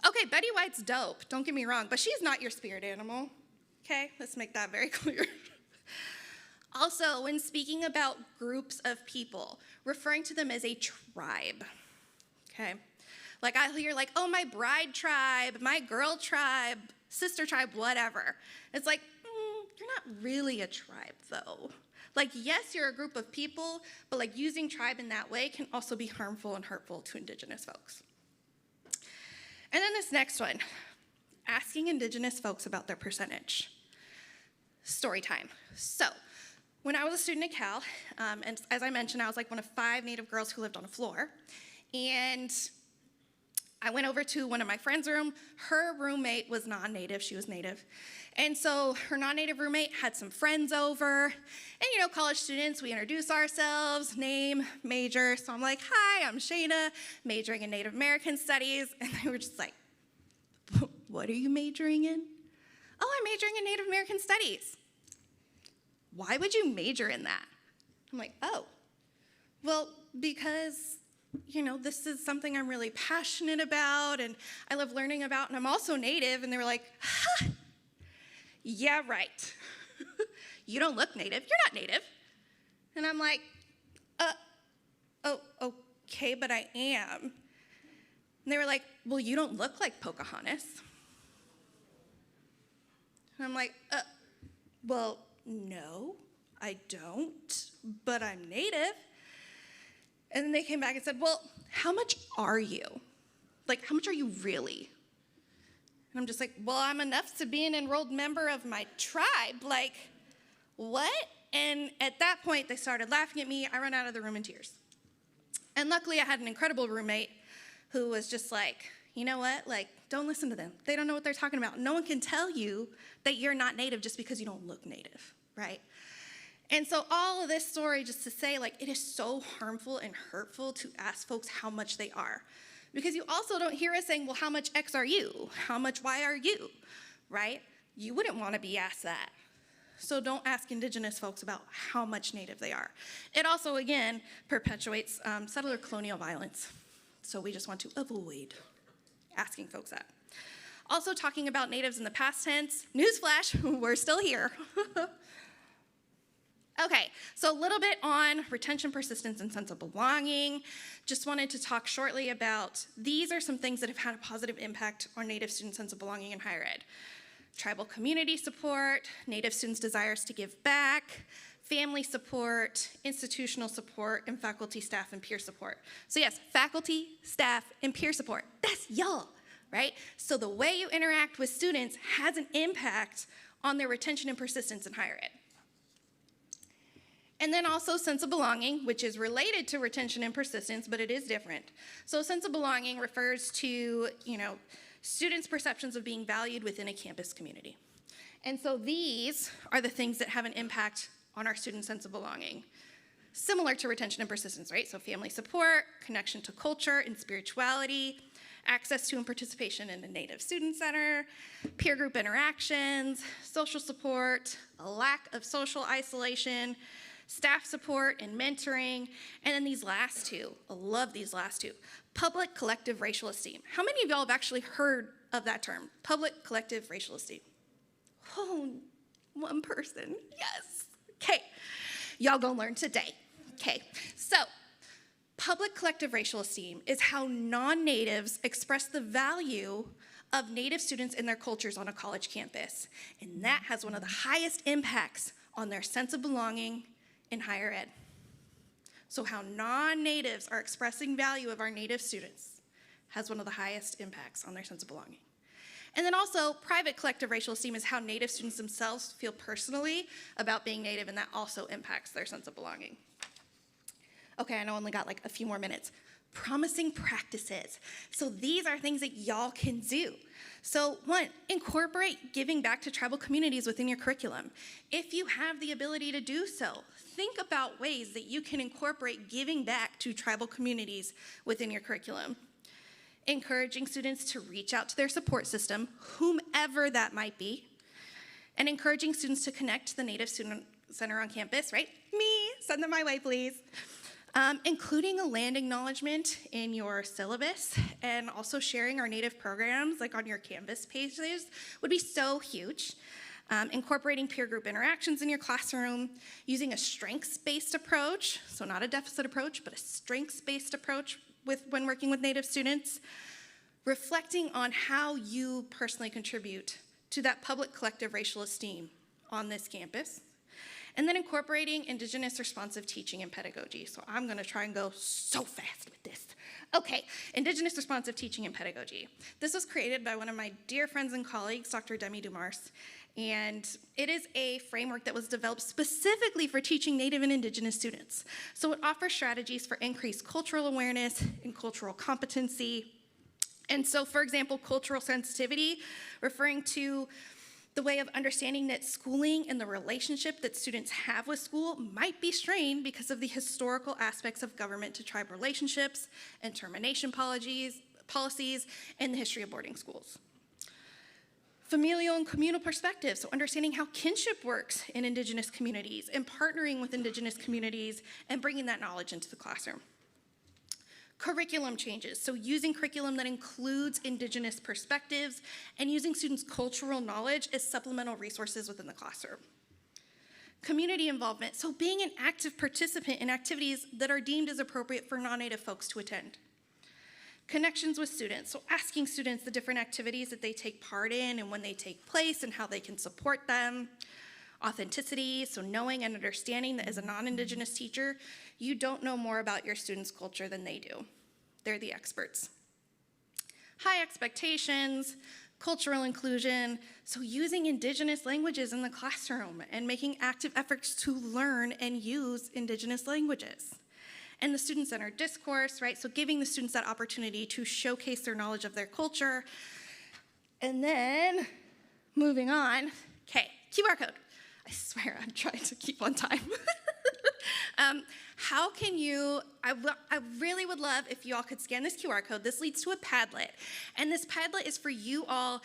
Okay, Betty White's dope, don't get me wrong, but she's not your spirit animal. Okay, let's make that very clear. Also, when speaking about groups of people, referring to them as a tribe. Okay? Like I hear like, oh, my bride tribe, my girl tribe, sister tribe, whatever. It's like, you're not really a tribe, though. Like, yes, you're a group of people, but like using tribe in that way can also be harmful and hurtful to Indigenous folks. And then this next one, asking Indigenous folks about their percentage. Story time. So, when I was a student at Cal, and as I mentioned, I was like one of 5 Native girls who lived on a floor, and I went over to one of my friend's room. Her roommate was non-Native, she was Native. And so her non-Native roommate had some friends over. And you know, college students, we introduce ourselves, name, major. So I'm like, hi, I'm Shayna, majoring in Native American Studies. And they were just like, what are you majoring in? Oh, I'm majoring in Native American Studies. Why would you major in that? I'm like, oh, well, because you know, this is something I'm really passionate about and I love learning about, and I'm also Native. And they were like, ha, yeah, right. You don't look Native, you're not Native. And I'm like, oh, okay, but I am. And they were like, well, you don't look like Pocahontas. And I'm like, well, no, I don't, but I'm Native. And then they came back and said, well, how much are you? Like, how much are you really? And I'm just like, well, I'm enough to be an enrolled member of my tribe. Like, what? And at that point, they started laughing at me. I ran out of the room in tears. And luckily, I had an incredible roommate who was just like, you know what? Like, don't listen to them. They don't know what they're talking about. No one can tell you that you're not Native just because you don't look Native, right? And so all of this story just to say, like, it is so harmful and hurtful to ask folks how much they are. Because you also don't hear us saying, well, how much X are you? How much Y are you, right? You wouldn't want to be asked that. So don't ask Indigenous folks about how much Native they are. It also, again, perpetuates settler colonial violence. So we just want to avoid asking folks that. Also talking about Natives in the past tense, newsflash, we're still here. Okay, so a little bit on retention, persistence, and sense of belonging. Just wanted to talk shortly about, these are some things that have had a positive impact on Native students' sense of belonging in higher ed. Tribal community support, Native students' desires to give back, family support, institutional support, and faculty, staff, and peer support. So yes, faculty, staff, and peer support, that's y'all, right? So the way you interact with students has an impact on their retention and persistence in higher ed. And then also sense of belonging, which is related to retention and persistence, but it is different. So sense of belonging refers to, students' perceptions of being valued within a campus community. And so these are the things that have an impact on our students' sense of belonging. Similar to retention and persistence, right? So family support, connection to culture and spirituality, access to and participation in a Native Student Center, peer group interactions, social support, a lack of social isolation, staff support and mentoring, and then these last two, I love these last two, public collective racial esteem. How many of y'all have actually heard of that term, public collective racial esteem? Oh, one person, yes. Okay, y'all gonna learn today. Okay, so public collective racial esteem is how non-natives express the value of Native students in their cultures on a college campus, and that has one of the highest impacts on their sense of belonging in higher ed. So how non-natives are expressing value of our Native students has one of the highest impacts on their sense of belonging. And then also, private collective racial esteem is how Native students themselves feel personally about being Native, and that also impacts their sense of belonging. Okay, I know I only got like a few more minutes. Promising practices. So these are things that y'all can do. So one, incorporate giving back to tribal communities within your curriculum. If you have the ability to do so, think about ways that you can incorporate giving back to tribal communities within your curriculum. Encouraging students to reach out to their support system, whomever that might be, and encouraging students to connect to the Native Student Center on campus, right? Me, send them my way, please. Including a land acknowledgement in your syllabus and also sharing our Native programs like on your Canvas pages would be so huge. Incorporating peer group interactions in your classroom, using a strengths-based approach, so not a deficit approach, but a strengths-based approach when working with Native students, reflecting on how you personally contribute to that public collective racial esteem on this campus, and then incorporating Indigenous responsive teaching and pedagogy. So I'm gonna try and go so fast with this. Okay, Indigenous responsive teaching and pedagogy. This was created by one of my dear friends and colleagues, Dr. Demi Dumars, and it is a framework that was developed specifically for teaching Native and Indigenous students. So it offers strategies for increased cultural awareness and cultural competency. And so, for example, cultural sensitivity, referring to the way of understanding that schooling and the relationship that students have with school might be strained because of the historical aspects of government to tribe relationships and termination policies, and the history of boarding schools. Familial and communal perspectives, so understanding how kinship works in Indigenous communities and partnering with Indigenous communities and bringing that knowledge into the classroom. Curriculum changes, so using curriculum that includes Indigenous perspectives and using students' cultural knowledge as supplemental resources within the classroom. Community involvement, so being an active participant in activities that are deemed as appropriate for non-Native folks to attend. Connections with students, so asking students the different activities that they take part in and when they take place and how they can support them. Authenticity, so knowing and understanding that as a non-Indigenous teacher, you don't know more about your students' culture than they do. They're the experts. High expectations, cultural inclusion, so using Indigenous languages in the classroom and making active efforts to learn and use Indigenous languages. And the student-centered discourse, right? So giving the students that opportunity to showcase their knowledge of their culture. And then, moving on, okay, QR code. I swear I'm trying to keep on time. How can you, I really would love if you all could scan this QR code. This leads to a Padlet. And this Padlet is for you all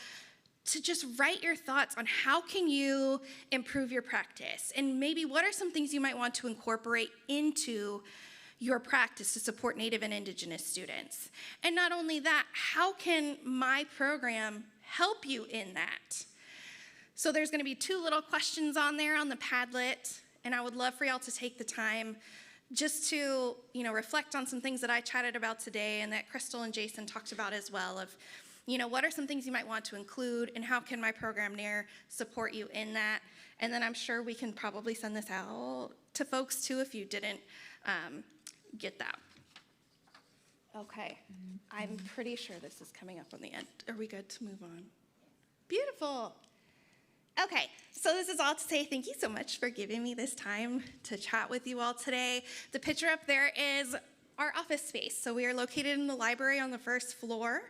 to just write your thoughts on how can you improve your practice. And maybe what are some things you might want to incorporate into your practice to support Native and Indigenous students. And not only that, how can my program help you in that? So there's gonna be 2 little questions on there on the Padlet, and I would love for y'all to take the time just to, reflect on some things that I chatted about today and that Crystal and Jason talked about as well of, what are some things you might want to include and how can my program NAIR support you in that? And then I'm sure we can probably send this out to folks too if you didn't get that. Okay, I'm pretty sure this is coming up on the end. Are we good to move on? Beautiful. Okay, so this is all to say thank you so much for giving me this time to chat with you all today. The picture up there is our office space. So we are located in the library on the 1st floor.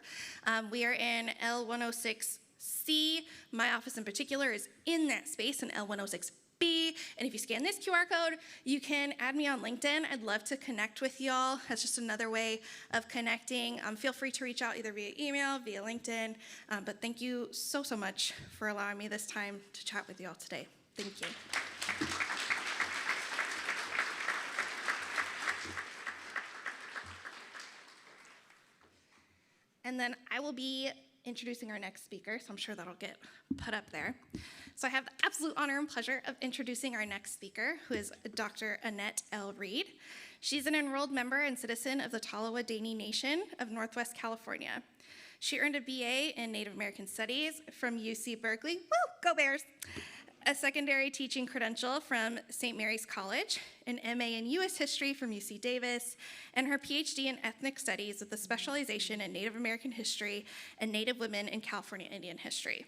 We are in L106C. My office in particular is in that space in L106B. And if you scan this QR code, you can add me on LinkedIn. I'd love to connect with y'all. That's just another way of connecting. Feel free to reach out either via email, via LinkedIn. But thank you so, so much for allowing me this time to chat with y'all today. Thank you. And then I will be introducing our next speaker, so I'm sure that'll get put up there. So I have the absolute honor and pleasure of introducing our next speaker, who is Dr. Annette L. Reed. She's an enrolled member and citizen of the Tolowa-Dani Nation of Northwest California. She earned a BA in Native American Studies from UC Berkeley, woo, go Bears, a secondary teaching credential from St. Mary's College, an MA in U.S. History from UC Davis, and her PhD in Ethnic Studies with a specialization in Native American History and Native Women in California Indian History,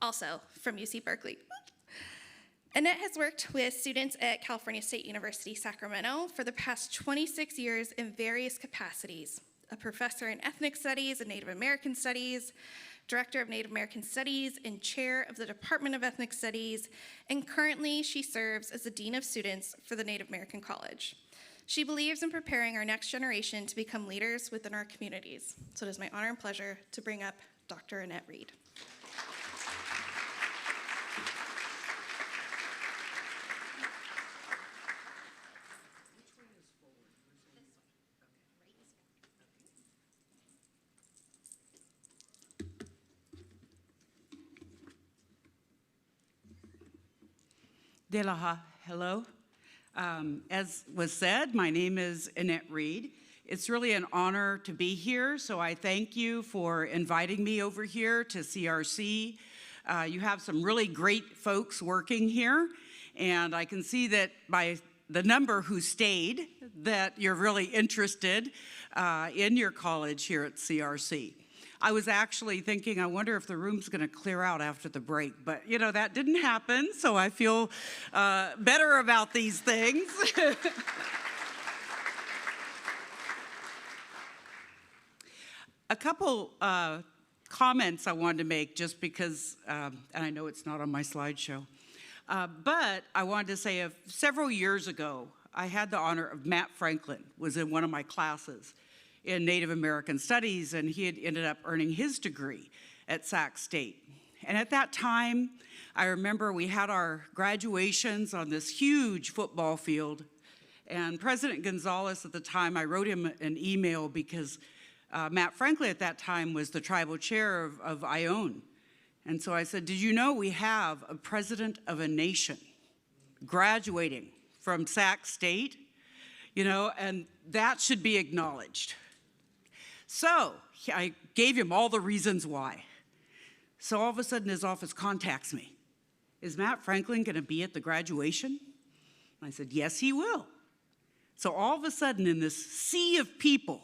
also from UC Berkeley. Annette has worked with students at California State University, Sacramento for the past 26 years in various capacities, a professor in Ethnic Studies and Native American Studies, Director of Native American Studies and Chair of the Department of Ethnic Studies, and currently she serves as the Dean of Students for the Native American College. She believes in preparing our next generation to become leaders within our communities. So it is my honor and pleasure to bring up Dr. Annette Reed. Delaha, hello. As was said, my name is Annette Reed. It's really an honor to be here, so I thank you for inviting me over here to CRC. You have some really great folks working here, and I can see that by the number who stayed, that you're really interested in your college here at CRC. I was actually thinking, I wonder if the room's gonna clear out after the break, but that didn't happen, so I feel better about these things. A couple comments I wanted to make just because, and I know it's not on my slideshow, but I wanted to say several years ago, I had the honor of Matt Franklin was in one of my classes in Native American Studies, and he had ended up earning his degree at Sac State. And at that time, I remember we had our graduations on this huge football field, and President Gonzalez at the time, I wrote him an email because Matt Franklin at that time was the tribal chair of Ione. And so I said, did you know we have a president of a nation graduating from Sac State? And that should be acknowledged. So I gave him all the reasons why. So all of a sudden his office contacts me. Is Matt Franklin going to be at the graduation? I said, yes, he will. So all of a sudden in this sea of people,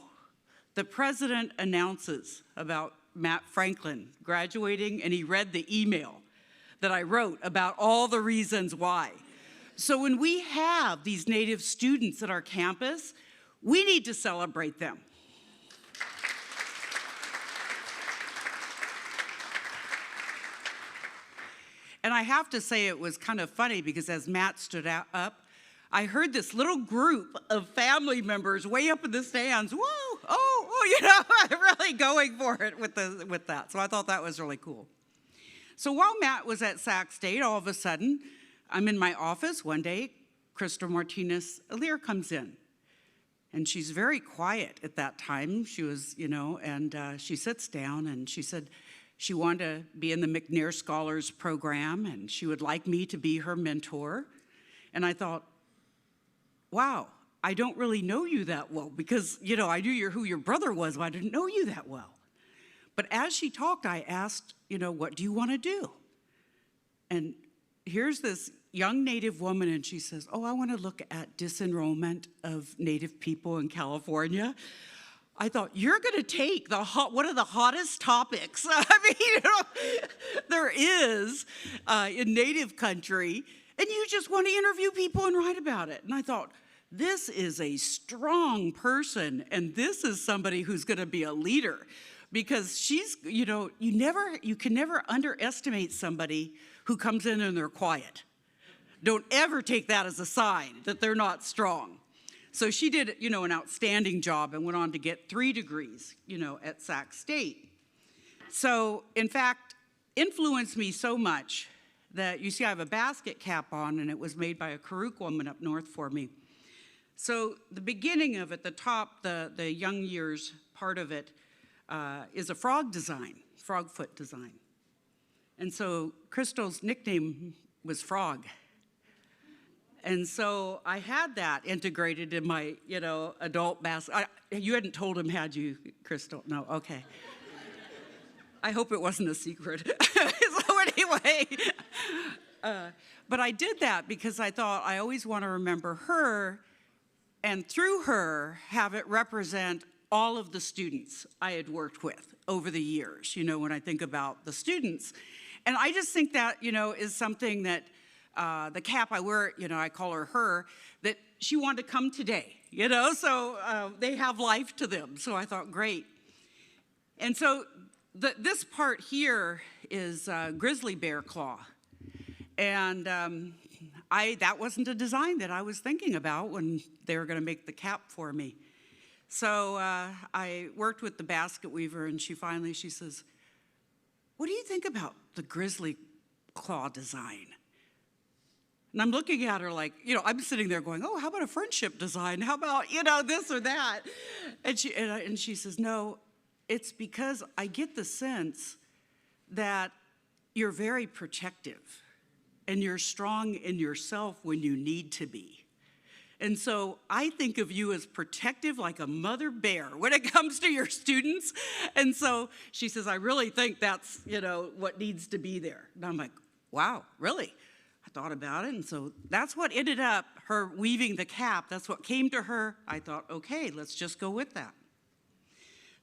the president announces about Matt Franklin graduating, and he read the email that I wrote about all the reasons why. So when we have these Native students at our campus, we need to celebrate them. And I have to say it was kind of funny because as Matt stood up, I heard this little group of family members way up in the stands, whoa, oh, you know, really going for it with that. So I thought that was really cool. So while Matt was at Sac State, all of a sudden, I'm in my office one day, Crystal Martinez-Alir comes in. And she's very quiet at that time. She was, you know, and she sits down and she said she wanted to be in the McNair Scholars Program and she would like me to be her mentor. And I thought, wow, I don't really know you that well because, you know, I knew who your brother was, but I didn't know you that well. But as she talked, I asked, you know, what do you want to do? And here's this young Native woman, and she says, oh, I want to look at disenrollment of Native people in California. I thought, you're going to take one of the hottest topics, I mean, you know, there is in Native country, and you just want to interview people and write about it. And I thought, this is a strong person, and this is somebody who's going to be a leader. Because she's, you know, you can never underestimate somebody who comes in and they're quiet. Don't ever take that as a sign that they're not strong. So she did, you know, an outstanding job and went on to get 3 degrees, you know, at Sac State. So, in fact, influenced me so much that, you see, I have a basket cap on, and it was made by a Karuk woman up north for me. So the beginning of it, the top, the young years part of it, is a frog design, frog foot design. And so Crystal's nickname was Frog. And so I had that integrated in my, you know, adult basket. You hadn't told him, had you, Crystal? No, okay. I hope it wasn't a secret. So anyway, but I did that because I thought I always want to remember her, and through her, have it represent all of the students I had worked with over the years, you know, when I think about the students. And I just think that, you know, is something that the cap I wear, you know, I call her, that she wanted to come today, you know, so they have life to them. So I thought, great. And so this part here is grizzly bear claw. And that wasn't a design that I was thinking about when they were going to make the cap for me. So I worked with the basket weaver, and she says, what do you think about the grizzly claw design? And I'm looking at her like, you know, I'm sitting there going, oh, how about a friendship design? How about, you know, this or that? And she says, no, it's because I get the sense that you're very protective and you're strong in yourself when you need to be. And so I think of you as protective like a mother bear when it comes to your students. And so she says, I really think that's, you know, what needs to be there. And I'm like, wow, really? I thought about it. And so that's what ended up her weaving the cap. That's what came to her. I thought, okay, let's just go with that.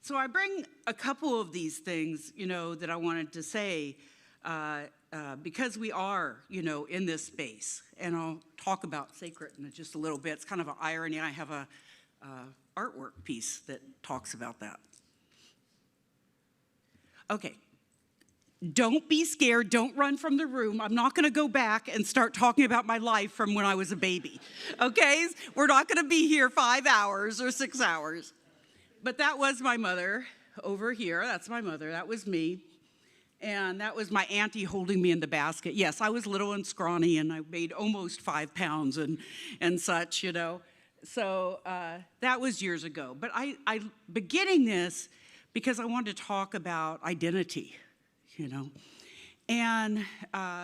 So I bring a couple of these things, you know, that I wanted to say because we are, you know, in this space. And I'll talk about sacred in just a little bit. It's kind of an irony. I have a artwork piece that talks about that. Okay. Don't be scared. Don't run from the room. I'm not going to go back and start talking about my life from when I was a baby. Okay? We're not going to be here 5 hours or 6 hours. But that was my mother over here. That's my mother. That was me. And that was my auntie holding me in the basket. Yes, I was little and scrawny, and I weighed almost 5 pounds and such, you know. So that was years ago. But I beginning this because I wanted to talk about identity, you know. And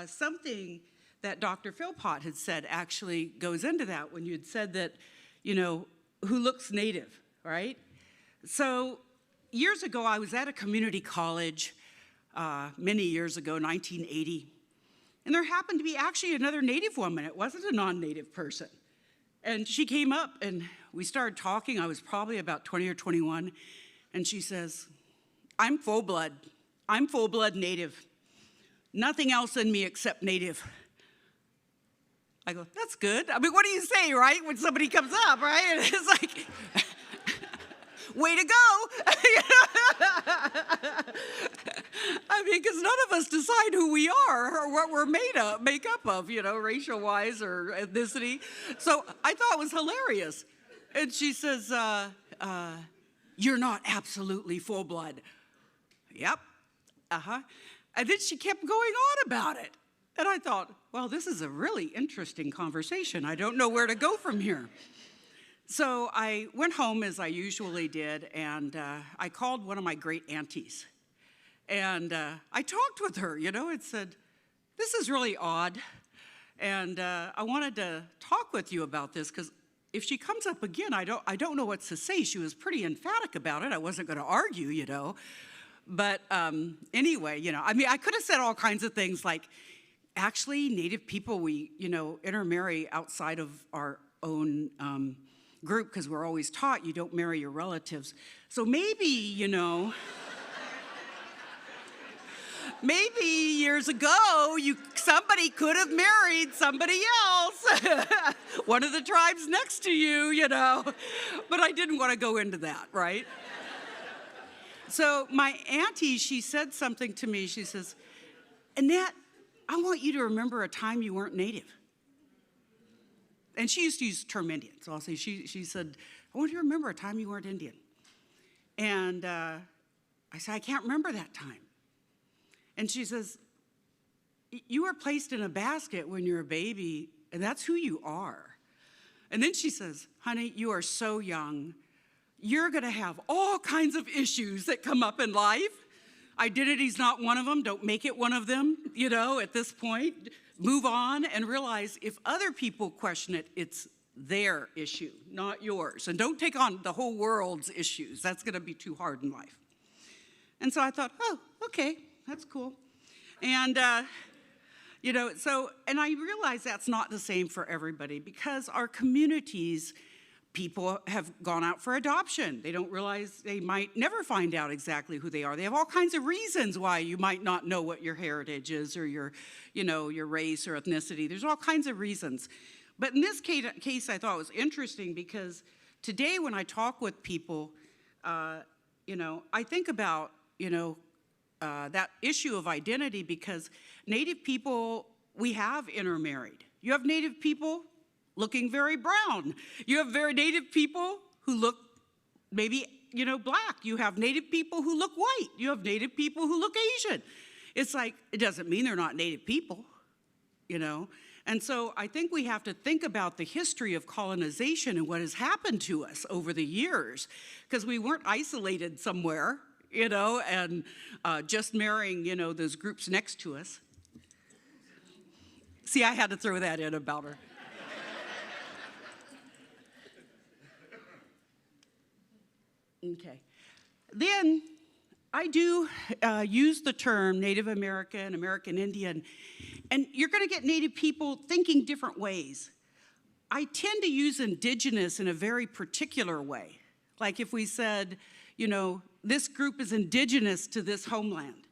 something that Dr. Philpott had said actually goes into that when you'd said that, you know, who looks native, right? So years ago, I was at a community college, many years ago, 1980. And there happened to be actually another Native woman. It wasn't a non-Native person. And she came up and we started talking. I was probably about 20 or 21. And she says, I'm full blood. I'm full blood Native. Nothing else in me except Native. I go, that's good. I mean, what do you say, right? When somebody comes up, right? And it's like, way to go. I mean, because none of us decide who we are or what we're make up of, you know, racial-wise or ethnicity. So I thought it was hilarious. And she says, you're not absolutely full blood. Yep. Uh-huh. And then she kept going on about it. And I thought, well, this is a really interesting conversation. I don't know where to go from here. So I went home as I usually did, and I called one of my great aunties. And I talked with her, you know, and said, this is really odd. And I wanted to talk with you about this, because if she comes up again, I don't know what to say. She was pretty emphatic about it. I wasn't going to argue, you know. But anyway, you know, I mean, I could have said all kinds of things like, actually, Native people, we, you know, intermarry outside of our own group because we're always taught you don't marry your relatives. So maybe, you know, maybe years ago, somebody could have married somebody else, one of the tribes next to you, you know. But I didn't want to go into that, right? So my auntie, she said something to me. She says, Annette, I want you to remember a time you weren't Native. And she used to use the term Indian. So I'll say, she said, I want you to remember a time you weren't Indian. And I said, I can't remember that time. And she says, you were placed in a basket when you're a baby, and that's who you are. And then she says, honey, you are so young. You're going to have all kinds of issues that come up in life. Identity's not one of them. Don't make it one of them, you know, at this point. Move on and realize if other people question it, it's their issue, not yours. And don't take on the whole world's issues. That's going to be too hard in life. And so I thought, oh, okay, that's cool. And, you know, so, and I realize that's not the same for everybody because our communities, people have gone out for adoption. They don't realize they might never find out exactly who they are. They have all kinds of reasons why you might not know what your heritage is or your, you know, your race or ethnicity. There's all kinds of reasons. But in this case I thought it was interesting because today when I talk with people, you know, I think about, you know, that issue of identity because Native people, we have intermarried. You have Native people looking very brown. You have very Native people who look maybe, you know, black. You have Native people who look white. You have Native people who look Asian. It's like, it doesn't mean they're not Native people, you know? And so I think we have to think about the history of colonization and what has happened to us over the years, because we weren't isolated somewhere, you know, and just marrying, you know, those groups next to us. See, I had to throw that in about her. Okay. Then I do use the term Native American, American Indian, and you're going to get Native people thinking different ways. I tend to use indigenous in a very particular way. Like if we said, you know, this group is indigenous to this homeland.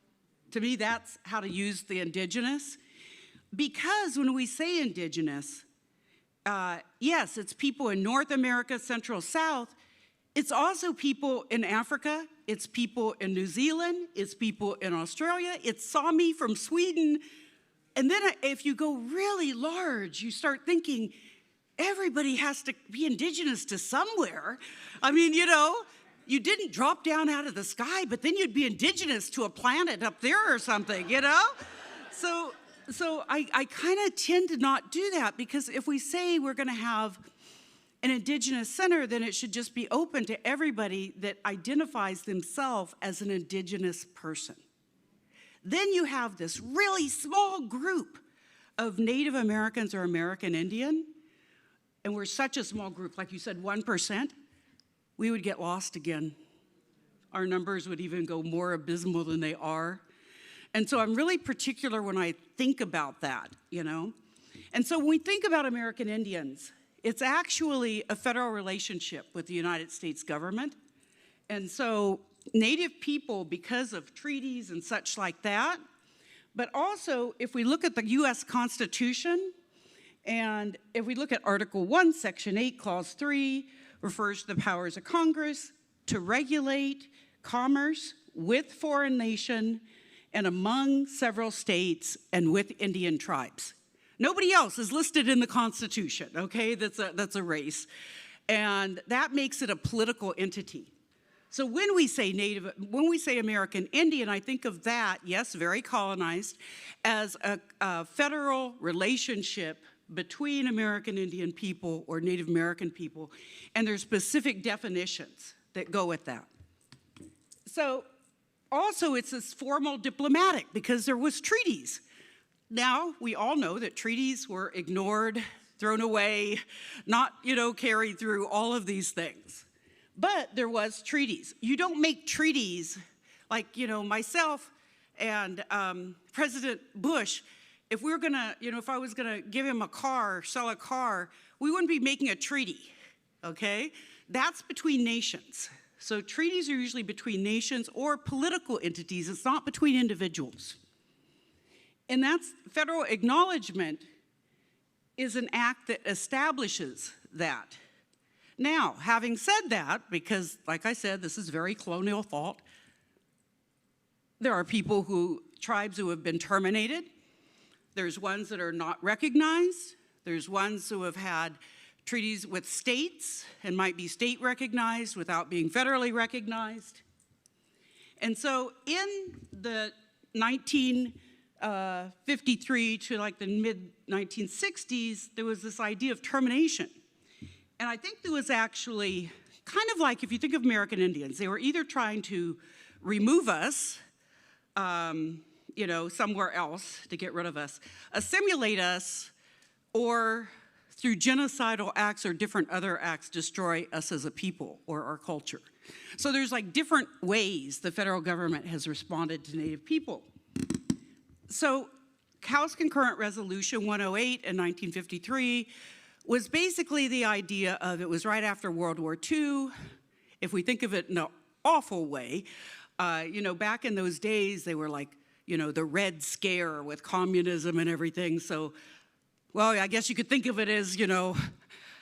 To me, that's how to use the indigenous. Because when we say indigenous, yes, it's people in North America, Central, South. It's also people in Africa, it's people in New Zealand, it's people in Australia, it's Sami from Sweden. And then if you go really large, you start thinking, everybody has to be indigenous to somewhere. I mean, you know, you didn't drop down out of the sky, but then you'd be indigenous to a planet up there or something, you know? So I kind of tend to not do that because if we say we're gonna have an indigenous center, then it should just be open to everybody that identifies themselves as an indigenous person. Then you have this really small group of Native Americans or American Indian, and we're such a small group, like you said, 1%, we would get lost again. our numbers would even go more abysmal than they are. And so I'm really particular when I think about that, you know? And so when we think about American Indians, it's actually a federal relationship with the United States government. And so Native people, because of treaties and such like that, but also if we look at the US Constitution, and if we look at Article 1, Section 8, Clause 3, refers to the powers of Congress to regulate commerce with foreign nation and among several states and with Indian tribes. Nobody else is listed in the Constitution, okay? That's a race. And that makes it a political entity. So when we say American Indian, I think of that, yes, very colonized, as a federal relationship between American Indian people or Native American people, and there's specific definitions that go with that. So also it's this formal diplomatic because there was treaties. Now we all know that treaties were ignored, thrown away, not, carried through, all of these things. But there was treaties. You don't make treaties like, myself and President Bush, if we were gonna, if I was gonna give him a car, sell a car, we wouldn't be making a treaty, okay? That's between nations. So treaties are usually between nations or political entities. It's not between individuals. And that's federal acknowledgement is an act that establishes that. Now, having said that, because like I said, this is very colonial thought, there are tribes who have been terminated. There's ones that are not recognized. There's ones who have had treaties with states and might be state recognized without being federally recognized. And so in the 1953 to like the mid-1960s, there was this idea of termination. And I think there was actually kind of like, if you think of American Indians, they were either trying to remove us, somewhere else to get rid of us, assimilate us, or through genocidal acts or different other acts, destroy us as a people or our culture. So there's like different ways the federal government has responded to Native people. So House Concurrent Resolution 108 in 1953 was basically the idea of, it was right after World War II. If we think of it in an awful way, back in those days, they were like, the Red Scare with communism and everything. So, well, I guess you could think of it as,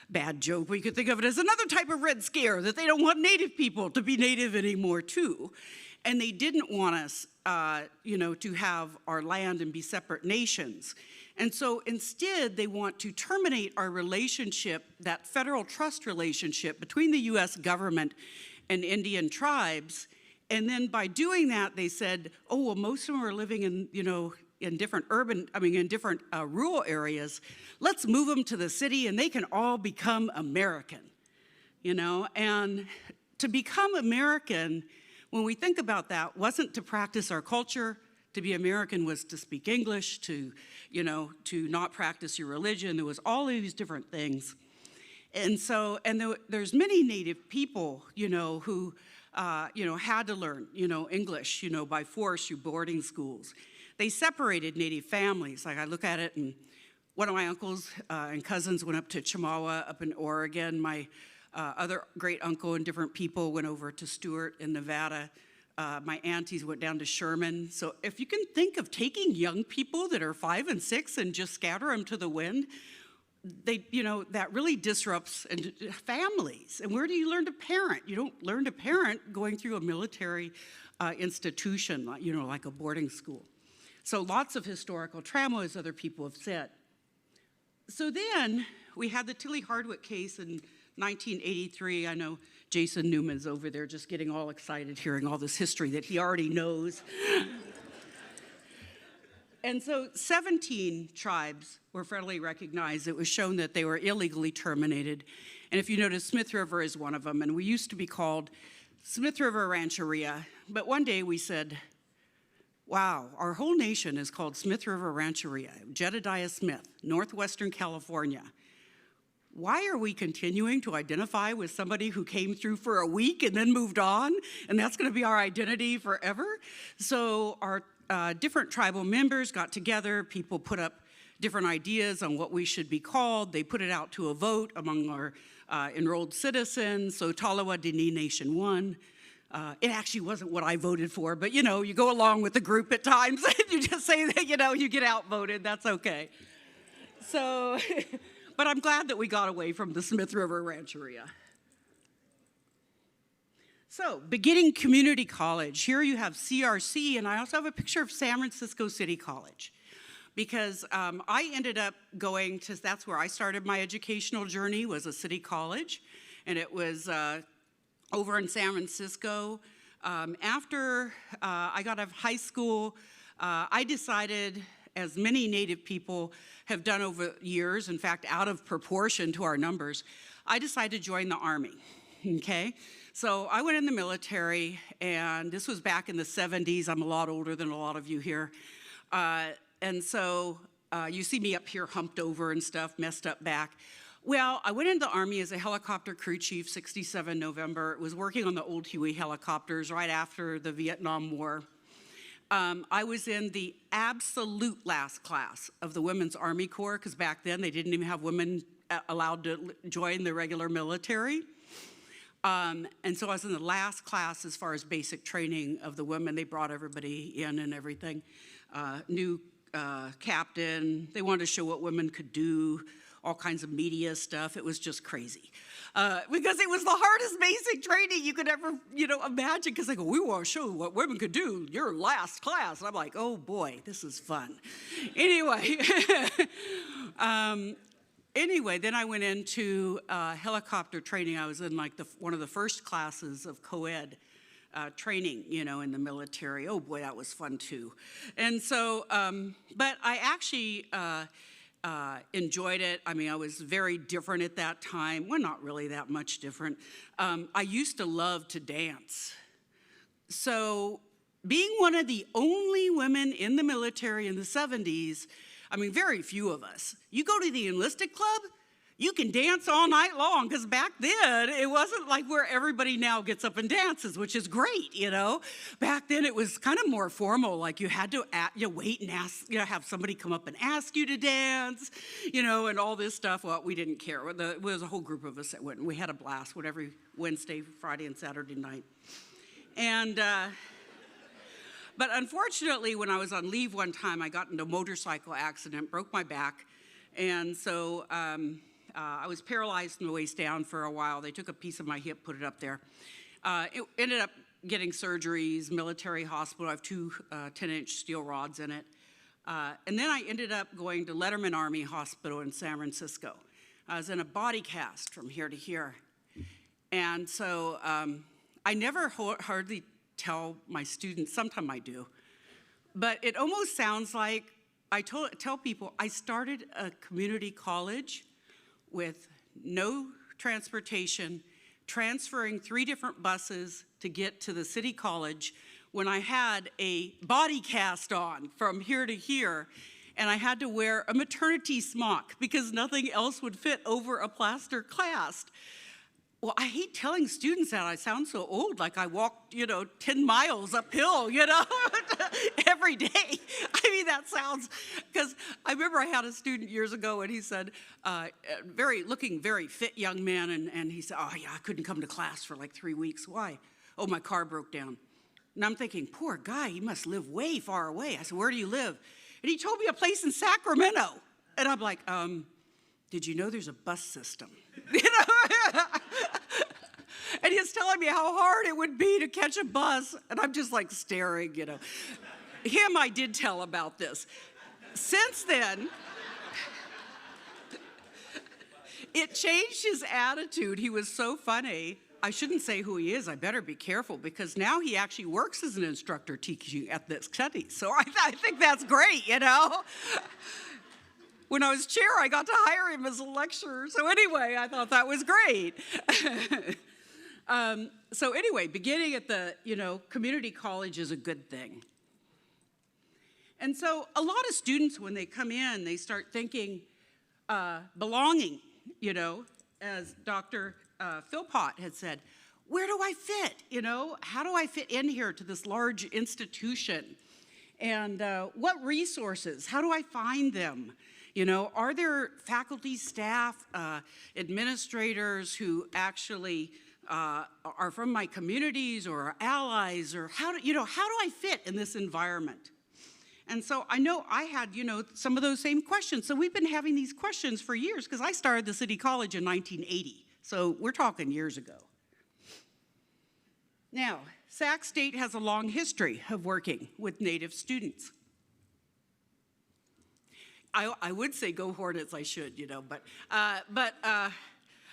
bad joke. We could think of it as another type of Red Scare, that they don't want Native people to be Native anymore, too. And they didn't want us, to have our land and be separate nations. And so instead, they want to terminate our relationship, that federal trust relationship between the US government and Indian tribes. And then by doing that, they said, oh, well, most of them are living in, in different rural areas. Let's move them to the city and they can all become American, And to become American, when we think about that, wasn't to practice our culture. To be American was to speak English, to not practice your religion. There was all of these different things. And so, there's many Native people, who, had to learn, English, by force through boarding schools. They separated Native families. Like I look at it, and one of my uncles and cousins went up to Chemawa up in Oregon. My other great uncle and different people went over to Stewart in Nevada. My aunties went down to Sherman. So if you can think of taking young people that are 5 and 6 and just scatter them to the wind, that really disrupts families. And where do you learn to parent? You don't learn to parent going through a military institution, like a boarding school. So lots of historical trauma, as other people have said. So then we had the Tilly Hardwick case in 1983. I know Jason Newman's over there just getting all excited hearing all this history that he already knows. And so 17 tribes were federally recognized. It was shown that they were illegally terminated. And if you notice, Smith River is one of them. And we used to be called Smith River Rancheria. But one day we said, wow, our whole nation is called Smith River Rancheria. Jedediah Smith, Northwestern California. why are we continuing to identify with somebody who came through for a week and then moved on, and that's going to be our identity forever? So our different tribal members got together, people put up different ideas on what we should be called. They put it out to a vote among our enrolled citizens. So Talawa Dini Nation won. It actually wasn't what I voted for, but you know, you go along with the group at times and you just say that, you know, you get outvoted, that's okay. So, but I'm glad that we got away from the Smith River Rancheria. So, beginning community college. Here you have CRC, and I also have a picture of San Francisco City College. Because I ended up going to, that's where I started my educational journey, was a city college. And it was over in San Francisco. After I got out of high school, I decided, as many Native people have done over years, in fact, out of proportion to our numbers, I decided to join the Army, okay? So I went in the military, and this was back in the 70s. I'm a lot older than a lot of you here. And so you see me up here humped over and stuff, messed up back. Well, I went into the Army as a helicopter crew chief, 67 November. Was working on the old Huey helicopters right after the Vietnam War. I was in the absolute last class of the Women's Army Corps, because back then they didn't even have women allowed to join the regular military. And so I was in the last class as far as basic training of the women. They brought everybody in and everything. New captain, they wanted to show what women could do, all kinds of media stuff. It was just crazy. Because it was the hardest basic training you could ever, you know, imagine. Because they go, we want to show what women could do. You're last class. And I'm like, oh boy, this is fun. Anyway, anyway, then I went into helicopter training. I was in like one of the first classes of co-ed training, you know, in the military. Oh boy, that was fun too. And so, but I actually enjoyed it. I mean, I was very different at that time. Well, not really that much different. I used to love to dance. So being one of the only women in the military in the 70s, I mean, very few of us. You go to the enlisted club, you can dance all night long, because back then, it wasn't like where everybody now gets up and dances, which is great, you know? Back then, it was kind of more formal, like you had to wait and ask, you know, have somebody come up and ask you to dance, you know, and all this stuff. Well, we didn't care. There was a whole group of us that went, and we had a blast, every Wednesday, Friday, and Saturday night. And, but unfortunately, when I was on leave one time, I got into a motorcycle accident, broke my back, and so, I was paralyzed from the waist down for a while. They took a piece of my hip, put it up there. It ended up getting surgeries, military hospital. I have two 10-inch steel rods in it. And then I ended up going to Letterman Army Hospital in San Francisco. I was in a body cast from here to here. And so I never hardly tell my students, sometimes I do, but it almost sounds like I tell people I started a community college with no transportation, transferring 3 different buses to get to the city college when I had a body cast on from here to here, and I had to wear a maternity smock because nothing else would fit over a plaster cast. Well, I hate telling students that. I sound so old, like I walked, you know, 10 miles uphill, you know, every day. I mean, that sounds, because I remember I had a student years ago, and he said, looking very fit young man, and he said, oh yeah, I couldn't come to class for like 3 weeks. Why? Oh, my car broke down. And I'm thinking, poor guy, he must live way far away. I said, where do you live? And he told me a place in Sacramento. And I'm like, did you know there's a bus system? You know? And he's telling me how hard it would be to catch a bus, and I'm just like staring, you know. Him, I did tell about this. Since then, it changed his attitude. He was so funny. I shouldn't say who he is. I better be careful, because now he actually works as an instructor teaching at this study. So I think that's great, you know. When I was chair, I got to hire him as a lecturer. So anyway, I thought that was great. So anyway, beginning at the, you know, community college is a good thing. And so a lot of students, when they come in, they start thinking belonging. you know, as Dr. Philpott had said, where do I fit, you know? How do I fit in here to this large institution? And what resources, how do I find them? You know, are there faculty, staff, administrators who actually are from my communities or are allies, or how do I fit in this environment? And so I know I had, you know, some of those same questions. So we've been having these questions for years because I started the City College in 1980. So we're talking years ago. Now, Sac State has a long history of working with Native students. I would say go Hornets, I should, you know, but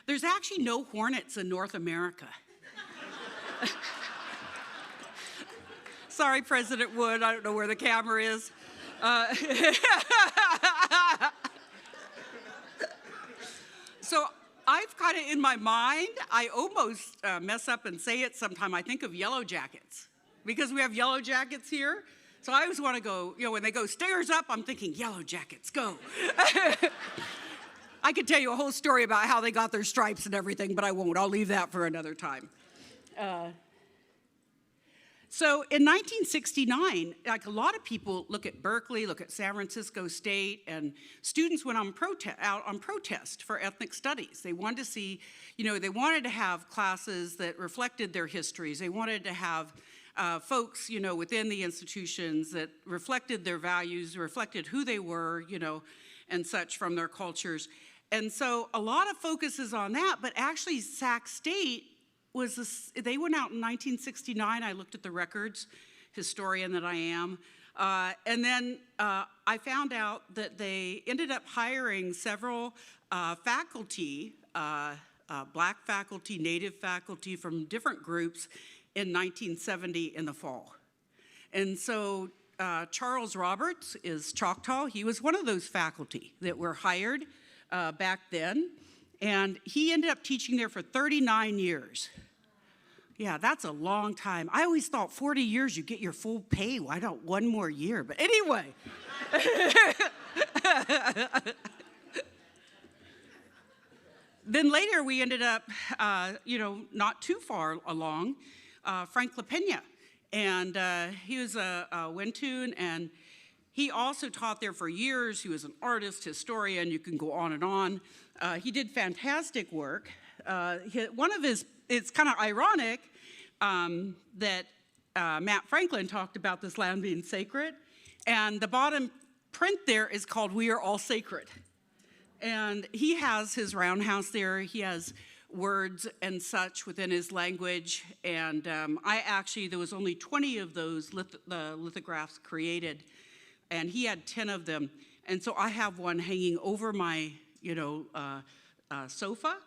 there's actually no Hornets in North America. Sorry, President Wood, I don't know where the camera is. So I've kind of, in my mind, I almost mess up and say it sometime. I think of Yellow Jackets, because we have Yellow Jackets here. So I always want to go, you know, when they go stairs up, I'm thinking, Yellow Jackets, go. I could tell you a whole story about how they got their stripes and everything, but I won't. I'll leave that for another time. So in 1969, like a lot of people look at Berkeley, look at San Francisco State, and students went on out on protest for ethnic studies. They wanted to see, you know, they wanted to have classes that reflected their histories. They wanted to have folks, you know, within the institutions that reflected their values, reflected who they were, you know, and such from their cultures. And so a lot of focus is on that, but actually Sac State they went out in 1969. I looked at the records, historian that I am. And then I found out that they ended up hiring several faculty, Black faculty, Native faculty from different groups in 1970 in the fall. And so Charles Roberts is Choctaw. He was one of those faculty that were hired back then. And he ended up teaching there for 39 years. Yeah, that's a long time. I always thought 40 years you get your full pay. Why not one more year? But anyway. Then later we ended up, you know, not too far along, Frank LaPena. And he was a Wentun, and he also taught there for years. He was an artist, historian, you can go on and on. He did fantastic work. It's kind of ironic that Matt Franklin talked about this land being sacred, and the bottom print there is called "We Are All Sacred." And he has his roundhouse there. He has words and such within his language, and there was only 20 of those lithographs created, and he had 10 of them. And so I have one hanging over my, you know, sofa.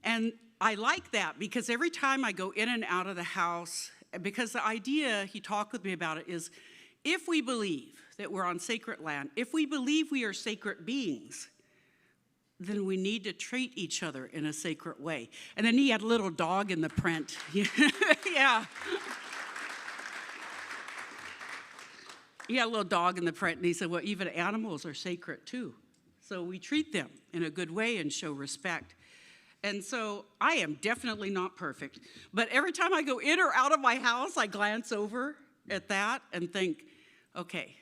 And I like that because every time I go in and out of the house, because the idea, he talked with me about it, is if we believe that we're on sacred land, if we believe we are sacred beings, then we need to treat each other in a sacred way. And then he had a little dog in the print. Yeah. He had a little dog in the print, and he said, well, even animals are sacred too. So we treat them in a good way and show respect. And so I am definitely not perfect, but every time I go in or out of my house, I glance over at that and think, okay,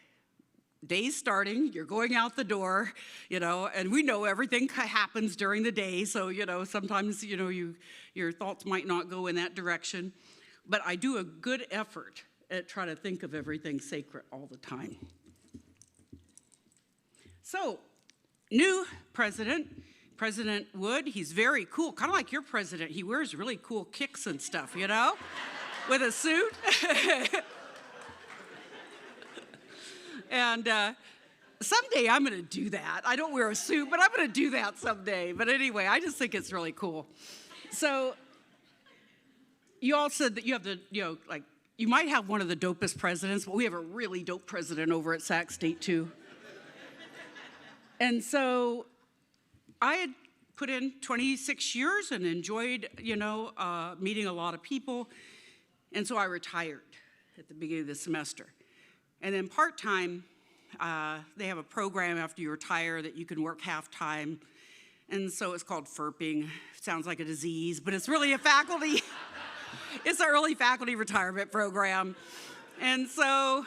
day's starting, you're going out the door, you know, and we know everything happens during the day, so, you know, sometimes, you know, your thoughts might not go in that direction, but I do a good effort at trying to think of everything sacred all the time. So, new president, President Wood, he's very cool, kind of like your president. He wears really cool kicks and stuff, you know, with a suit. And someday I'm going to do that. I don't wear a suit, but I'm going to do that someday. But anyway, I just think it's really cool. So you all said that you have the, you know, like, you might have one of the dopest presidents, but we have a really dope president over at Sac State too. And so I had put in 26 years and enjoyed, you know, meeting a lot of people. And so I retired at the beginning of the semester. And then part-time, they have a program after you retire that you can work half-time. And so it's called FERPing. Sounds like a disease, but it's really a faculty, it's an early faculty retirement program. And so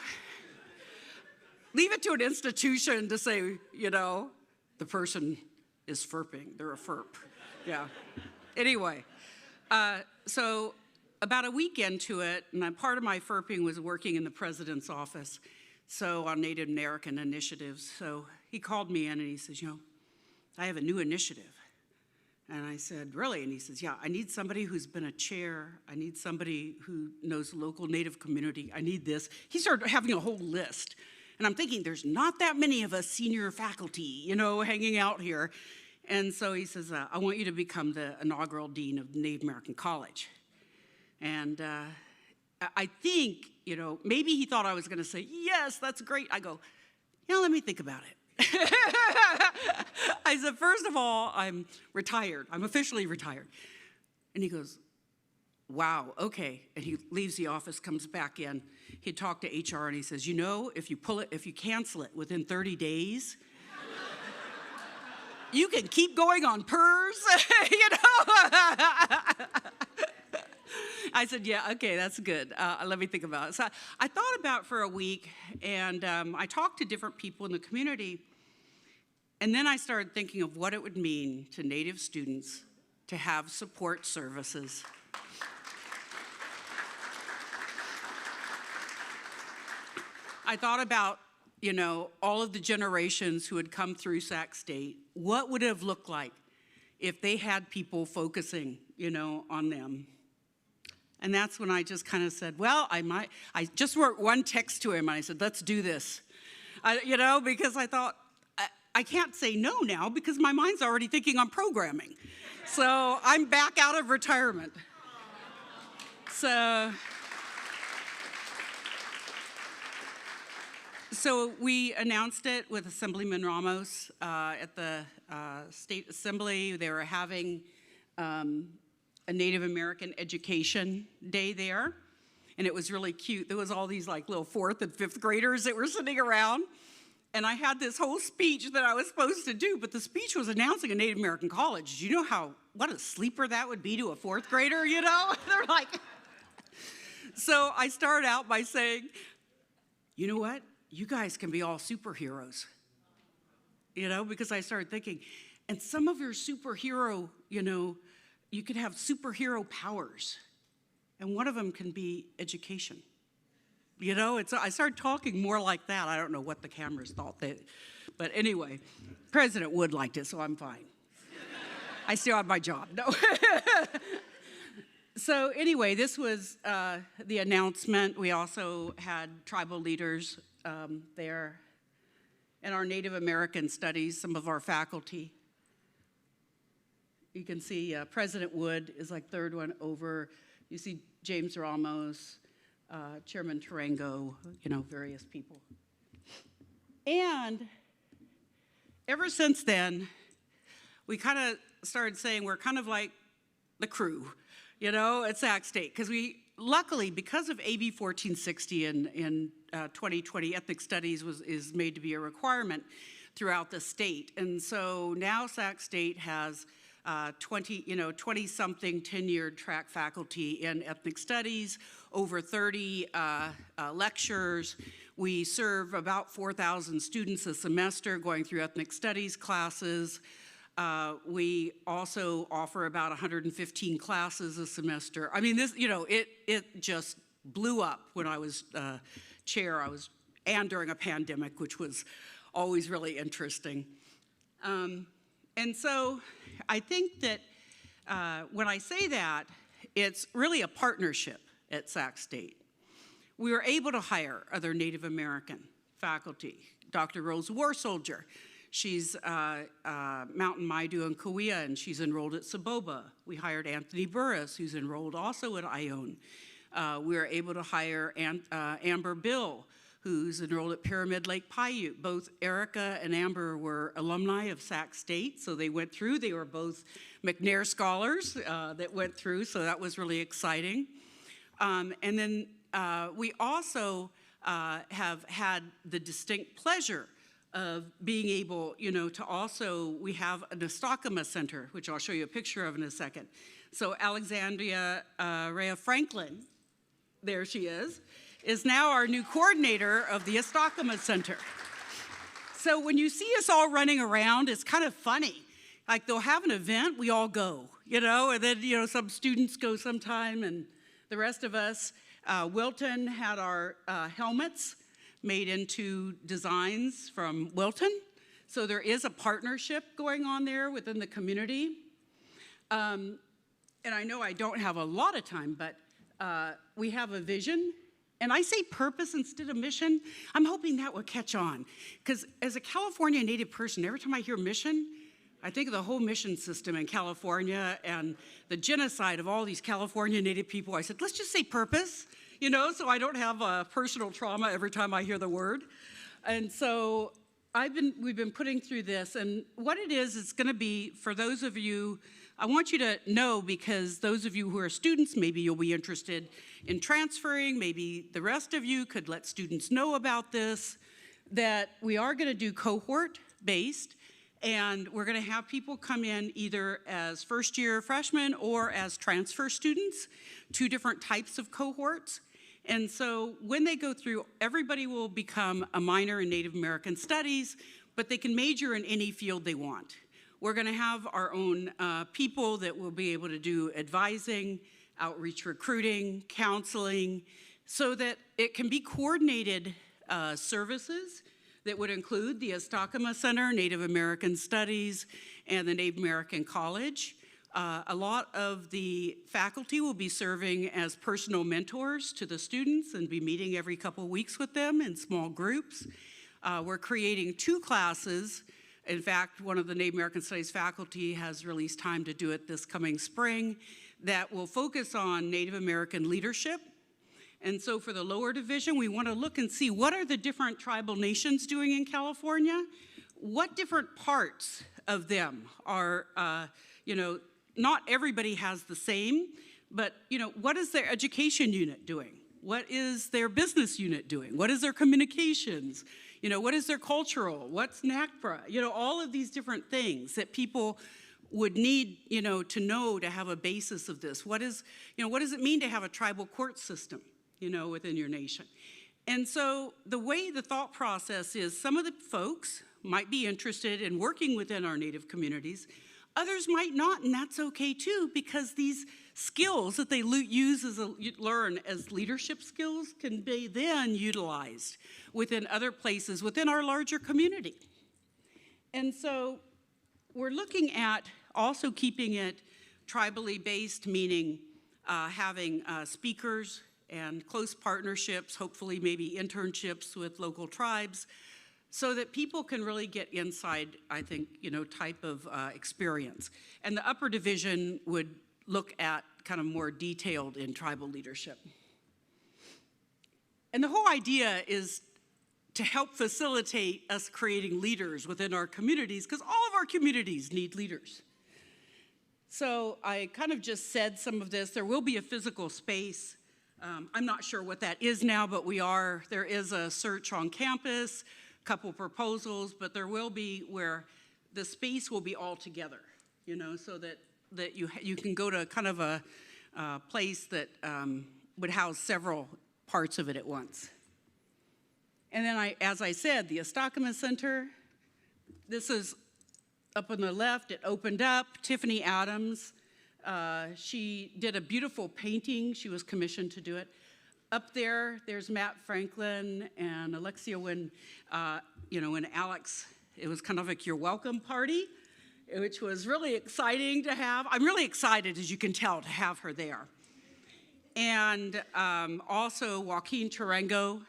leave it to an institution to say, you know, the person is FERPing, they're a FERP, yeah. Anyway, so about a week into it, and part of my FERPing was working in the president's office, so on Native American initiatives. So he called me in and he says, you know, I have a new initiative. And I said, really? And he says, yeah, I need somebody who's been a chair. I need somebody who knows the local Native community. I need this. He started having a whole list. And I'm thinking, there's not that many of us senior faculty, you know, hanging out here. And so he says, I want you to become the inaugural dean of Native American College. And I think, you know, maybe he thought I was going to say, yes, that's great. I go, yeah, let me think about it. I said, first of all, I'm retired. I'm officially retired. And he goes, wow, okay. And he leaves the office, comes back in. He'd talked to HR and he says, you know, if you cancel it within 30 days, you can keep going on PERS, you know? I said, yeah, okay, that's good. Let me think about it. So I thought about it for a week, and I talked to different people in the community, and then I started thinking of what it would mean to Native students to have support services. I thought about, you know, all of the generations who had come through Sac State. What would it have looked like if they had people focusing, you know, on them? And that's when I just kind of said, well, I just wrote one text to him, and I said, let's do this. You know, because I thought, I can't say no now because my mind's already thinking on programming. So I'm back out of retirement. So we announced it with Assemblyman Ramos at the State Assembly. They were having a Native American Education Day there, and it was really cute. There was all these like little 4th and 5th graders that were sitting around, and I had this whole speech that I was supposed to do, but the speech was announcing a Native American college. Do you know what a sleeper that would be to a 4th grader, you know? They're like, so I started out by saying, you know what? You guys can be all superheroes, you know, because I started thinking, and some of your superhero, you know, you could have superhero powers, and one of them can be education. You know, I started talking more like that. I don't know what the cameras thought, but anyway, President Wood liked it, so I'm fine. I still have my job, no. So anyway, this was the announcement. We also had tribal leaders there, and our Native American studies, some of our faculty. You can see President Wood is like third one over. You see James Ramos, Chairman Tarango, you know, various people. And ever since then, we kind of started saying we're kind of like the crew, you know, at Sac State, because luckily, because of AB 1460 in 2020, ethnic studies is made to be a requirement throughout the state. And so now Sac State has 20-something tenured track faculty in ethnic studies, over 30 lectures. We serve about 4,000 students a semester going through ethnic studies classes. We also offer about 115 classes a semester. I mean, this, you know, it just blew up when I was chair. And during a pandemic, which was always really interesting. And so I think that when I say that, it's really a partnership at Sac State. We were able to hire other Native American faculty. Dr. Rose Warsoldier, she's Mountain Maidu and Kauai, and she's enrolled at Saboba. We hired Anthony Burris, who's enrolled also at Ione. We were able to hire Amber Bill, who's enrolled at Pyramid Lake Paiute. Both Erica and Amber were alumni of Sac State, so they went through. They were both McNair scholars that went through, so that was really exciting. And then we also have had the distinct pleasure of being able, to also, we have an Estacama Center, which I'll show you a picture of in a second. So Alexandria Rhea Franklin, there she is now our new coordinator of the Estacama Center. So when you see us all running around, it's kind of funny. Like they'll have an event, we all go, and then, some students go sometime and the rest of us. Wilton had our helmets made into designs from Wilton. So there is a partnership going on there within the community. And I know I don't have a lot of time, but we have a vision. And I say purpose instead of mission. I'm hoping that will catch on. Because as a California Native person, every time I hear mission, I think of the whole mission system in California and the genocide of all these California Native people. I said, let's just say purpose, so I don't have a personal trauma every time I hear the word. And so we've been putting through this. And what it is, it's going to be, for those of you, I want you to know, because those of you who are students, maybe you'll be interested in transferring, maybe the rest of you could let students know about this, that we are going to do cohort-based. And we're going to have people come in either as first-year freshmen or as transfer students, 2 different types of cohorts. And so when they go through, everybody will become a minor in Native American Studies, but they can major in any field they want. We're going to have our own people that will be able to do advising, outreach recruiting, counseling, so that it can be coordinated services that would include the Estacama Center, Native American Studies, and the Native American College. A lot of the faculty will be serving as personal mentors to the students and be meeting every couple weeks with them in small groups. We're creating 2 classes. In fact, one of the Native American Studies faculty has released time to do it this coming spring that will focus on Native American leadership. And so for the lower division, we want to look and see what are the different tribal nations doing in California? What different parts of them are, not everybody has the same, but, what is their education unit doing? What is their business unit doing? What is their communications? What is their cultural? What's NACPRA? All of these different things that people would need, to know to have a basis of this. What does it mean to have a tribal court system, within your nation? And so the way the thought process is, some of the folks might be interested in working within our Native communities. Others might not, and that's okay too, because these skills that they learn as leadership skills can be then utilized within other places within our larger community. And so we're looking at also keeping it tribally based, meaning having speakers and close partnerships, hopefully maybe internships with local tribes, so that people can really get inside, I think, type of experience. And the upper division would look at kind of more detailed in tribal leadership. And the whole idea is to help facilitate us creating leaders within our communities, because all of our communities need leaders. So I kind of just said some of this. There will be a physical space. I'm not sure what that is now, but there is a search on campus, a couple proposals, but there will be where the space will be all together, so that you can go to kind of a place that would house several parts of it at once. And then as I said, the Estacama Center, this is up on the left, it opened up. Tiffany Adams, she did a beautiful painting. She was commissioned to do it. Up there's Matt Franklin and Alexia when Alex, it was kind of like your welcome party, which was really exciting to have. I'm really excited, as you can tell, to have her there. And also Joaquin Tarango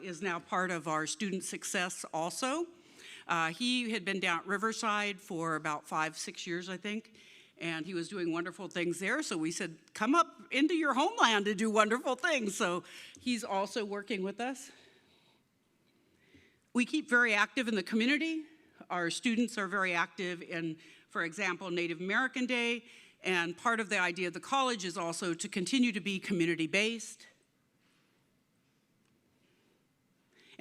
is now part of our student success also. He had been down at Riverside for about 5-6 years, I think, and he was doing wonderful things there. So we said, come up into your homeland to do wonderful things. So he's also working with us. We keep very active in the community. Our students are very active in, for example, Native American Day. And part of the idea of the college is also to continue to be community-based.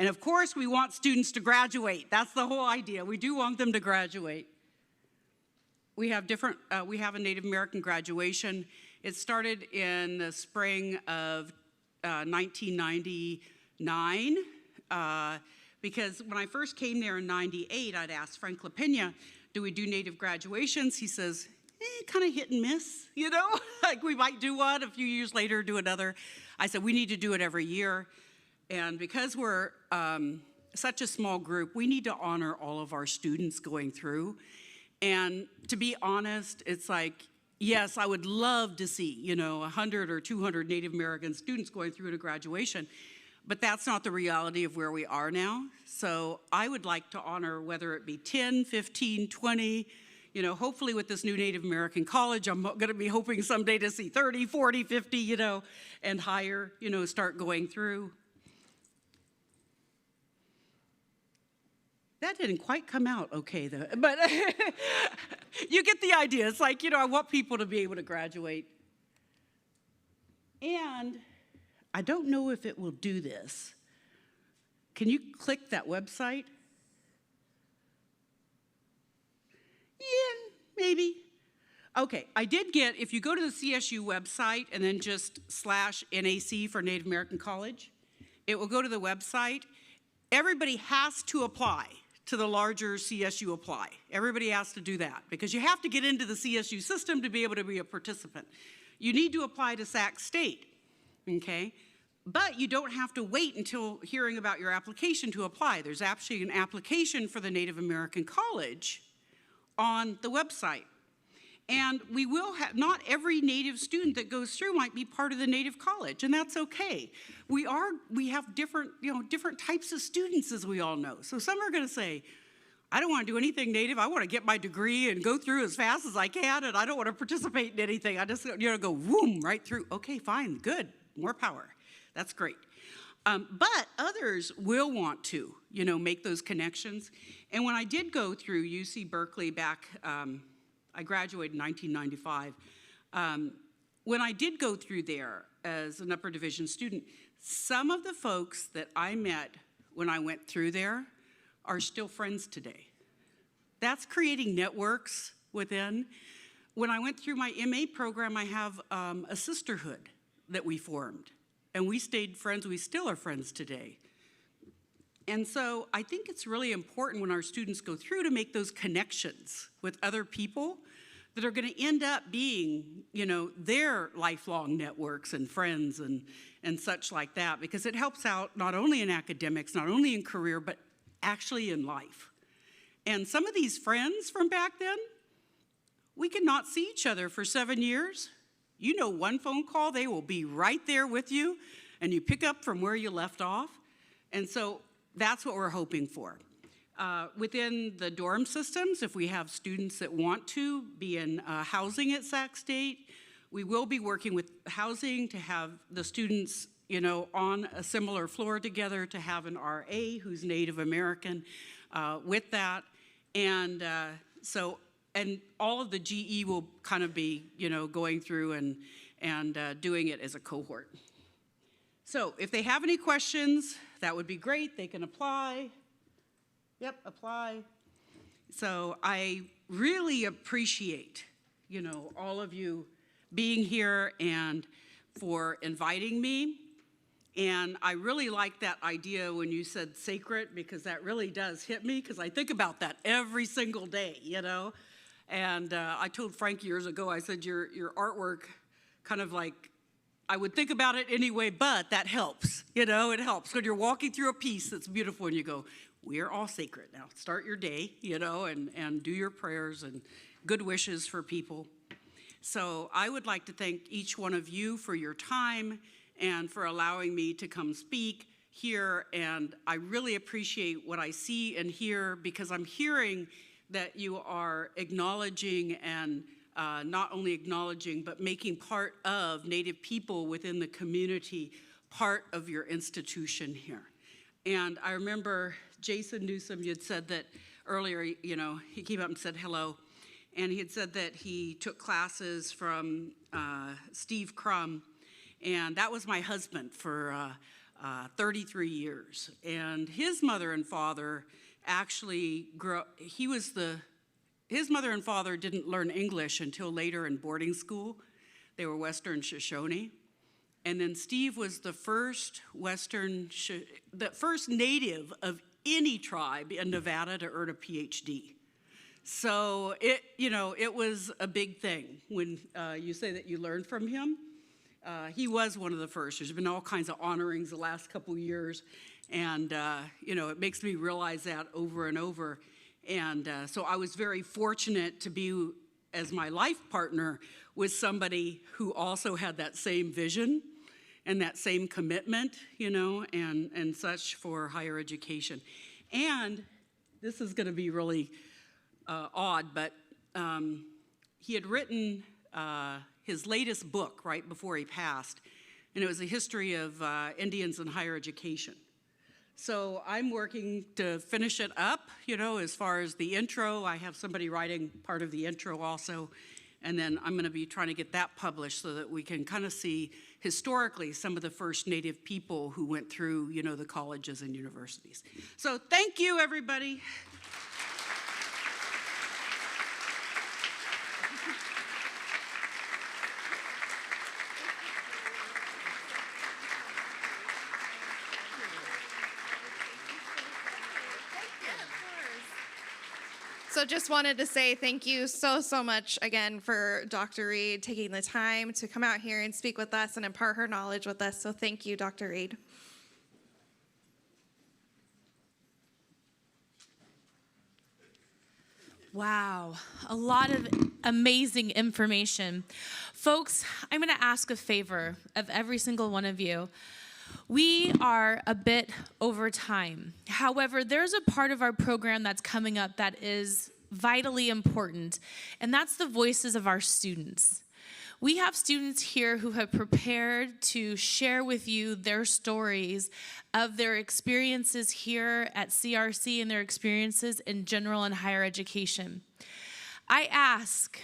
And of course, we want students to graduate. That's the whole idea. We do want them to graduate. We have a Native American graduation. It started in the spring of 1999, because when I first came there in 98, I'd asked Frank LaPena, do we do Native graduations? He says, kind of hit and miss, you know? Like we might do one, a few years later do another. I said, we need to do it every year. And because we're such a small group, we need to honor all of our students going through. And to be honest, it's like, yes, I would love to see, 100 or 200 Native American students going through to graduation, but that's not the reality of where we are now. So I would like to honor whether it be 10, 15, 20, hopefully with this new Native American college, I'm gonna be hoping someday to see 30, 40, 50, and higher, start going through. That didn't quite come out okay, though, but you get the idea. It's like, I want people to be able to graduate. And I don't know if it will do this. Can you click that website? Yeah, maybe. Okay, I did get, if you go to the CSU website and then just /NAC for Native American College, it will go to the website. Everybody has to apply to the larger CSU Apply. Everybody has to do that because you have to get into the CSU system to be able to be a participant. You need to apply to Sac State, okay? But you don't have to wait until hearing about your application to apply. There's actually an application for the Native American College on the website. And we will have, not every Native student that goes through might be part of the Native College, and that's okay. We have different, different types of students, as we all know. So some are gonna say, I don't wanna do anything Native, I wanna get my degree and go through as fast as I can, and I don't wanna participate in anything. I just go whoom, right through. Okay, fine, good, more power. That's great. But others will want to, make those connections. And when I did go through UC Berkeley back, I graduated in 1995. When I did go through there as an upper division student, some of the folks that I met when I went through there are still friends today. That's creating networks within. When I went through my MA program, I have a sisterhood that we formed, and we stayed friends. We still are friends today. And so I think it's really important when our students go through to make those connections with other people that are going to end up being, their lifelong networks and friends and such like that, because it helps out not only in academics, not only in career, but actually in life. And some of these friends from back then, we could not see each other for 7 years. One phone call, they will be right there with you, and you pick up from where you left off. And so that's what we're hoping for. Within the dorm systems, if we have students that want to be in housing at Sac State, we will be working with housing to have the students, on a similar floor together, to have an RA who's Native American with that. And and all of the GE will kind of be, going through and doing it as a cohort. So if they have any questions, that would be great. They can apply. Yep, apply. So I really appreciate, all of you being here and for inviting me. And I really like that idea when you said sacred, because that really does hit me, because I think about that every single day, And I told Frank years ago, I said, your artwork kind of like, I would think about it anyway, but that helps, it helps. When you're walking through a piece that's beautiful and you go, we're all sacred now. Start your day, and do your prayers and good wishes for people. So I would like to thank each one of you for your time and for allowing me to come speak here. And I really appreciate what I see and hear, because I'm hearing that you are acknowledging and not only acknowledging, but making part of Native people within the community part of your institution here. And I remember Jason Newsom, you had said that earlier, he came up and said hello, and he had said that he took classes from Steve Crum, and that was my husband for 33 years. And his mother and father actually his mother and father didn't learn English until later in boarding school. They were Western Shoshone. And then Steve was the first native of any tribe in Nevada to earn a PhD. So it was a big thing when you say that you learned from him. He was one of the first. There's been all kinds of honorings the last couple years, and it makes me realize that over and over. And so I was very fortunate to be, as my life partner, with somebody who also had that same vision and that same commitment, and such for higher education. And this is going to be really odd, but he had written his latest book right before he passed, and it was a history of Indians in higher education. So I'm working to finish it up, as far as the intro. I have somebody writing part of the intro also, and then I'm going to be trying to get that published so that we can kind of see historically some of the first Native people who went through, the colleges and universities. So thank you, everybody. So just wanted to say thank you so much again for Dr. Reed taking the time to come out here and speak with us and impart her knowledge with us. So thank you, Dr. Reed. Wow, a lot of amazing information. Folks, I'm going to ask a favor of every single one of you. We are a bit over time. However, there's a part of our program that's coming up that is vitally important, and that's the voices of our students. We have students here who have prepared to share with you their stories of their experiences here at CRC and their experiences in general and higher education. I ask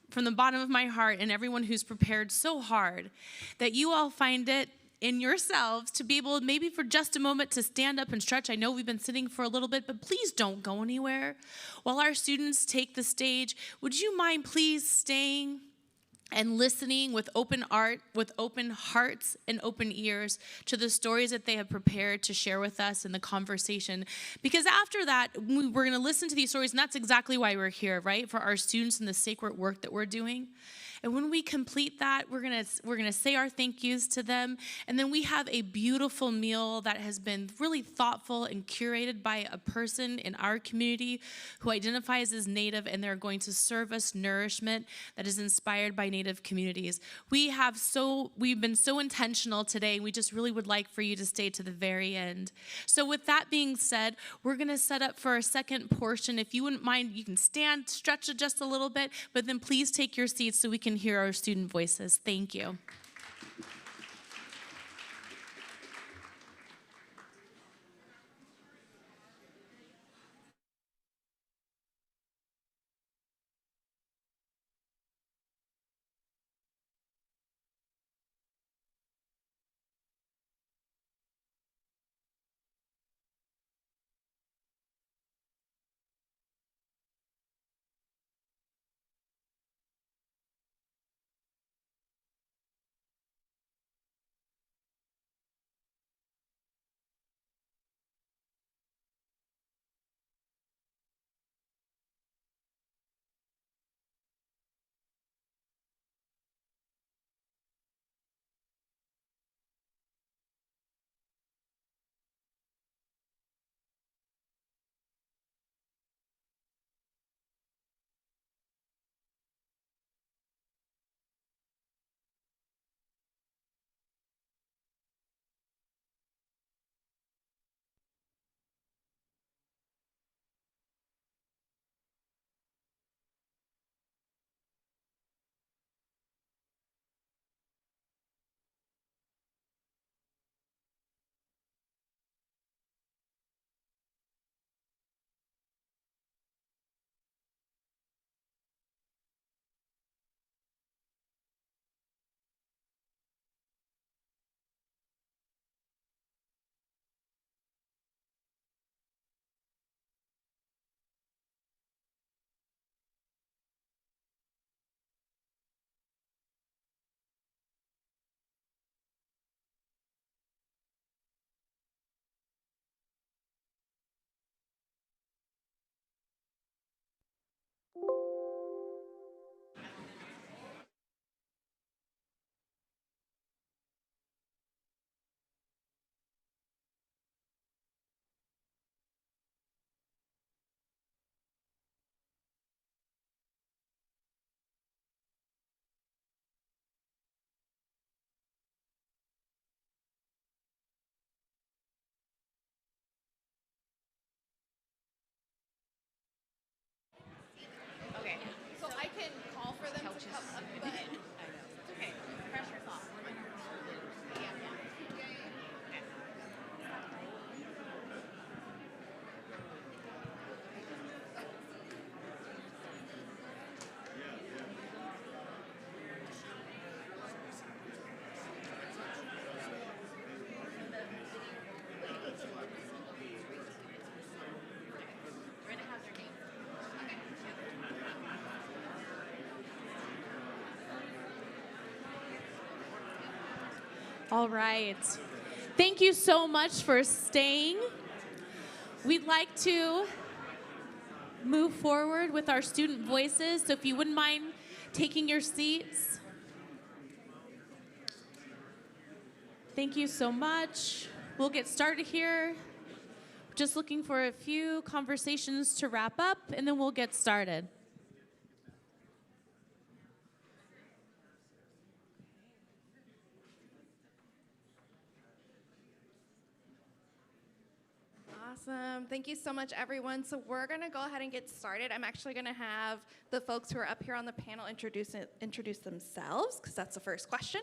from the bottom of my heart and everyone who's prepared so hard that you all find it in yourselves to be able, maybe for just a moment, to stand up and stretch. I know we've been sitting for a little bit, but please don't go anywhere. While our students take the stage, would you mind please staying and listening with open hearts and open ears to the stories that they have prepared to share with us in the conversation? Because after that, we're going to listen to these stories, and that's exactly why we're here, right? For our students and the sacred work that we're doing. And when we complete that, we're gonna say our thank yous to them, and then we have a beautiful meal that has been really thoughtful and curated by a person in our community who identifies as Native, and they're going to serve us nourishment that is inspired by Native communities. We've been so intentional today, and we just really would like for you to stay to the very end. So with that being said, we're gonna set up for our second portion. If you wouldn't mind, you can stand, stretch it just a little bit, but then please take your seats so we can hear our student voices. Thank you. All right. Thank you so much for staying. We'd like to move forward with our student voices, so if you wouldn't mind taking your seats. Thank you so much. We'll get started here. Just looking for a few conversations to wrap up, and then we'll get started. Awesome. Thank you so much, everyone. So we're going to go ahead and get started. I'm actually going to have the folks who are up here on the panel introduce themselves, because that's the first question.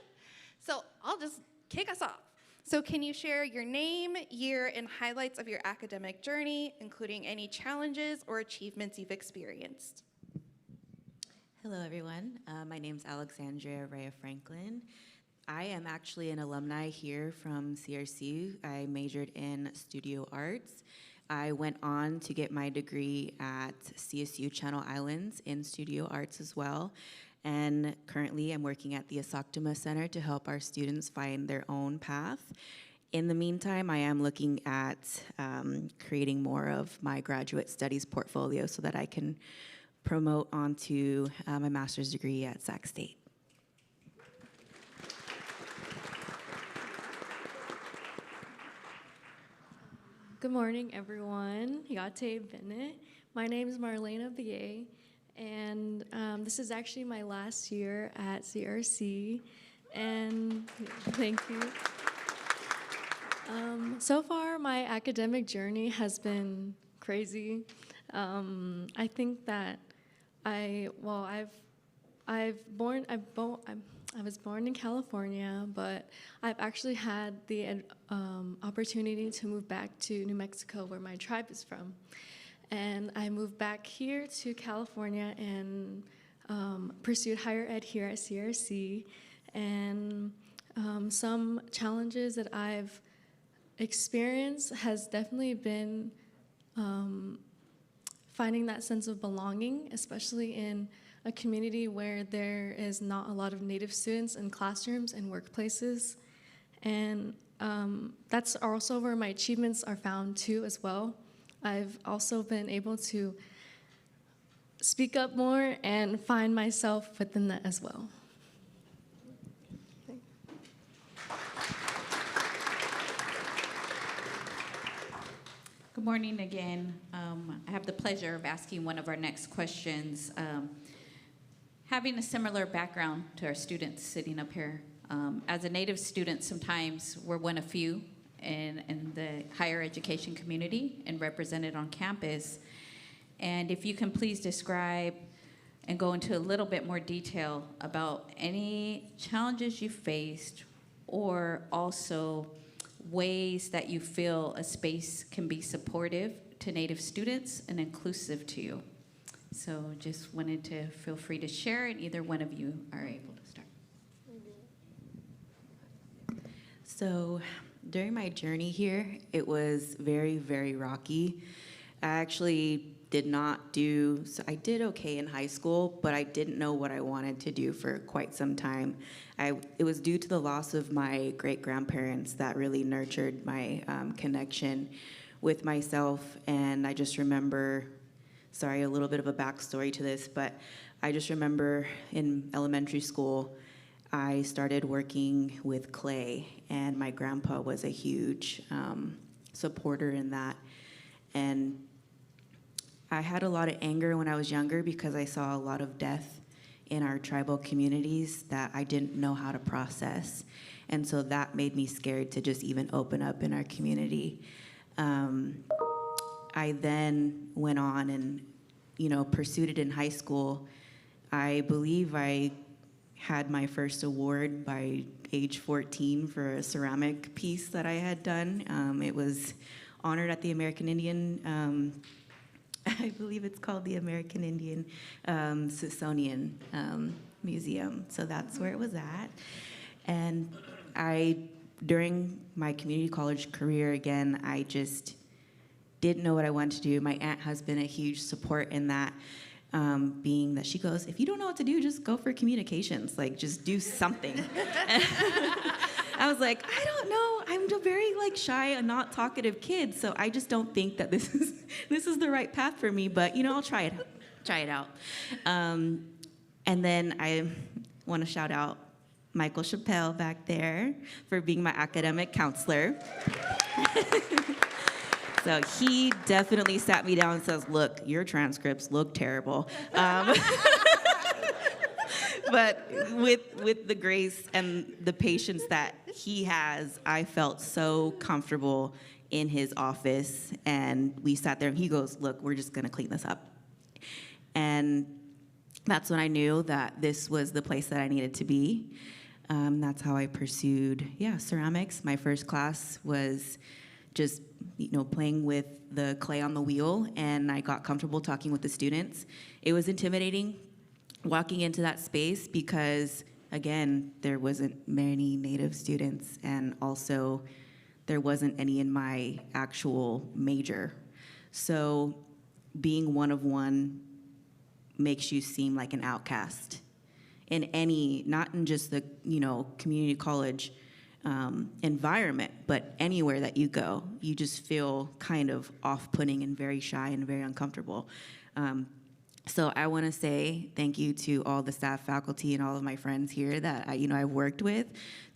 So I'll just kick us off. So can you share your name, year, and highlights of your academic journey, including any challenges or achievements you've experienced? Hello, everyone. My name's Alexandria Rhea Franklin. I am actually an alumni here from CRC. I majored in studio arts. I went on to get my degree at CSU Channel Islands in studio arts as well. And currently I'm working at the Cosumnes Center to help our students find their own path. In the meantime, I am looking at creating more of my graduate studies portfolio so that I can promote onto my master's degree at Sac State. Good morning, everyone. Yate Bennett. My name is Marlena Bier, and this is actually my last year at CRC, and thank you. So far, my academic journey has been crazy. I think that I was born in California, but I've actually had the opportunity to move back to New Mexico, where my tribe is from. And I moved back here to California and pursued higher ed here at CRC. And some challenges that I've experienced has definitely been finding that sense of belonging, especially in a community where there is not a lot of Native students in classrooms and workplaces. And that's also where my achievements are found too as well. I've also been able to speak up more and find myself within that as well. Good morning again. I have the pleasure of asking one of our next questions. Having a similar background to our students sitting up here, as a Native student, sometimes we're one of few in the higher education community and represented on campus. And if you can please describe and go into a little bit more detail about any challenges you faced, or also ways that you feel a space can be supportive to Native students and inclusive to you. So just wanted to feel free to share, and either one of you are able to start. So during my journey here, it was very, very rocky. I actually did not do, so I did okay in high school, but I didn't know what I wanted to do for quite some time. It was due to the loss of my great-grandparents that really nurtured my connection with myself, and I just remember, sorry, a little bit of a backstory to this, but I just remember in elementary school, I started working with clay, and my grandpa was a huge supporter in that. And I had a lot of anger when I was younger because I saw a lot of death in our tribal communities that I didn't know how to process. And so that made me scared to just even open up in our community. I then went on and, pursued it in high school. I believe I had my first award by age 14 for a ceramic piece that I had done. It was honored at the American Indian, I believe it's called the American Indian Smithsonian Museum. So that's where it was at. And during my community college career, again, I just didn't know what I wanted to do. My aunt has been a huge support in that, being that she goes, if you don't know what to do, just go for communications, like just do something. I was like, I don't know. I'm a very like shy and not talkative kid, so I just don't think that this is the right path for me. But I'll try it out. And then I want to shout out Michael Chappelle back there for being my academic counselor. So he definitely sat me down and says, look, your transcripts look terrible. But with the grace and the patience that he has, I felt so comfortable in his office. And we sat there and he goes, look, we're just gonna clean this up. And that's when I knew that this was the place that I needed to be. That's how I pursued, ceramics. My first class was just, playing with the clay on the wheel, and I got comfortable talking with the students. It was intimidating walking into that space because, again, there wasn't many Native students, and also there wasn't any in my actual major. So being one of one makes you seem like an outcast in not in just the, community college environment, but anywhere that you go, you just feel kind of off-putting and very shy and very uncomfortable. So I want to say thank you to all the staff, faculty, and all of my friends here that I've worked with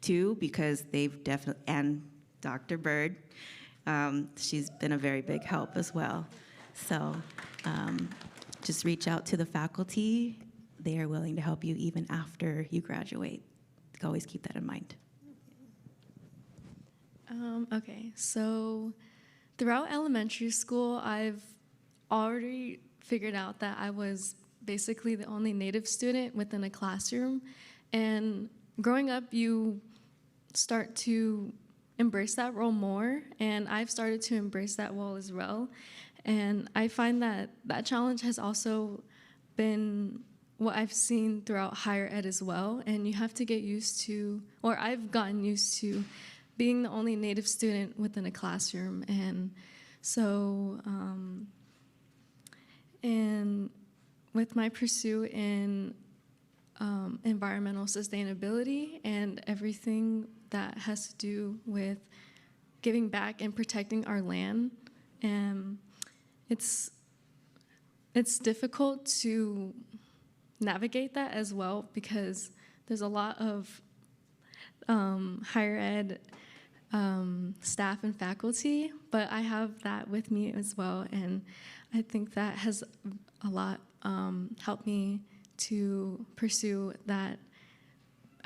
too, because they've definitely, and Dr. Bird, she's been a very big help as well. So just reach out to the faculty. They are willing to help you even after you graduate. Always keep that in mind. Okay, so throughout elementary school, I've already figured out that I was basically the only Native student within a classroom. And growing up, you start to embrace that role more, and I've started to embrace that role as well. And I find that that challenge has also been what I've seen throughout higher ed as well. And you have to get used to, or I've gotten used to, being the only Native student within a classroom. And so, and with my pursuit in environmental sustainability and everything that has to do with giving back and protecting our land, it's difficult to navigate that as well, because there's a lot of higher ed staff and faculty, but I have that with me as well, and I think that has a lot helped me to pursue that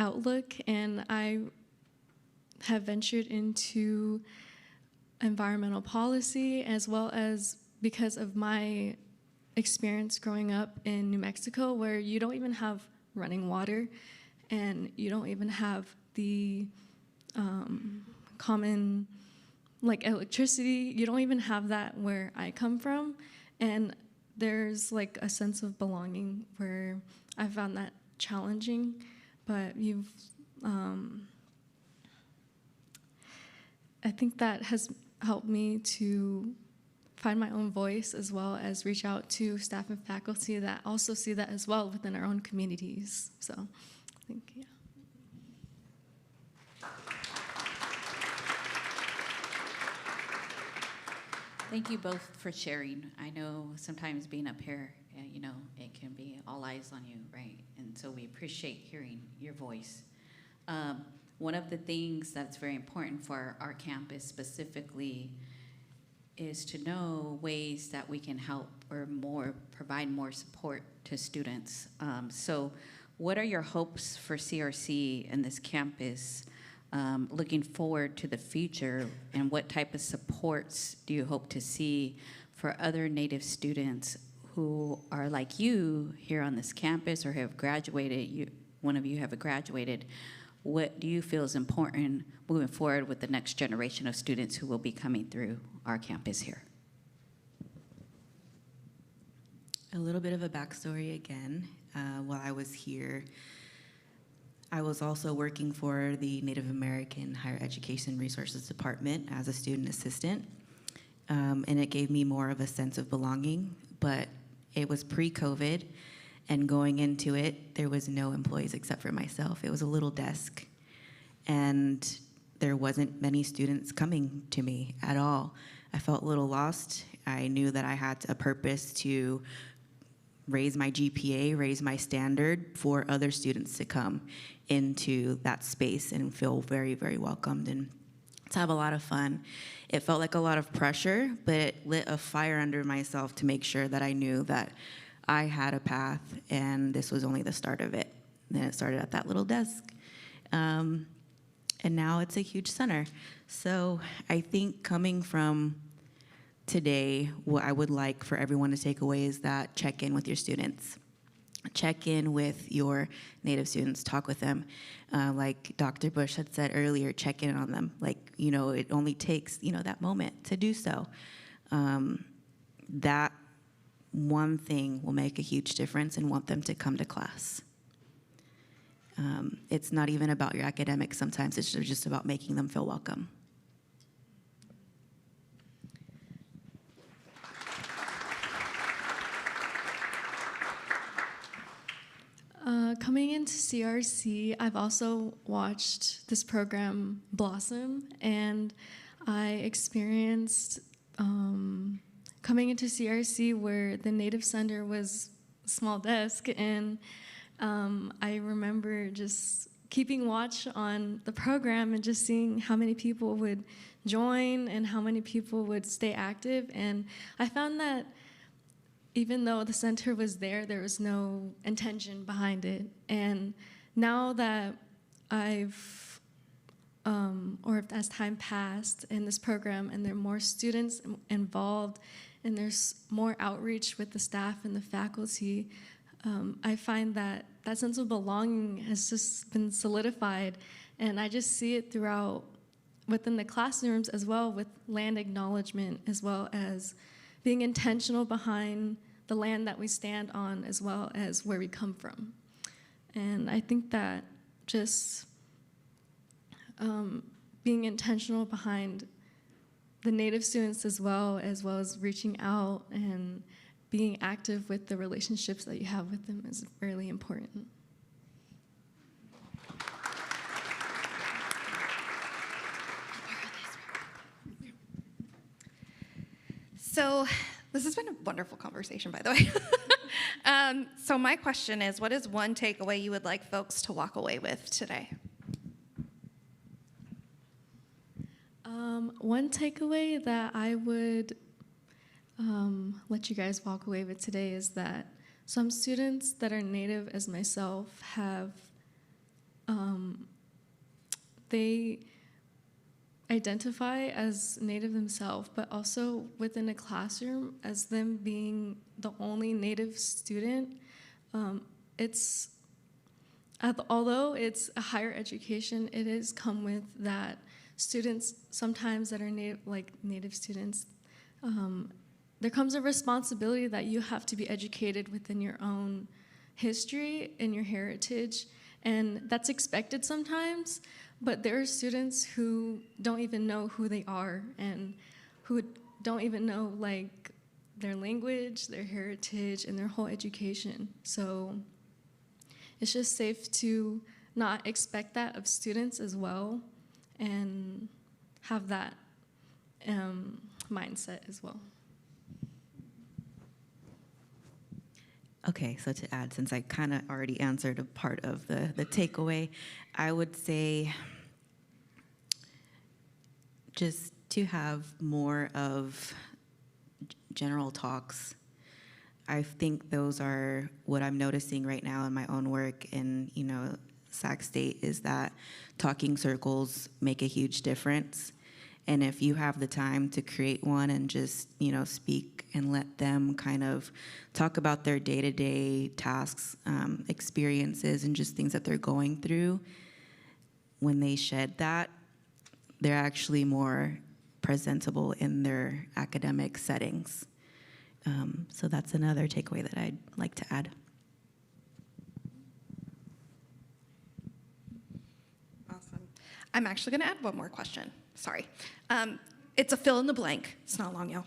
outlook. And I have ventured into environmental policy, as well as because of my experience growing up in New Mexico, where you don't even have running water and you don't even have the common like electricity. You don't even have that where I come from, and there's like a sense of belonging where I found that challenging. But I think that has helped me to find my own voice, as well as reach out to staff and faculty that also see that as well within our own communities. So I think, yeah. Thank you both for sharing. I know sometimes being up here, it can be all eyes on you, right? And so we appreciate hearing your voice. One of the things that's very important for our campus specifically is to know ways that we can help or provide more support to students. So what are your hopes for CRC and this campus looking forward to the future, and what type of supports do you hope to see for other Native students who are like you here on this campus or have graduated? One of you have graduated. What do you feel is important moving forward with the next generation of students who will be coming through our campus here? A little bit of a backstory again. While I was here, I was also working for the Native American Higher Education Resources Department as a student assistant, and it gave me more of a sense of belonging, but it was pre-COVID, and going into it, there was no employees except for myself. It was a little desk, and there wasn't many students coming to me at all. I felt a little lost. I knew that I had a purpose to raise my GPA, raise my standard for other students to come into that space and feel very, very welcomed and to have a lot of fun. It felt like a lot of pressure, but it lit a fire under myself to make sure that I knew that I had a path and this was only the start of it. Then it started at that little desk. And now it's a huge center. So I think coming from today, what I would like for everyone to take away is that check in with your students. Check in with your Native students, talk with them. Like Dr. Bush had said earlier, check in on them. Like, it only takes, that moment to do so. That one thing will make a huge difference and want them to come to class. It's not even about your academics sometimes, it's just about making them feel welcome. Coming into CRC, I've also watched this program blossom, and I experienced coming into CRC where the Native Center was a small desk, and I remember just keeping watch on the program and just seeing how many people would join and how many people would stay active, and I found that even though the center was there, there was no intention behind it. And now that as time passed in this program and there are more students involved and there's more outreach with the staff and the faculty, I find that that sense of belonging has just been solidified. And I just see it throughout within the classrooms as well, with land acknowledgement, as well as being intentional behind the land that we stand on, as well as where we come from. And I think that just being intentional behind the Native students as well as reaching out and being active with the relationships that you have with them is really important. So this has been a wonderful conversation, by the way. So my question is, what is one takeaway you would like folks to walk away with today? One takeaway that I would let you guys walk away with today is that some students that are Native as myself have, they identify as Native themselves, but also within a classroom as them being the only Native student. Although it's a higher education, it has come with that students sometimes that are Native students, there comes a responsibility that you have to be educated within your own history and your heritage, and that's expected sometimes, but there are students who don't even know who they are and who don't even know their language, their heritage, and their whole education. So it's just safe to not expect that of students as well and have that mindset as well. Okay, so to add, since I kind of already answered a part of the takeaway, I would say just to have more of general talks. I think those are what I'm noticing right now in my own work in, Sac State, is that talking circles make a huge difference. And if you have the time to create one and just, speak and let them kind of talk about their day-to-day tasks, experiences, and just things that they're going through, when they shed that, they're actually more presentable in their academic settings. So that's another takeaway that I'd like to add. Awesome. I'm actually going to add one more question. Sorry. It's a fill in the blank. It's not long, y'all.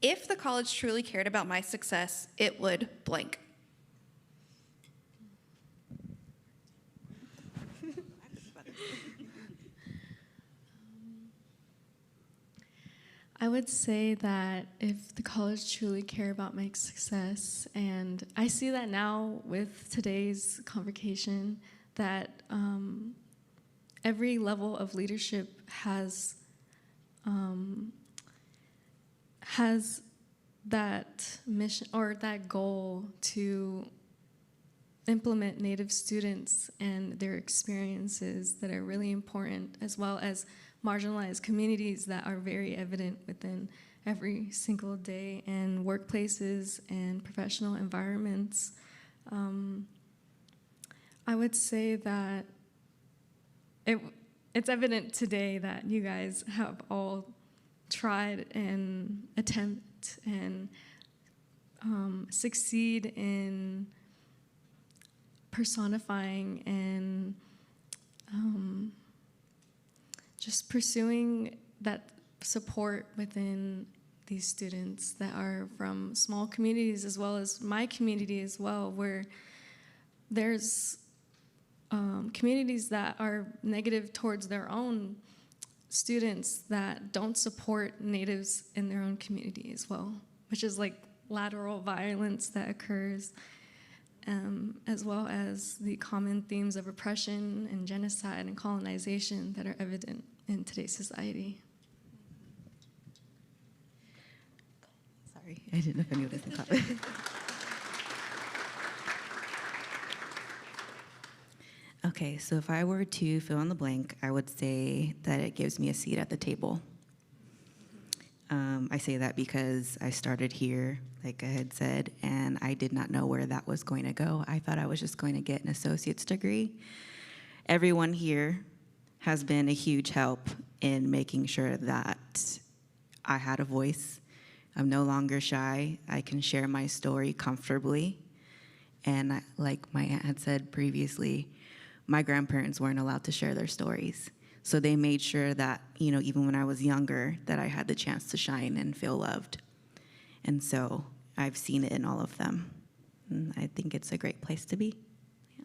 If the college truly cared about my success, it would blank. I would say that if the college truly care about my success, and I see that now with today's convocation, that every level of leadership has that mission or that goal to implement Native students and their experiences that are really important, as well as marginalized communities that are very evident within every single day in workplaces and professional environments. I would say that it's evident today that you guys have all tried and attempt and succeed in personifying and just pursuing that support within these students that are from small communities, as well as my community as well, where there's communities that are negative towards their own students that don't support Natives in their own community as well, which is like lateral violence that occurs, as well as the common themes of oppression and genocide and colonization that are evident in today's society. Sorry, I didn't know if anyone was in comment. Okay, so if I were to fill in the blank, I would say that it gives me a seat at the table. I say that because I started here, like I had said, and I did not know where that was going to go. I thought I was just going to get an associate's degree. Everyone here has been a huge help in making sure that I had a voice. I'm no longer shy. I can share my story comfortably. And like my aunt had said previously, my grandparents weren't allowed to share their stories. So they made sure that, you know, even when I was younger, that I had the chance to shine and feel loved. And so I've seen it in all of them. And I think it's a great place to be. Yeah.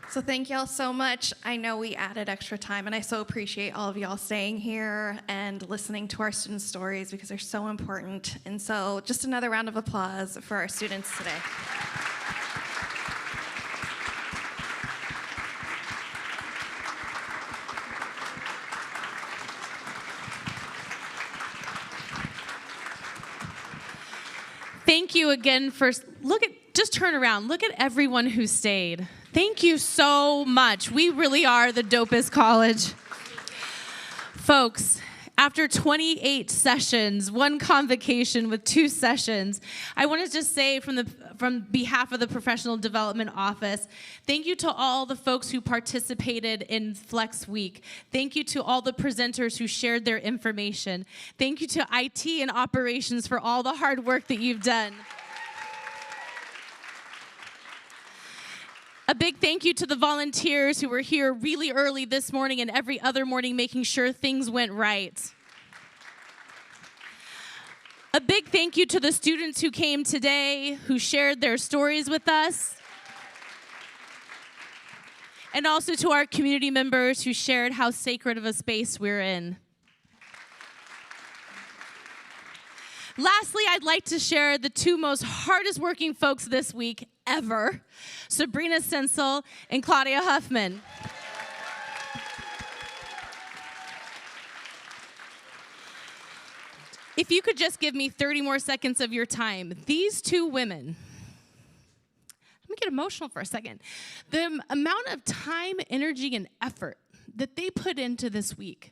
So thank y'all so much. I know we added extra time, and I so appreciate all of y'all staying here and listening to our students' stories because they're so important. And so just another round of applause for our students today. Thank you again for, just turn around. Look at everyone who stayed. Thank you so much. We really are the dopest college. Folks, after 28 sessions, one convocation with 2 sessions, I want to just say from behalf of the Professional Development Office, thank you to all the folks who participated in Flex Week. Thank you to all the presenters who shared their information. Thank you to IT and operations for all the hard work that you've done. A big thank you to the volunteers who were here really early this morning and every other morning making sure things went right. A big thank you to the students who came today, who shared their stories with us. And also to our community members who shared how sacred of a space we're in. Lastly, I'd like to share the 2 most hardest working folks this week ever, Sabrina Sensel and Claudia Huffman. If you could just give me 30 more seconds of your time, these 2 women, let me get emotional for a second. The amount of time, energy, and effort that they put into this week.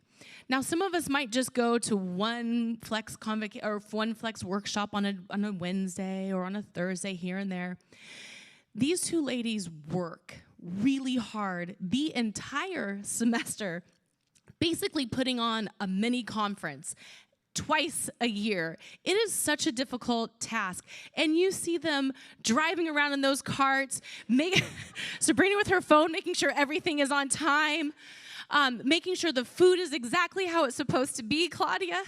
Now, some of us might just go to one Flex workshop on a Wednesday or on a Thursday here and there. These 2 ladies work really hard the entire semester, basically putting on a mini conference twice a year. It is such a difficult task. And you see them driving around in those carts, Sabrina with her phone, making sure everything is on time, making sure the food is exactly how it's supposed to be, Claudia.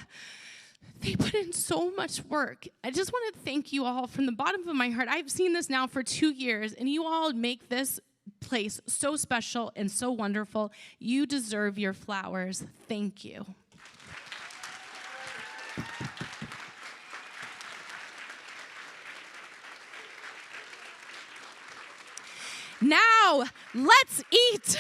They put in so much work. I just want to thank you all from the bottom of my heart. I've seen this now for 2 years, and you all make this place so special and so wonderful. You deserve your flowers. Thank you. Now, let's eat.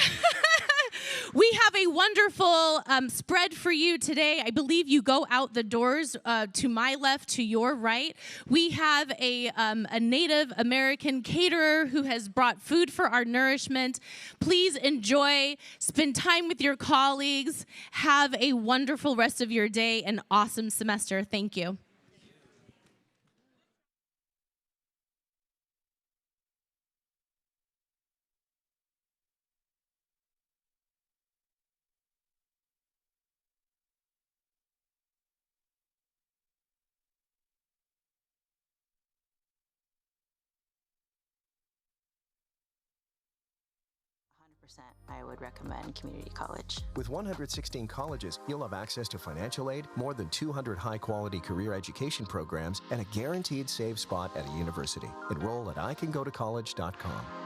We have a wonderful spread for you today. I believe you go out the doors to my left, to your right. We have a Native American caterer who has brought food for our nourishment. Please enjoy, spend time with your colleagues, have a wonderful rest of your day, an awesome semester. Thank you. I would recommend community college. With 116 colleges, you'll have access to financial aid, more than 200 high-quality career education programs, and a guaranteed safe spot at a university. Enroll at icangotocollege.com.